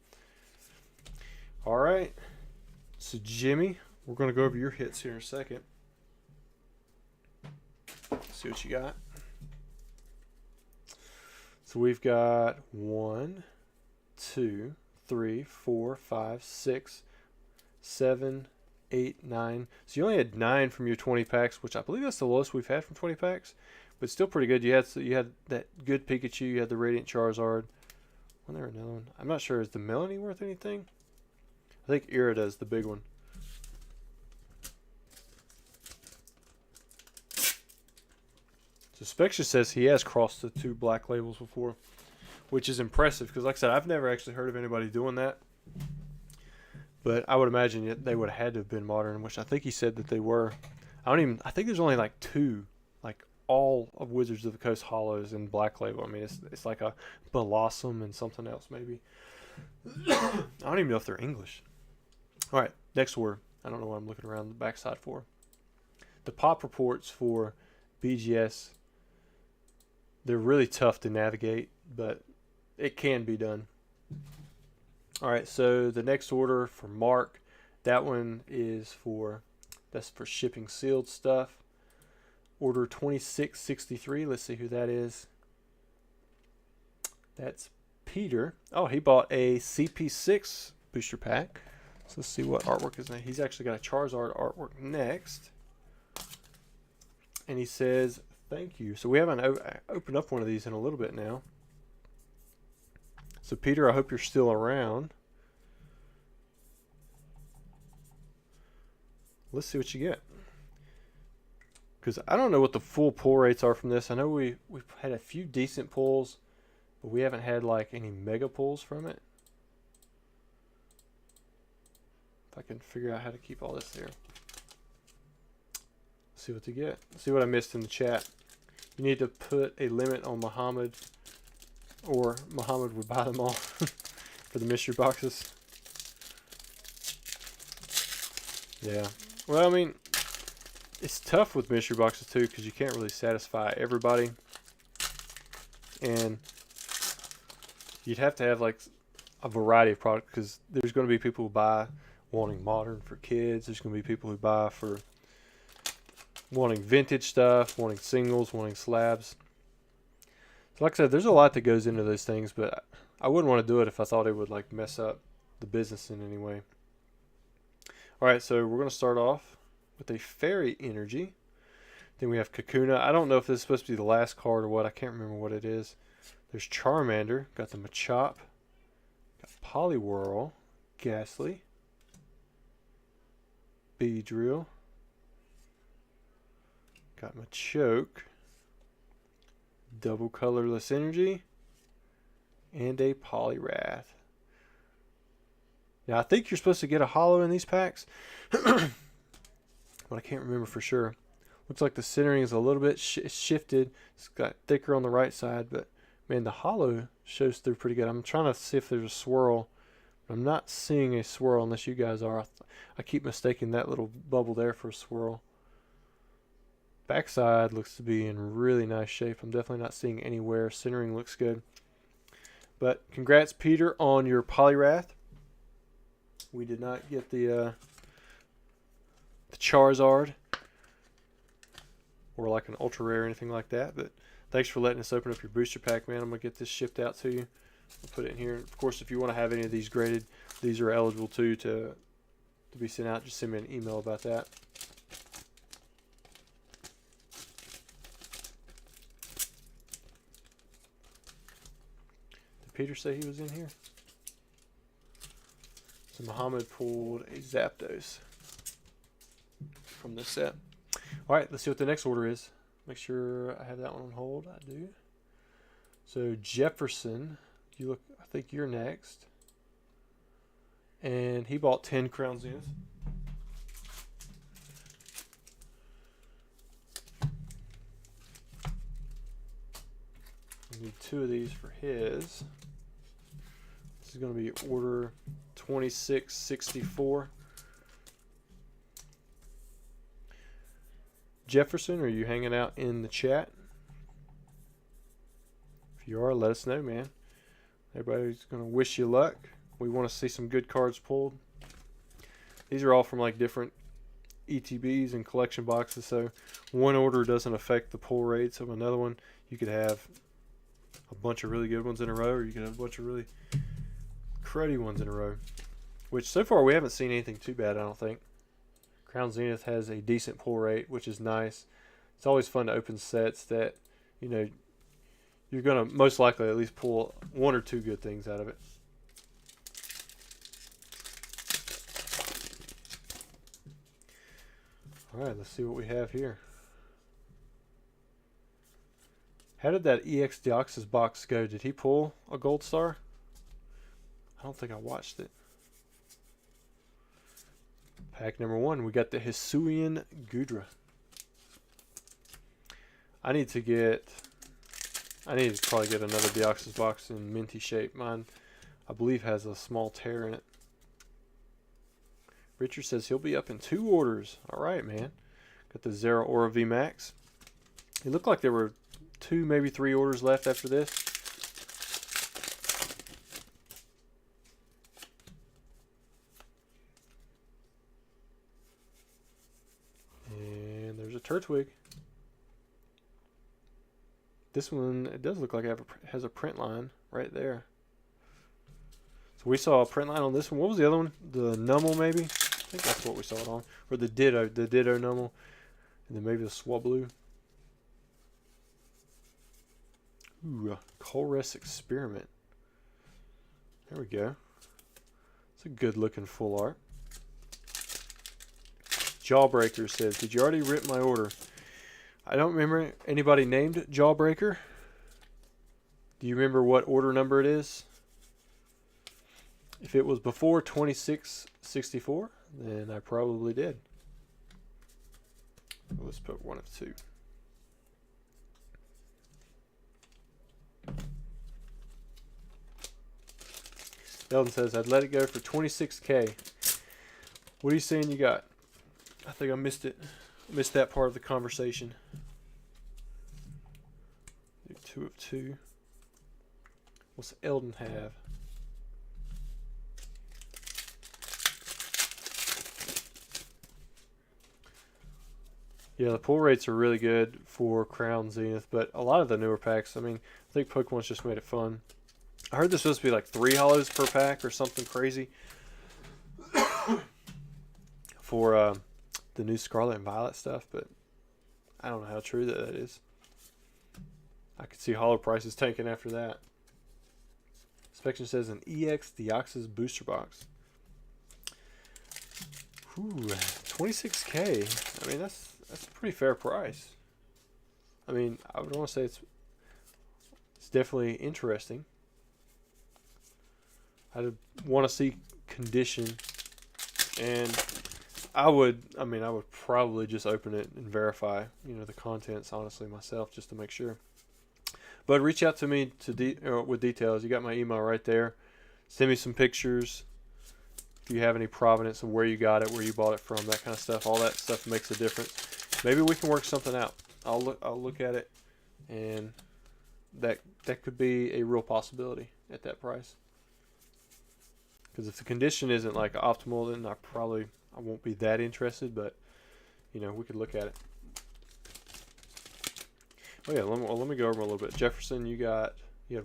All right. So, Jimmy, we're going to go over your hits here in a second. See what you got. So, we've got 1, 2, 3, 4, 5, 6, 7, 8, 9. So, you only had 9 from your 20 packs, which I believe that's the lowest we've had from 20 packs. But still pretty good. You had that good Pikachu. You had the Radiant Charizard. Wasn't there another one? I'm not sure. Is the Melanie worth anything? I think Irida is the big one. Suspicious says he has crossed the 2 black labels before, which is impressive, because like I said, I've never actually heard of anybody doing that. But I would imagine they would have had to have been modern, which I think he said that they were. I think there's only like 2, like all of Wizards of the Coast Hollows in black label. I mean, it's like a Blossom and something else maybe. I don't even know if they're English. All right, next word. I don't know what I'm looking around the backside for. The pop reports for BGS, they're really tough to navigate, but it can be done. All right, so the next order for Mark, that one is that's for shipping sealed stuff. Order 2663, let's see who that is. That's Peter. Oh, he bought a CP6 booster pack. So let's see what artwork is next. He's actually got a Charizard artwork next. And he says, thank you. So we haven't opened up one of these in a little bit now. So Peter, I hope you're still around. Let's see what you get. Because I don't know what the full pull rates are from this. I know we've had a few decent pulls, but we haven't had like any mega pulls from it. If I can figure out how to keep all this here. Let's see what to get. Let's see what I missed in the chat. You need to put a limit on Muhammad, or Muhammad would buy them all for the mystery boxes. Yeah. Well, I mean, it's tough with mystery boxes too because you can't really satisfy everybody. And you'd have to have like a variety of products because there's going to be people who buy wanting modern for kids. There's going to be people who buy for wanting vintage stuff, wanting singles, wanting slabs. So like I said, there's a lot that goes into those things, but I wouldn't want to do it if I thought it would like mess up the business in any way. Alright, so we're going to start off with a Fairy Energy. Then we have Kakuna. I don't know if this is supposed to be the last card or what. I can't remember what it is. There's Charmander. Got the Machop. Got Poliwhirl. Ghastly. Beedrill. Got Machoke. Double Colorless Energy. And a Poliwrath. Now, I think you're supposed to get a holo in these packs, but I can't remember for sure. Looks like the centering is a little bit shifted. It's got thicker on the right side, but man, the holo shows through pretty good. I'm trying to see if there's a swirl. I'm not seeing a swirl unless you guys are. I keep mistaking that little bubble there for a swirl. Backside looks to be in really nice shape. I'm definitely not seeing anywhere. Centering looks good. But congrats, Peter, on your Poliwrath. We did not get the Charizard or like an ultra rare or anything like that, but thanks for letting us open up your booster pack, man. I'm gonna get this shipped out to you. I'll put it in here. Of course, if you want to have any of these graded, these are eligible too to be sent out. Just send me an email about that. Did Peter say he was in here? So Muhammad pulled a Zapdos from this set. Alright, let's see what the next order is. Make sure I have that one on hold. I do. So Jefferson, I think you're next. And he bought 10 Crown Zenith. I need 2 of these for his. This is going to be order 2664. Jefferson, are you hanging out in the chat? If you are, let us know, man. Everybody's going to wish you luck. We want to see some good cards pulled. These are all from like different ETBs and collection boxes, so one order doesn't affect the pull rates of another one. You could have a bunch of really good ones in a row, or you could have a bunch of really cruddy ones in a row. Which so far we haven't seen anything too bad, I don't think. Crown Zenith has a decent pull rate, which is nice. It's always fun to open sets that, you know, you're going to most likely at least pull 1 or 2 good things out of it. Alright, let's see what we have here. How did that EX Deoxys box go? Did he pull a gold star? I don't think I watched it. Pack number 1, we got the Hisuian Gudra. I need to probably get another Deoxys box in minty shape. Mine, I believe, has a small tear in it. Richard says he'll be up in 2 orders. Alright, man. Got the Zera Aura VMAX. It looked like there were 2, maybe 3 orders left after this. And there's a Turtwig. This one, it does look like it has a print line right there. So we saw a print line on this one. What was the other one? The Nummel, maybe? I think that's what we saw it on. Or the Ditto Nummel. And then maybe the Swablu. Ooh, a Colress Experiment. There we go. It's a good looking full art. Jawbreaker says, did you already rip my order? I don't remember anybody named Jawbreaker. Do you remember what order number it is? If it was before 2664, then I probably did. Let's put one of two. Eldon says, I'd let it go for 26K. What are you saying you got? I think I missed it. Missed that part of the conversation. Do 2 of 2. What's Eldon have? Yeah, the pull rates are really good for Crown Zenith, but a lot of the newer packs, I mean, I think Pokemon's just made it fun. I heard this was supposed to be like 3 holos per pack or something crazy for the new Scarlet and Violet stuff, but I don't know how true that is. I could see holo prices tanking after that. Inspection says an EX Deoxys booster box. Ooh, 26K. I mean, that's a pretty fair price. I mean, I would want to say it's definitely interesting. I'd want to see condition, and I would probably just open it and verify, the contents honestly myself just to make sure. But reach out to me with details. You got my email right there. Send me some pictures. If you have any provenance of where you got it, where you bought it from, that kind of stuff. All that stuff makes a difference. Maybe we can work something out. I'll look at it, and that could be a real possibility at that price. Because if the condition isn't like optimal, then I won't be that interested. But we could look at it. Oh yeah, let me go over a little bit. Jefferson, you had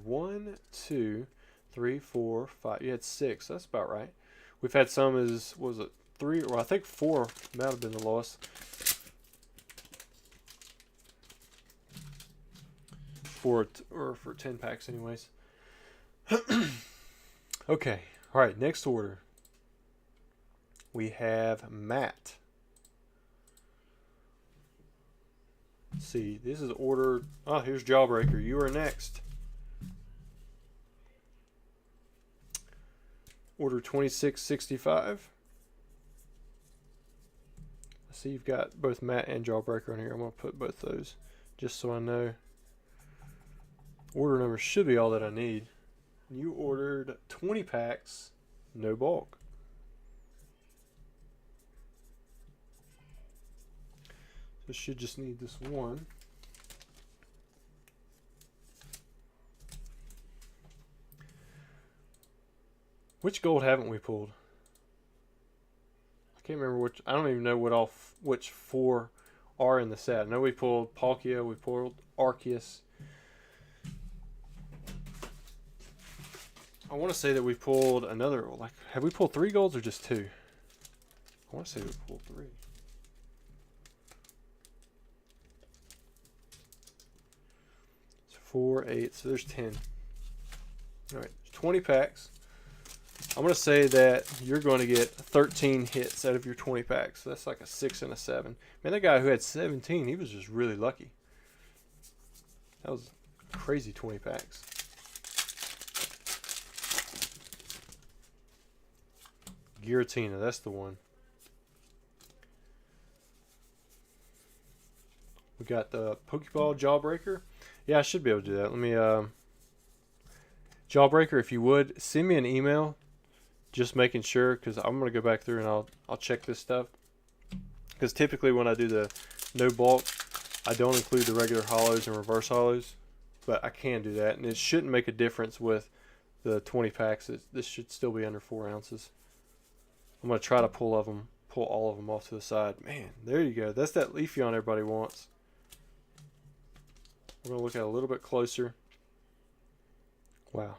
1, 2, 3, 4, 5. You had 6. That's about right. We've had some was it 3? Well, I think 4 might have been the lowest. 4 or for 10 packs, anyways. Okay. All right. Next order. We have Matt. Let's see. This is order. Oh, here's Jawbreaker. You are next. Order 2665. I see you've got both Matt and Jawbreaker on here. I'm going to put both those just so I know. Order number should be all that I need. You ordered 20 packs, no bulk. So should just need this one. Which gold haven't we pulled? I can't remember which. I don't even know which 4 are in the set. I know we pulled Palkia, we pulled Arceus. I want to say that we pulled another. Have we pulled 3 golds or just 2? I want to say we pulled 3. So 4, 8. So there's 10. All right, 20 packs. I'm going to say that you're going to get 13 hits out of your 20 packs. So that's like a 6 and a 7. Man, that guy who had 17, he was just really lucky. That was crazy 20 packs. Giratina, that's the one. We got the Pokeball Jawbreaker. Yeah, I should be able to do that. Let me, Jawbreaker, if you would, send me an email. Just making sure, because I'm going to go back through and I'll check this stuff. Because typically when I do the no bulk, I don't include the regular hollows and reverse hollows. But I can do that. And it shouldn't make a difference with the 20 packs. This should still be under 4 ounces. I'm going to try to pull all of them off to the side. Man, there you go. That's that Leafeon everybody wants. We're going to look at it a little bit closer. Wow.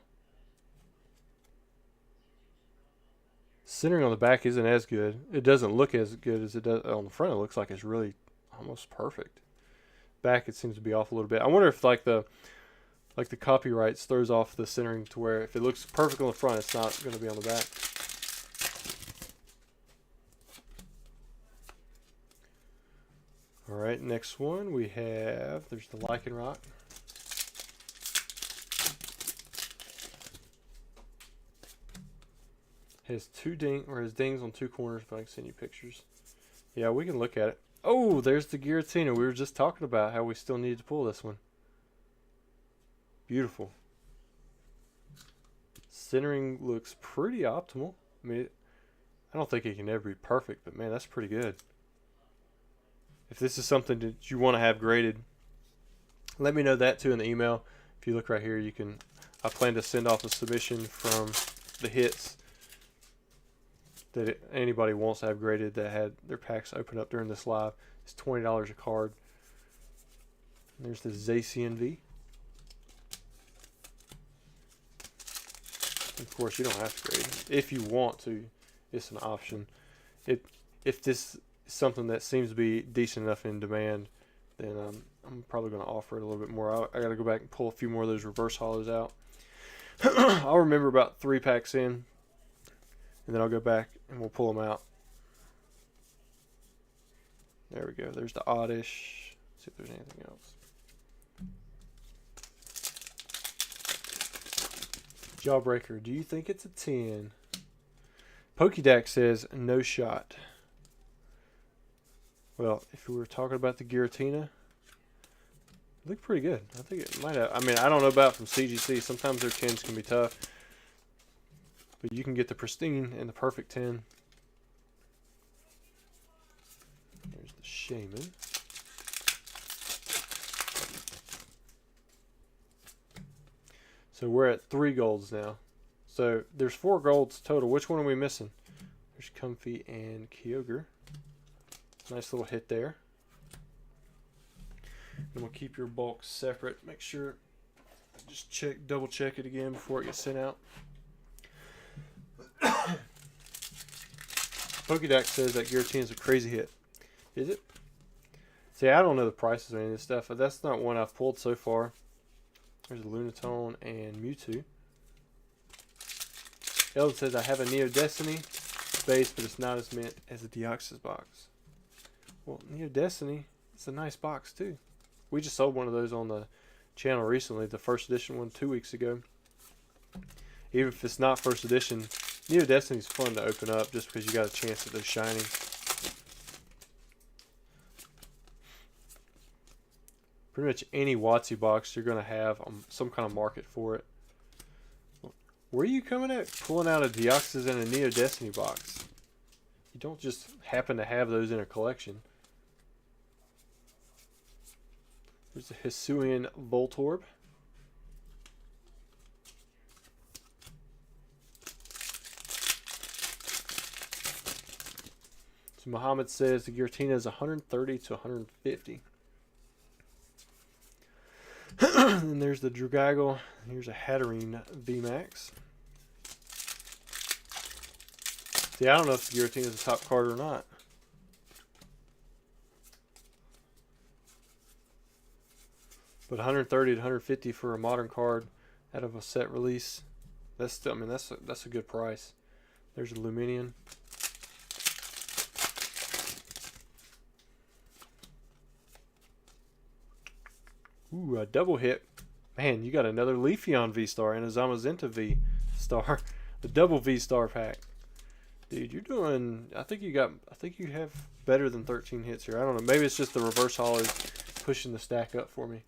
Centering on the back isn't as good. It doesn't look as good as it does on the front. It looks like it's really almost perfect. Back, it seems to be off a little bit. I wonder if like the copyrights throws off the centering to where if it looks perfect on the front, it's not going to be on the back. All right, next one we have, there's the Lycanroc. Has his dings on two corners, if I can send you pictures. Yeah, we can look at it. Oh, there's the Giratina. We were just talking about how we still needed to pull this one. Beautiful. Centering looks pretty optimal. I mean, I don't think it can ever be perfect, but man, that's pretty good. If this is something that you want to have graded, let me know that too in the email. If you look right here, you can. I plan to send off a submission from the hits that anybody wants to have graded that had their packs open up during this live. It's $20 a card. And there's the Zacian V. Of course, you don't have to grade it. If you want to, it's an option. If this is something that seems to be decent enough in demand, then I'm probably going to offer it a little bit more. I got to go back and pull a few more of those reverse hollows out. I'll remember about 3 packs in, and then I'll go back and we'll pull them out. There we go. There's the Oddish. Let's see if there's anything else. Jawbreaker, do you think it's a 10? Pokédex says no shot. Well, if we were talking about the Giratina, it looked pretty good. I think it might have. I mean, I don't know about from CGC. Sometimes their 10s can be tough. But you can get the pristine and the perfect 10. There's the Shaman. So we're at 3 golds now. So there's 4 golds total. Which one are we missing? There's Comfy and Kyogre. Nice little hit there. And we'll keep your bulk separate. Make sure, just double check it again before it gets sent out. Pokédex says that Giratina is a crazy hit. Is it? See, I don't know the prices of any of this stuff, but that's not one I've pulled so far. There's a Lunatone and Mewtwo. Ellen says, I have a Neo Destiny base, but it's not as mint as a Deoxys box. Well, Neo Destiny, it's a nice box too. We just sold one of those on the channel recently, the first edition one 2 weeks ago. Even if it's not first edition, Neo Destiny's fun to open up just because you got a chance at those shiny. Pretty much any WotC box, you're going to have some kind of market for it. Where are you coming at? Pulling out a Deoxys and a Neo Destiny box. You don't just happen to have those in a collection. There's a Hisuian Voltorb. So Muhammad says the Giratina is 130 to 150. And there's the Dragaggle. Here's a Hatterene VMAX. See, I don't know if the Giratina is a top card or not. But 130 to 150 for a modern card out of a set release. That's still, I mean, that's a good price. There's a Luminion. Ooh, a double hit. Man, you got another Leafeon V-Star and a Zamazenta V-Star. The double V-Star pack. Dude, you're doing, I think you have better than 13 hits here. I don't know. Maybe it's just the reverse hollows pushing the stack up for me.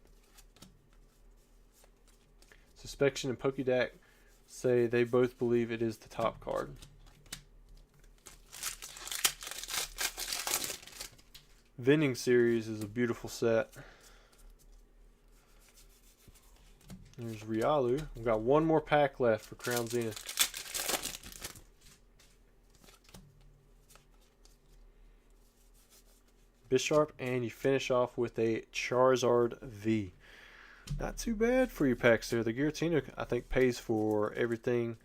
Suspection and Pokédex say they both believe it is the top card. Vending Series is a beautiful set. There's Riolu. We've got one more pack left for Crown Zenith. Bisharp, and you finish off with a Charizard V. Not too bad for your packs there. The Giratina, I think, pays for everything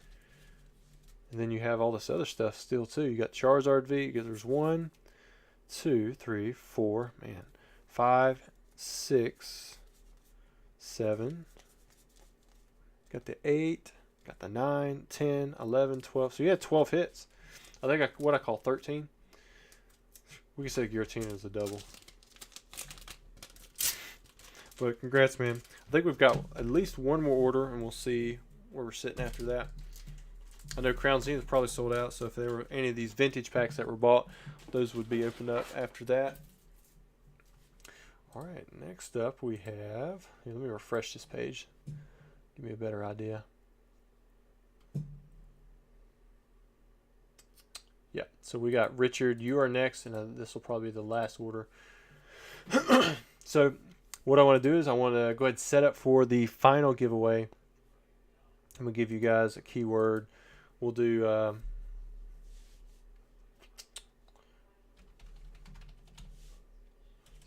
And then you have all this other stuff still too. You got Charizard V. There's 1, 2, 3, 4, man, 5, 6, 7. Got the 8. Got the 9, 10, 11, 12. So you had 12 hits. I think what I call 13. We can say Giratina is a double. But congrats, man. I think we've got at least one more order, and we'll see where we're sitting after that. I know Crown Zenith is probably sold out, so if there were any of these vintage packs that were bought, those would be opened up after that. All right, next up we have... Let me refresh this page. Give me a better idea. Yeah, so we got Richard. You are next, and this will probably be the last order. So what I want to do is I want to go ahead and set up for the final giveaway. I'm going to give you guys a keyword. We'll do... so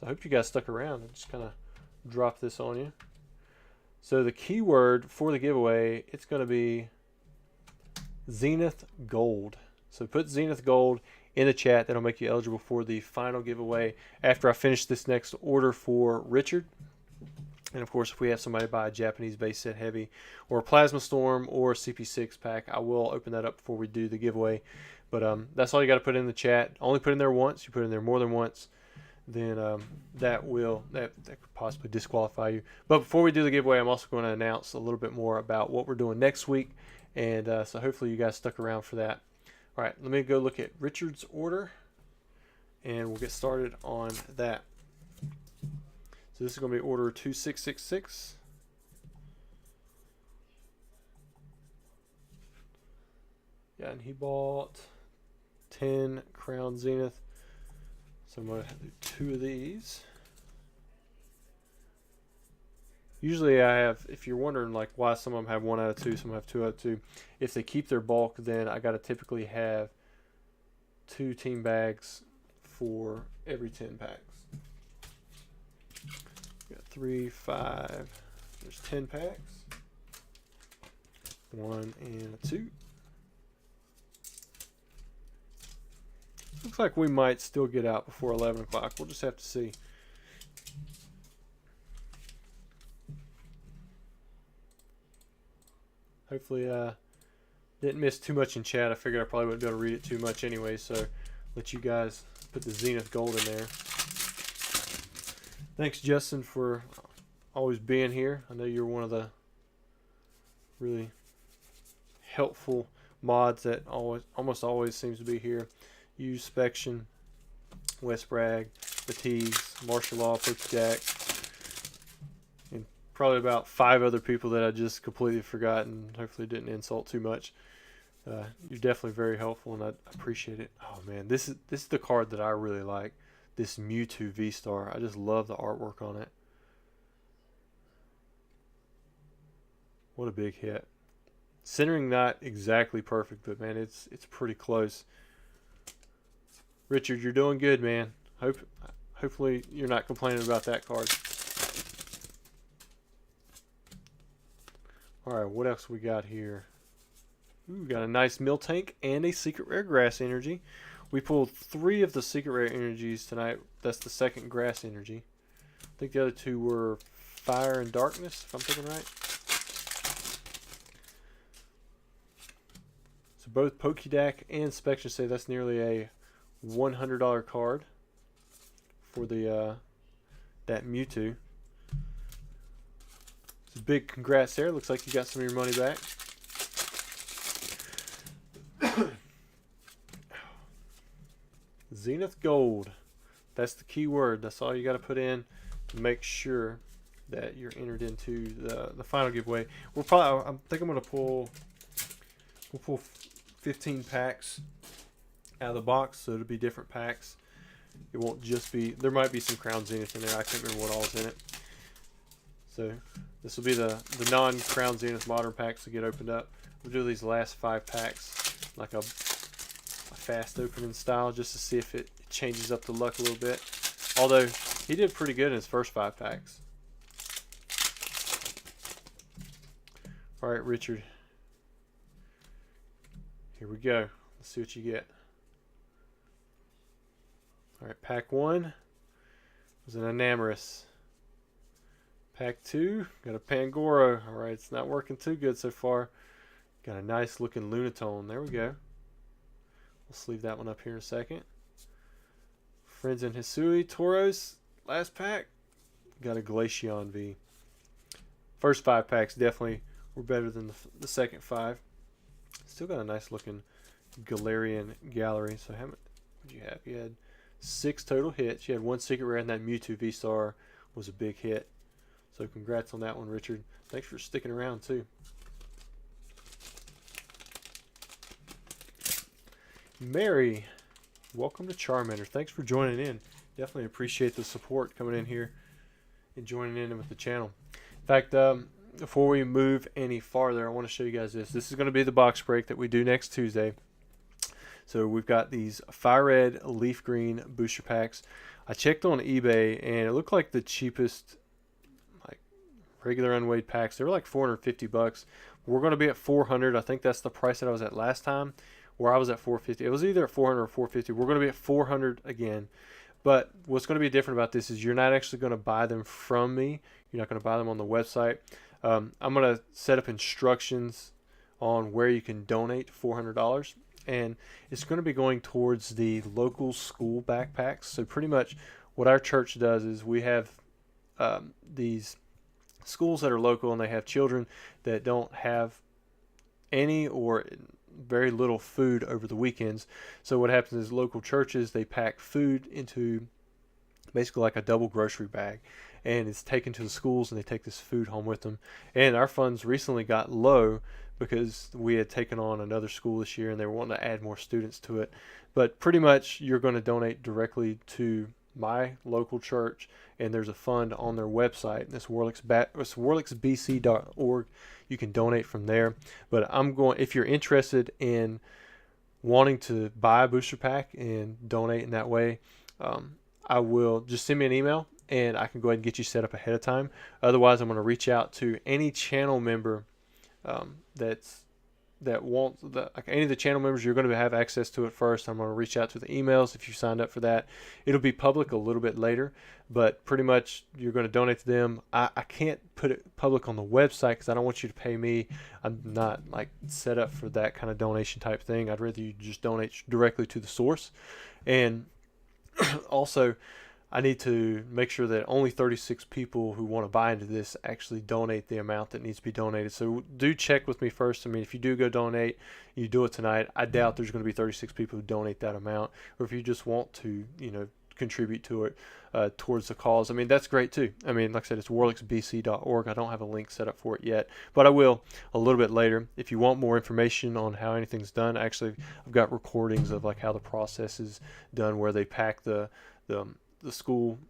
I hope you guys stuck around. I just kind of dropped this on you. So the keyword for the giveaway, it's going to be Zenith Gold. So put Zenith Gold in the chat. That'll make you eligible for the final giveaway after I finish this next order for Richard. And of course, if we have somebody buy a Japanese base set heavy or a Plasma Storm or a CP6 pack, I will open that up before we do the giveaway. But that's all you got to put in the chat. Only put in there once. You put in there more than once, then that could possibly disqualify you. But before we do the giveaway, I'm also going to announce a little bit more about what we're doing next week. And so hopefully you guys stuck around for that. All right, let me go look at Richard's order, and we'll get started on that. So this is going to be order 2666. Yeah, and he bought 10 Crown Zenith. So I'm going to do 2 of these. Usually I have, if you're wondering like why some of them have 1 out of 2, some have 2 out of 2. If they keep their bulk, then I got to typically have 2 team bags for every 10 packs. Got 3, 5. There's 10 packs. 1 and a 2. Looks like we might still get out before 11 o'clock. We'll just have to see. Hopefully didn't miss too much in chat. I figured I probably wouldn't be able to read it too much anyway, so let you guys put the Zenith Gold in there. Thanks, Justin, for always being here. I know you're one of the really helpful mods that almost always seems to be here. You, Spection, West Bragg, Fatigues, Martial Law, Jack, and probably about 5 other people that I just completely forgot and hopefully didn't insult too much. You're definitely very helpful, and I appreciate it. Oh man, this is the card that I really like. This Mewtwo V-Star. I just love the artwork on it. What a big hit. Centering not exactly perfect, but man, it's pretty close. Richard, you're doing good, man. Hopefully you're not complaining about that card. Alright, what else we got here? Ooh, we got a nice Miltank and a Secret Rare Grass Energy. We pulled 3 of the Secret Rare Energies tonight. That's the second Grass Energy. I think the other 2 were Fire and Darkness, if I'm thinking right. So both Pokédeck and Spection say that's nearly a $100 card for the that Mewtwo. It's a big congrats there. Looks like you got some of your money back. Zenith Gold. That's the key word. That's all you got to put in to make sure that you're entered into the final giveaway. I think I'm gonna pull. We'll pull 15 packs out of the box, so it'll be different packs. It won't just be. There might be some Crown Zenith in there. I can't remember what all's in it. So this will be the non-Crown Zenith modern packs to get opened up. We'll do these last 5 packs like a fast opening style, just to see if it changes up the luck a little bit. Although he did pretty good in his first 5 packs. All right, Richard. Here we go. Let's see what you get. All right, pack 1 was an Enamorous. Pack 2 got a Pangoro. All right, it's not working too good so far. Got a nice looking Lunatone. There we go. We'll sleeve that one up here in a second. Friends and Hisui, Tauros, last pack. Got a Glaceon V. First 5 packs definitely were better than the second 5. Still got a nice looking Galarian Gallery. So how much would you have? You had 6 total hits. You had 1 secret rare, and that Mewtwo V-Star was a big hit. So congrats on that one, Richard. Thanks for sticking around too. Mary, welcome to Charmander. Thanks for joining in. Definitely appreciate the support coming in here and joining in with the channel. In fact, before we move any farther, I want to show you guys this. This is going to be the box break that we do next Tuesday. So we've got these Fire Red, Leaf Green booster packs. I checked on eBay, and it looked like the cheapest, like regular unweighed packs, they were like $450. We're going to be at $400. I think that's the price that I was at last time, where I was at $450. It was either at $400 or $450. We're going to be at $400 again. But what's going to be different about this is you're not actually going to buy them from me. You're not going to buy them on the website. I'm going to set up instructions on where you can donate $400. And it's going to be going towards the local school backpacks. So pretty much what our church does is we have these schools that are local, and they have children that don't have any or very little food over the weekends. So what happens is local churches, they pack food into basically like a double grocery bag, and it's taken to the schools, and they take this food home with them. And our funds recently got low because we had taken on another school this year, and they were wanting to add more students to it. But pretty much you're going to donate directly to my local church, and there's a fund on their website. It's warlicksbc.org. You can donate from there. But if you're interested in wanting to buy a booster pack and donate in that way, I will just send me an email, and I can go ahead and get you set up ahead of time. Otherwise, I'm going to reach out to any channel member that wants any of the channel members. You're going to have access to it first. I'm going to reach out to the emails if you signed up for that. It'll be public a little bit later, but pretty much you're going to donate to them. I can't put it public on the website because I don't want you to pay me. I'm not like set up for that kind of donation type thing. I'd rather you just donate directly to the source. And also, I need to make sure that only 36 people who want to buy into this actually donate the amount that needs to be donated. So do check with me first. I mean, if you do go donate, you do it tonight, I doubt there's going to be 36 people who donate that amount. Or if you just want to, contribute to it towards the cause, I mean, that's great too. I mean, like I said, it's warlicksbc.org. I don't have a link set up for it yet, but I will a little bit later. If you want more information on how anything's done, actually, I've got recordings of like how the process is done, where they pack the school,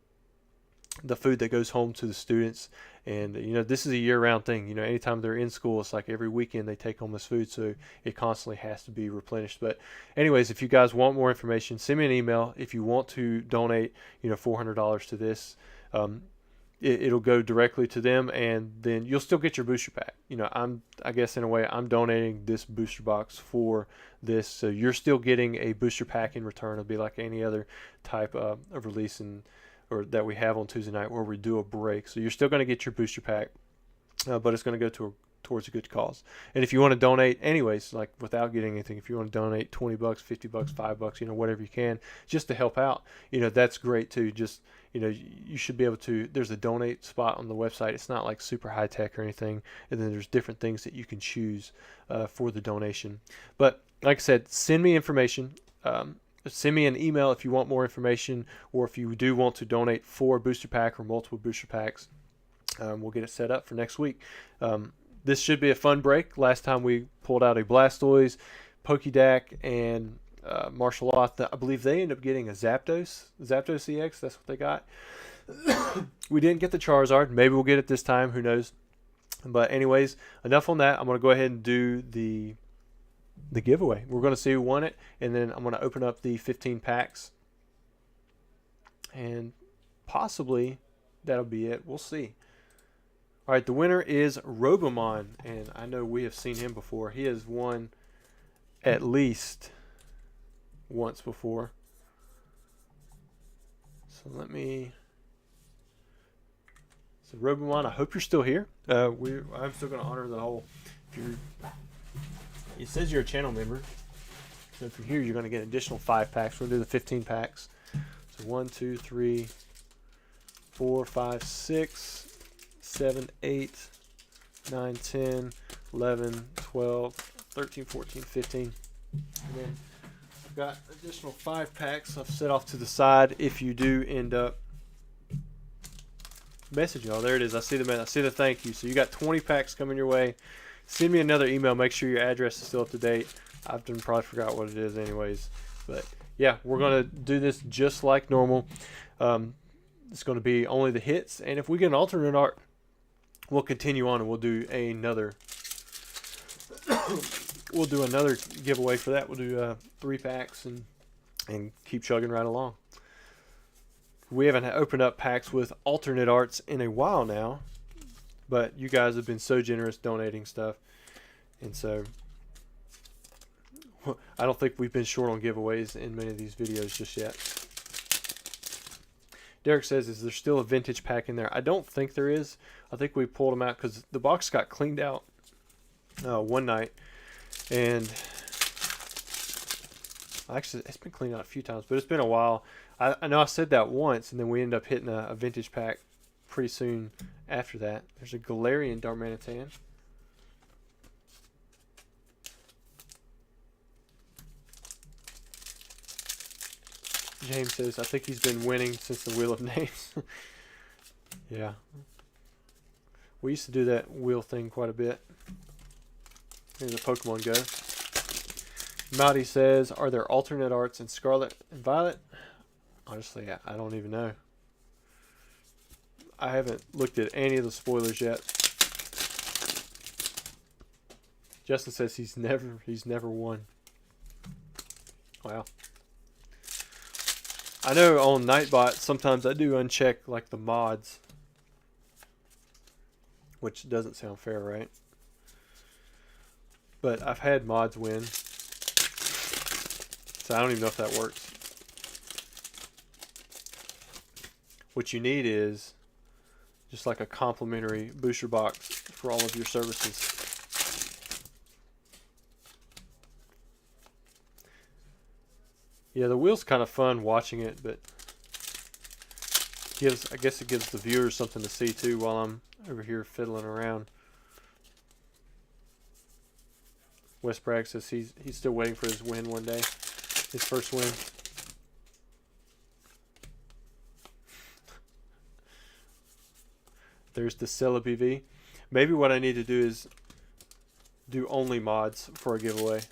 the food that goes home to the students. And this is a year-round thing. Anytime they're in school, it's like every weekend they take home this food, so it constantly has to be replenished. But anyways, if you guys want more information, send me an email. If you want to donate $400 to this, it'll go directly to them, and then you'll still get your booster pack. I guess in a way I'm donating this booster box for this, so you're still getting a booster pack in return. It'll be like any other type of release or that we have on Tuesday night where we do a break. So you're still going to get your booster pack, but it's going to go towards a good cause. And if you want to donate anyways, like without getting anything, if you want to donate $20, $50, $5, whatever you can, just to help out, that's great too. Just, you should be able to, there's a donate spot on the website. It's not like super high tech or anything. And then there's different things that you can choose for the donation. But like I said, send me information. Send me an email if you want more information, or if you do want to donate for a booster pack or multiple booster packs. We'll get it set up for next week. This should be a fun break. Last time we pulled out a Blastoise, Pokédex, and Martial Law. I believe they ended up getting a Zapdos EX. That's what they got. We didn't get the Charizard. Maybe we'll get it this time. Who knows? But anyways, enough on that. I'm going to go ahead and do the giveaway. We're going to see who won it, and then I'm going to open up the 15 packs, and possibly that'll be it. We'll see. All right, the winner is Robomon, and I know we have seen him before. He has won at least once before. So let me. So Robomon, I hope you're still here. I'm still going to honor the whole. If you're, it says you're a channel member. So if you're here, you're going to get an additional 5 packs. We're going to do the 15 packs. So 1, 2, 3, 4, 5, 6, 7, 8, 9, 10, 11, 12, 13, 14, 15. And then I've got additional 5 packs I've set off to the side if you do end up messaging. Oh, there it is. I see the thank you. So you got 20 packs coming your way. Send me another email. Make sure your address is still up to date. I've probably forgot what it is anyways. But yeah, we're going to do this just like normal. It's going to be only the hits. And if we get an alternate art, we'll continue on and we'll do another giveaway for that. We'll do 3 packs and keep chugging right along. We haven't opened up packs with alternate arts in a while now, but you guys have been so generous donating stuff, and so I don't think we've been short on giveaways in many of these videos just yet. Derek says, is there still a vintage pack in there? I don't think there is. I think we pulled them out because the box got cleaned out one night, and actually it's been cleaned out a few times, but it's been a while. I know I said that once, and then we ended up hitting a vintage pack pretty soon after that. There's a Galarian Darmanitan. James says, I think he's been winning since the Wheel of Names. Yeah. We used to do that wheel thing quite a bit. Here's a Pokemon Go. Mouty says, are there alternate arts in Scarlet and Violet? Honestly, I don't even know. I haven't looked at any of the spoilers yet. Justin says he's never won. Wow. I know on Nightbot sometimes I do uncheck like the mods, which doesn't sound fair, right? But I've had mods win, so I don't even know if that works. What you need is just like a complimentary booster box for all of your services. Yeah, the wheel's kind of fun watching it, but I guess it gives the viewers something to see too while I'm over here fiddling around. Wes Bragg says he's still waiting for his win one day, his first win. There's the Celebi V. Maybe what I need to do is do only mods for a giveaway.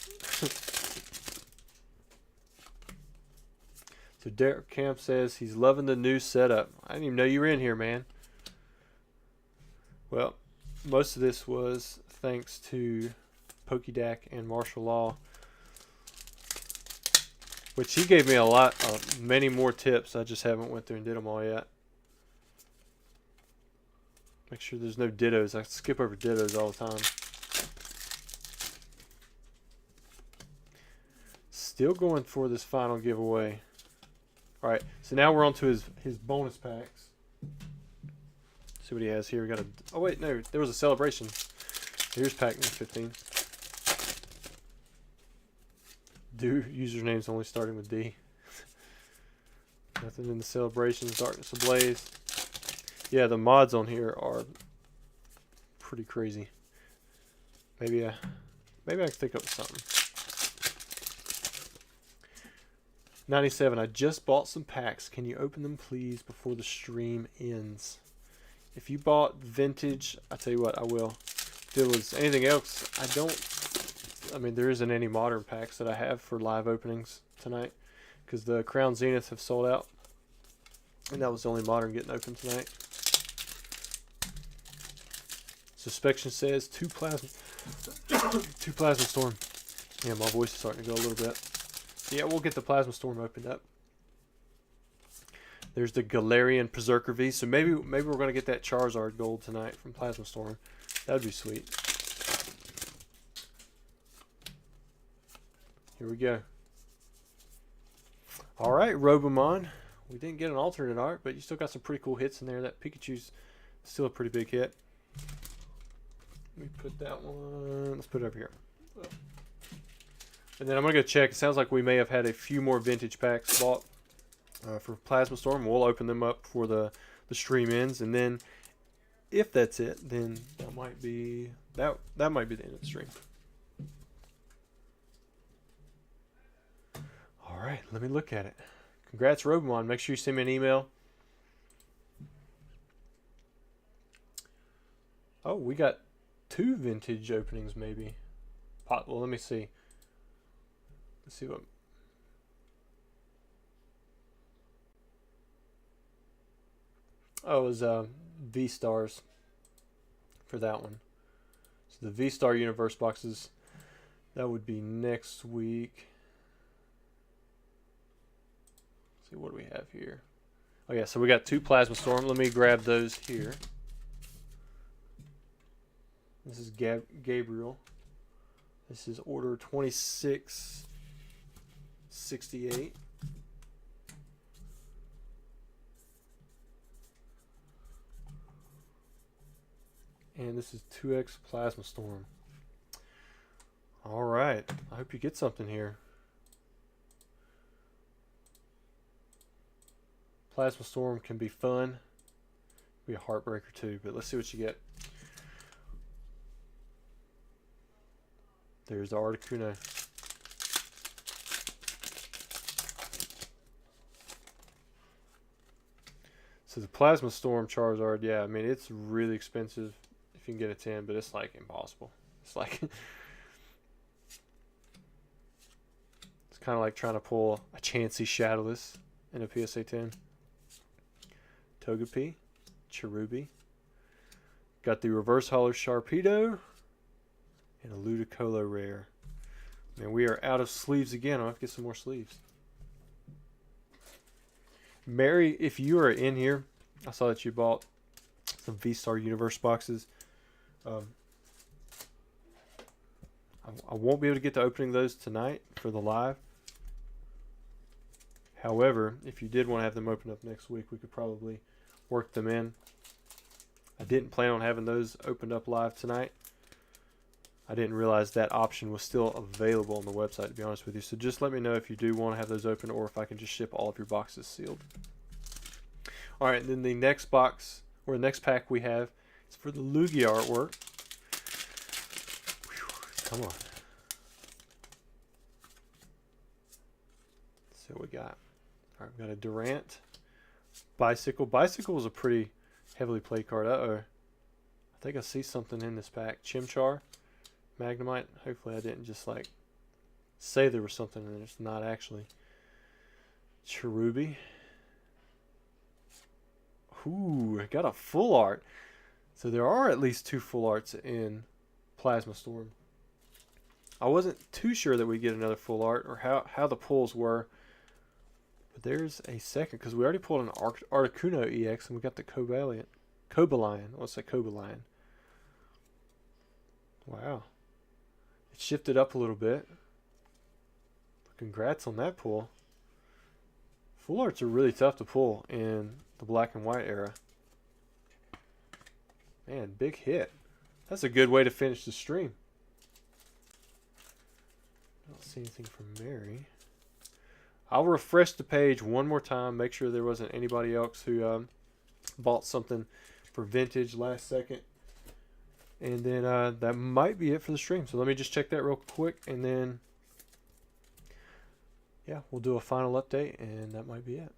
So Derek Camp says he's loving the new setup. I didn't even know you were in here, man. Well, most of this was thanks to Pokedak and Martial Law, which he gave me a lot, many more tips. I just haven't went through and did them all yet. Make sure there's no dittos. I skip over dittos all the time. Still going for this final giveaway. Alright, so now we're on to his bonus packs. See what he has here. We got a. Oh wait, no, there was a celebration. Here's pack number 15. Usernames only starting with D. Nothing in the celebrations. Darkness Ablaze. Yeah, the mods on here are pretty crazy. Maybe I can think up something. 97. I just bought some packs. Can you open them, please, before the stream ends? If you bought vintage, I tell you what, I will. If there was anything else, I mean, there isn't any modern packs that I have for live openings tonight because the Crown Zenith have sold out, and that was the only modern getting open tonight. Suspection says 2 plasma, 2 plasma storm. Yeah, my voice is starting to go a little bit. Yeah, we'll get the Plasma Storm opened up. There's the Galarian Berserker V. So maybe we're going to get that Charizard gold tonight from Plasma Storm. That would be sweet. Here we go. All right, Robomon. We didn't get an alternate art, but you still got some pretty cool hits in there. That Pikachu's still a pretty big hit. Let me put that one. Let's put it over here. And then I'm going to go check. It sounds like we may have had a few more vintage packs bought for Plasma Storm. We'll open them up before the stream ends. And then if that's it, then that might be that might be the end of the stream. All right, let me look at it. Congrats, Robomon. Make sure you send me an email. Oh, we got 2 vintage openings maybe. Well, let me see. Let's see what. Oh, it was V-Stars for that one. So the V-Star Universe boxes, that would be next week. Let's see, what do we have here? Oh yeah, so we got 2 Plasma Storm. Let me grab those here. This is Gabriel. This is order 2668. And this is 2X Plasma Storm. All right. I hope you get something here. Plasma Storm can be fun. Be a heartbreaker too, but let's see what you get. There's the Articuno. So the Plasma Storm Charizard, yeah, I mean, it's really expensive if you can get a 10, but it's like impossible. It's like it's kind of like trying to pull a Chansey Shadowless in a PSA 10. Togepi, Cherubi. Got the Reverse Holo Sharpedo and a Ludicolo rare. Man, we are out of sleeves again. I'll have to get some more sleeves. Mary, if you are in here, I saw that you bought some V-Star Universe boxes. I won't be able to get to opening those tonight for the live. However, if you did want to have them open up next week, we could probably work them in. I didn't plan on having those opened up live tonight. I didn't realize that option was still available on the website, to be honest with you. So just let me know if you do want to have those open, or if I can just ship all of your boxes sealed. All right, and then the next box, or the next pack we have, is for the Lugia artwork. Whew, come on. Let's see what we got. All right, we got a Durant. Bicycle. Bicycle is a pretty heavily played card. Uh-oh. I think I see something in this pack. Chimchar. Magnemite. Hopefully I didn't just like say there was something and it's not actually. Cherubi. Ooh, I got a full art. So there are at least 2 full arts in Plasma Storm. I wasn't too sure that we'd get another full art, or how the pulls were. But there's a second, because we already pulled an Articuno EX and we got the Cobalion. Let's say Cobalion. Wow. It shifted up a little bit. Congrats on that pull. Full arts are really tough to pull in the black and white era. Man, big hit. That's a good way to finish the stream. I don't see anything from Mary. I'll refresh the page one more time. Make sure there wasn't anybody else who bought something for vintage last second. And then that might be it for the stream. So let me just check that real quick, and then yeah, we'll do a final update, and that might be it.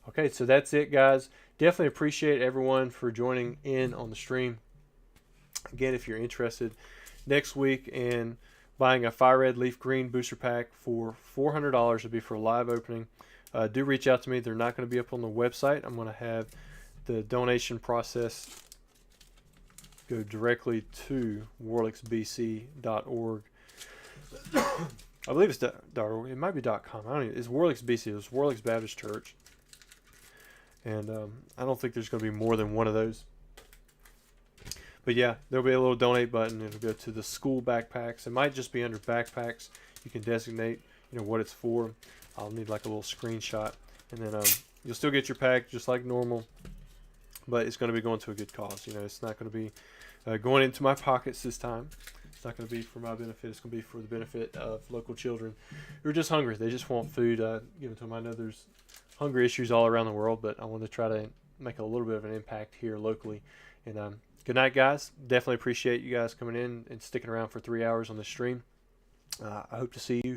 Okay, so that's it, guys. Definitely appreciate everyone for joining in on the stream. Again, if you're interested next week in buying a Fire Red Leaf Green booster pack for $400, it'll be for a live opening. Do reach out to me. They're not going to be up on the website. I'm going to have the donation process go directly to warlicksbc.org. I believe it's .org. It might be .com. I don't even, it's Warlicks BC. It's Warlicks Baptist Church. And I don't think there's going to be more than one of those. But yeah, there'll be a little donate button. It'll go to the school backpacks. It might just be under backpacks. You can designate, what it's for. I'll need like a little screenshot, and then you'll still get your pack just like normal, but it's going to be going to a good cause. It's not going to be going into my pockets this time. It's not going to be for my benefit. It's going to be for the benefit of local children who are just hungry. They just want food given to them. I know there's hunger issues all around the world, but I want to try to make a little bit of an impact here locally. And good night, guys. Definitely appreciate you guys coming in and sticking around for 3 hours on the stream. I hope to see you